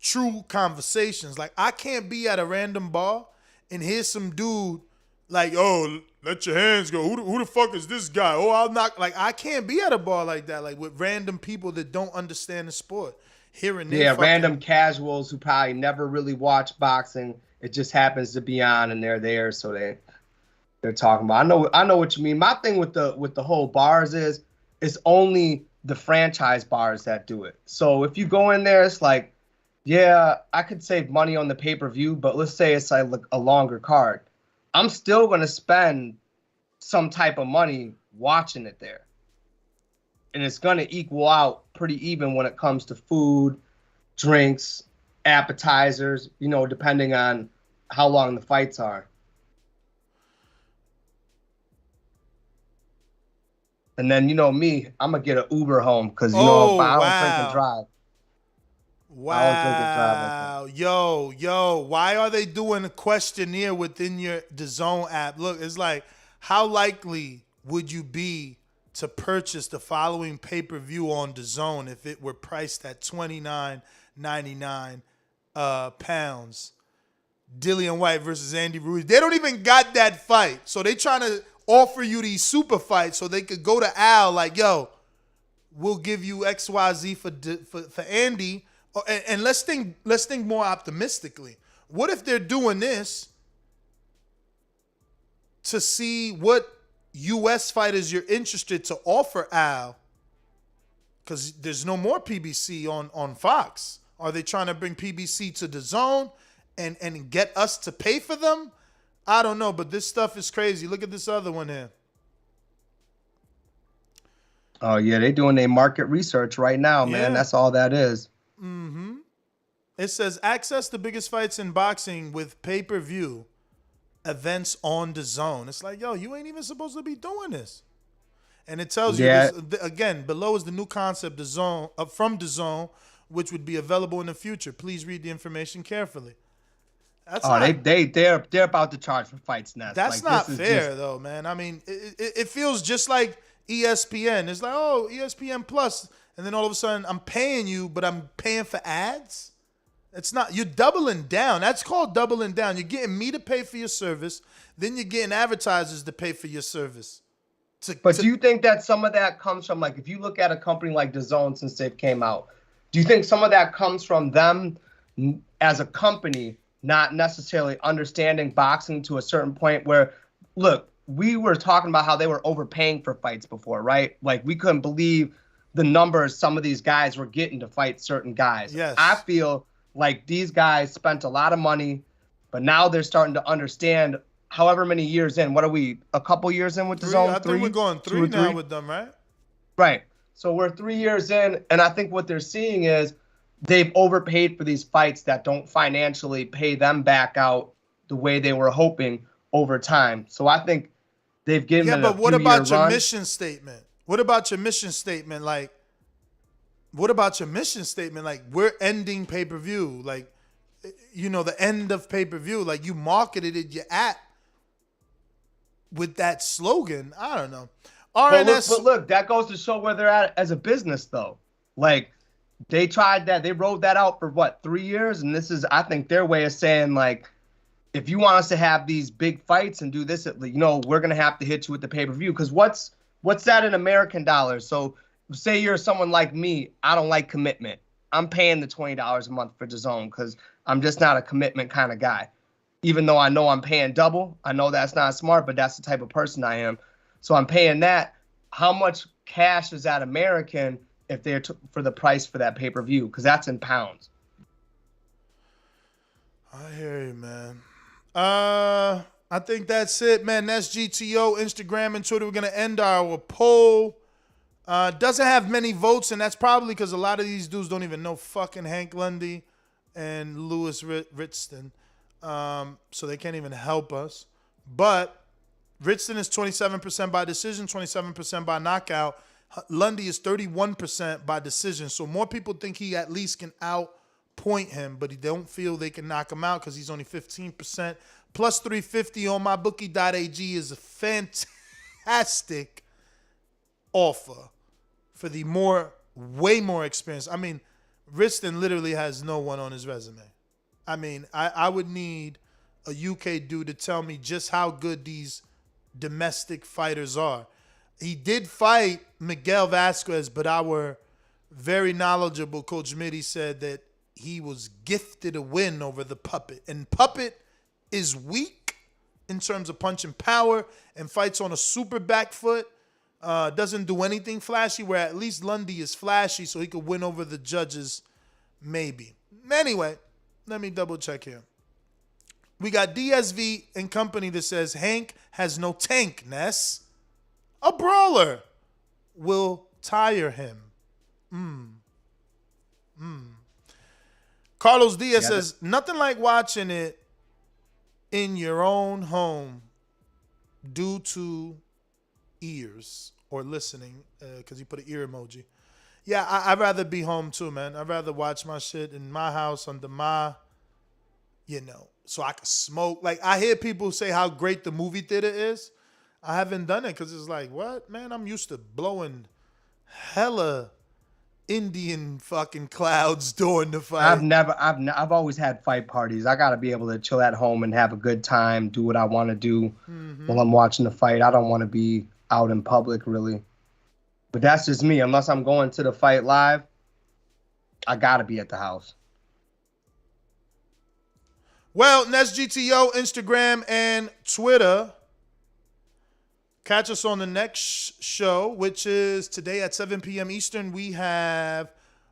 true conversations. Like, I can't be at a random bar and hear some dude like, oh, let your hands go. Who the fuck is this guy? Oh, I'll knock. Like, I can't be at a bar like that, like with random people that don't understand the sport. Hearing their fucking Random casuals who probably never really watch boxing. It just happens to be on and they're there, so they're talking about. I know what you mean. My thing with the whole bars is it's only the franchise bars that do it. So if you go in there, it's like, yeah, I could save money on the pay-per-view, but let's say it's like a longer card. I'm still going to spend some type of money watching it there. And it's going to equal out pretty even when it comes to food, drinks, appetizers, you know, depending on how long the fights are. And then, you know me, I'm going to get an Uber home because, you know, I don't drink and drive. Wow. Yo, why are they doing a questionnaire within your Dazn app? Look, it's like, how likely would you be to purchase the following pay-per-view on Dazn if it were priced at $29.99 pounds? Dillian Whyte versus Andy Ruiz. They don't even got that fight. So they trying to offer you these super fights so they could go to Al like, yo, we'll give you XYZ for Andy. And let's think more optimistically. What if they're doing this to see what U.S. fighters you're interested to offer Al? Because there's no more PBC on Fox. Are they trying to bring PBC to Dazn and get us to pay for them? I don't know, but this stuff is crazy. Look at this other one here. Oh, yeah, they're doing their market research right now, man. That's all that is. Mm-hmm. It says, access the biggest fights in boxing with pay-per-view events on Dazn. It's like, yo, you ain't even supposed to be doing this. And it tells you, this, again, below is the new concept Dazn, from Dazn, which would be available in the future. Please read the information carefully. That's they're about to charge for fights now. That's like, not fair, though, man. I mean, it feels just like ESPN. It's like, oh, ESPN Plus, and then all of a sudden I'm paying you, but I'm paying for ads. It's not. You're doubling down. That's called doubling down. You're getting me to pay for your service, then you're getting advertisers to pay for your service. But do you think that some of that comes from, like, if you look at a company like Dazn since they've came out, do you think some of that comes from them as a company not necessarily understanding boxing to a certain point where, look, we were talking about how they were overpaying for fights before, right? Like, we couldn't believe the numbers some of these guys were getting to fight certain guys. Yes. I feel like these guys spent a lot of money, but now they're starting to understand however many years in. What are we, a couple years in with Dazn? I think we're going three now with them, right? Right. So we're 3 years in, and I think what they're seeing is they've overpaid for these fights that don't financially pay them back out the way they were hoping over time. So I think they've given it a but what about your run. mission statement? What about your mission statement? Like, what about your mission statement? Like, we're ending pay-per-view. Like, you know, the end of pay-per-view. Like, you marketed it, your app with that slogan. I don't know. RNS. But look, that goes to show where they're at as a business, though. Like, they tried that. They rolled that out for, 3 years? And this is, I think, their way of saying, like, if you want us to have these big fights and do this, you know, we're going to have to hit you with the pay-per-view. Because what's that in American dollars? So say you're someone like me, I don't like commitment. I'm paying the $20 a month for Dazn because I'm just not a commitment kind of guy. Even though I know I'm paying double, I know that's not smart, but that's the type of person I am. So I'm paying that. How much cash is that American if they're for the price for that pay-per-view, because that's in pounds. I hear you, man. I think that's it, man. That's GTO, Instagram, and Twitter. We're going to end our poll. Doesn't have many votes, and that's probably because a lot of these dudes don't even know fucking Hank Lundy and Lewis Richton. So they can't even help us. But Richton is 27% by decision, 27% by knockout. Lundy is 31% by decision. So more people think he at least can outpoint him, but they don't feel they can knock him out because he's only 15%. Plus 350 on mybookie.ag is a fantastic offer for the way more experienced. I mean, Richton literally has no one on his resume. I mean, I would need a UK dude to tell me just how good these domestic fighters are. He did fight Miguel Vasquez, but our very knowledgeable Coach Mitty said that he was gifted a win over the Puppet. And Puppet is weak in terms of punching power and fights on a super back foot. Doesn't do anything flashy, where at least Lundy is flashy, so he could win over the judges, maybe. Anyway, let me double check here. We got DSV and company that says Hank has no tank, Ness. A brawler will tire him. Carlos Diaz says, nothing like watching it in your own home due to ears or listening, because he put an ear emoji. Yeah, I'd rather be home too, man. I'd rather watch my shit in my house under my, so I can smoke. Like, I hear people say how great the movie theater is. I haven't done it because it's like, what? Man, I'm used to blowing hella Indian fucking clouds during the fight. I've always had fight parties. I got to be able to chill at home and have a good time, do what I want to do while I'm watching the fight. I don't want to be out in public, really. But that's just me. Unless I'm going to the fight live, I got to be at the house. Well, Ness GTO, Instagram, and Twitter. Catch us on the next show, which is today at 7 p.m. Eastern. We have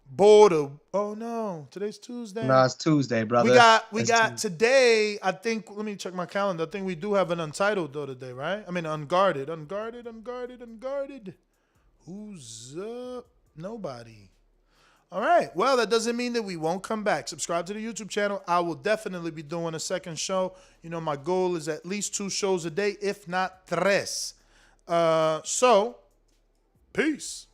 Border. Oh, no. Today's Tuesday. No, it's Tuesday, brother. We got today, I think, let me check my calendar. I think we do have an Untitled, though, today, right? I mean, Unguarded. Who's up? Nobody. All right. Well, that doesn't mean that we won't come back. Subscribe to the YouTube channel. I will definitely be doing a second show. My goal is at least 2 shows a day, if not 3. So, peace.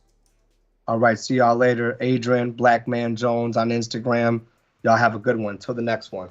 All right. See y'all later. Adrian, Black Man Jones on Instagram. Y'all have a good one. Till the next one.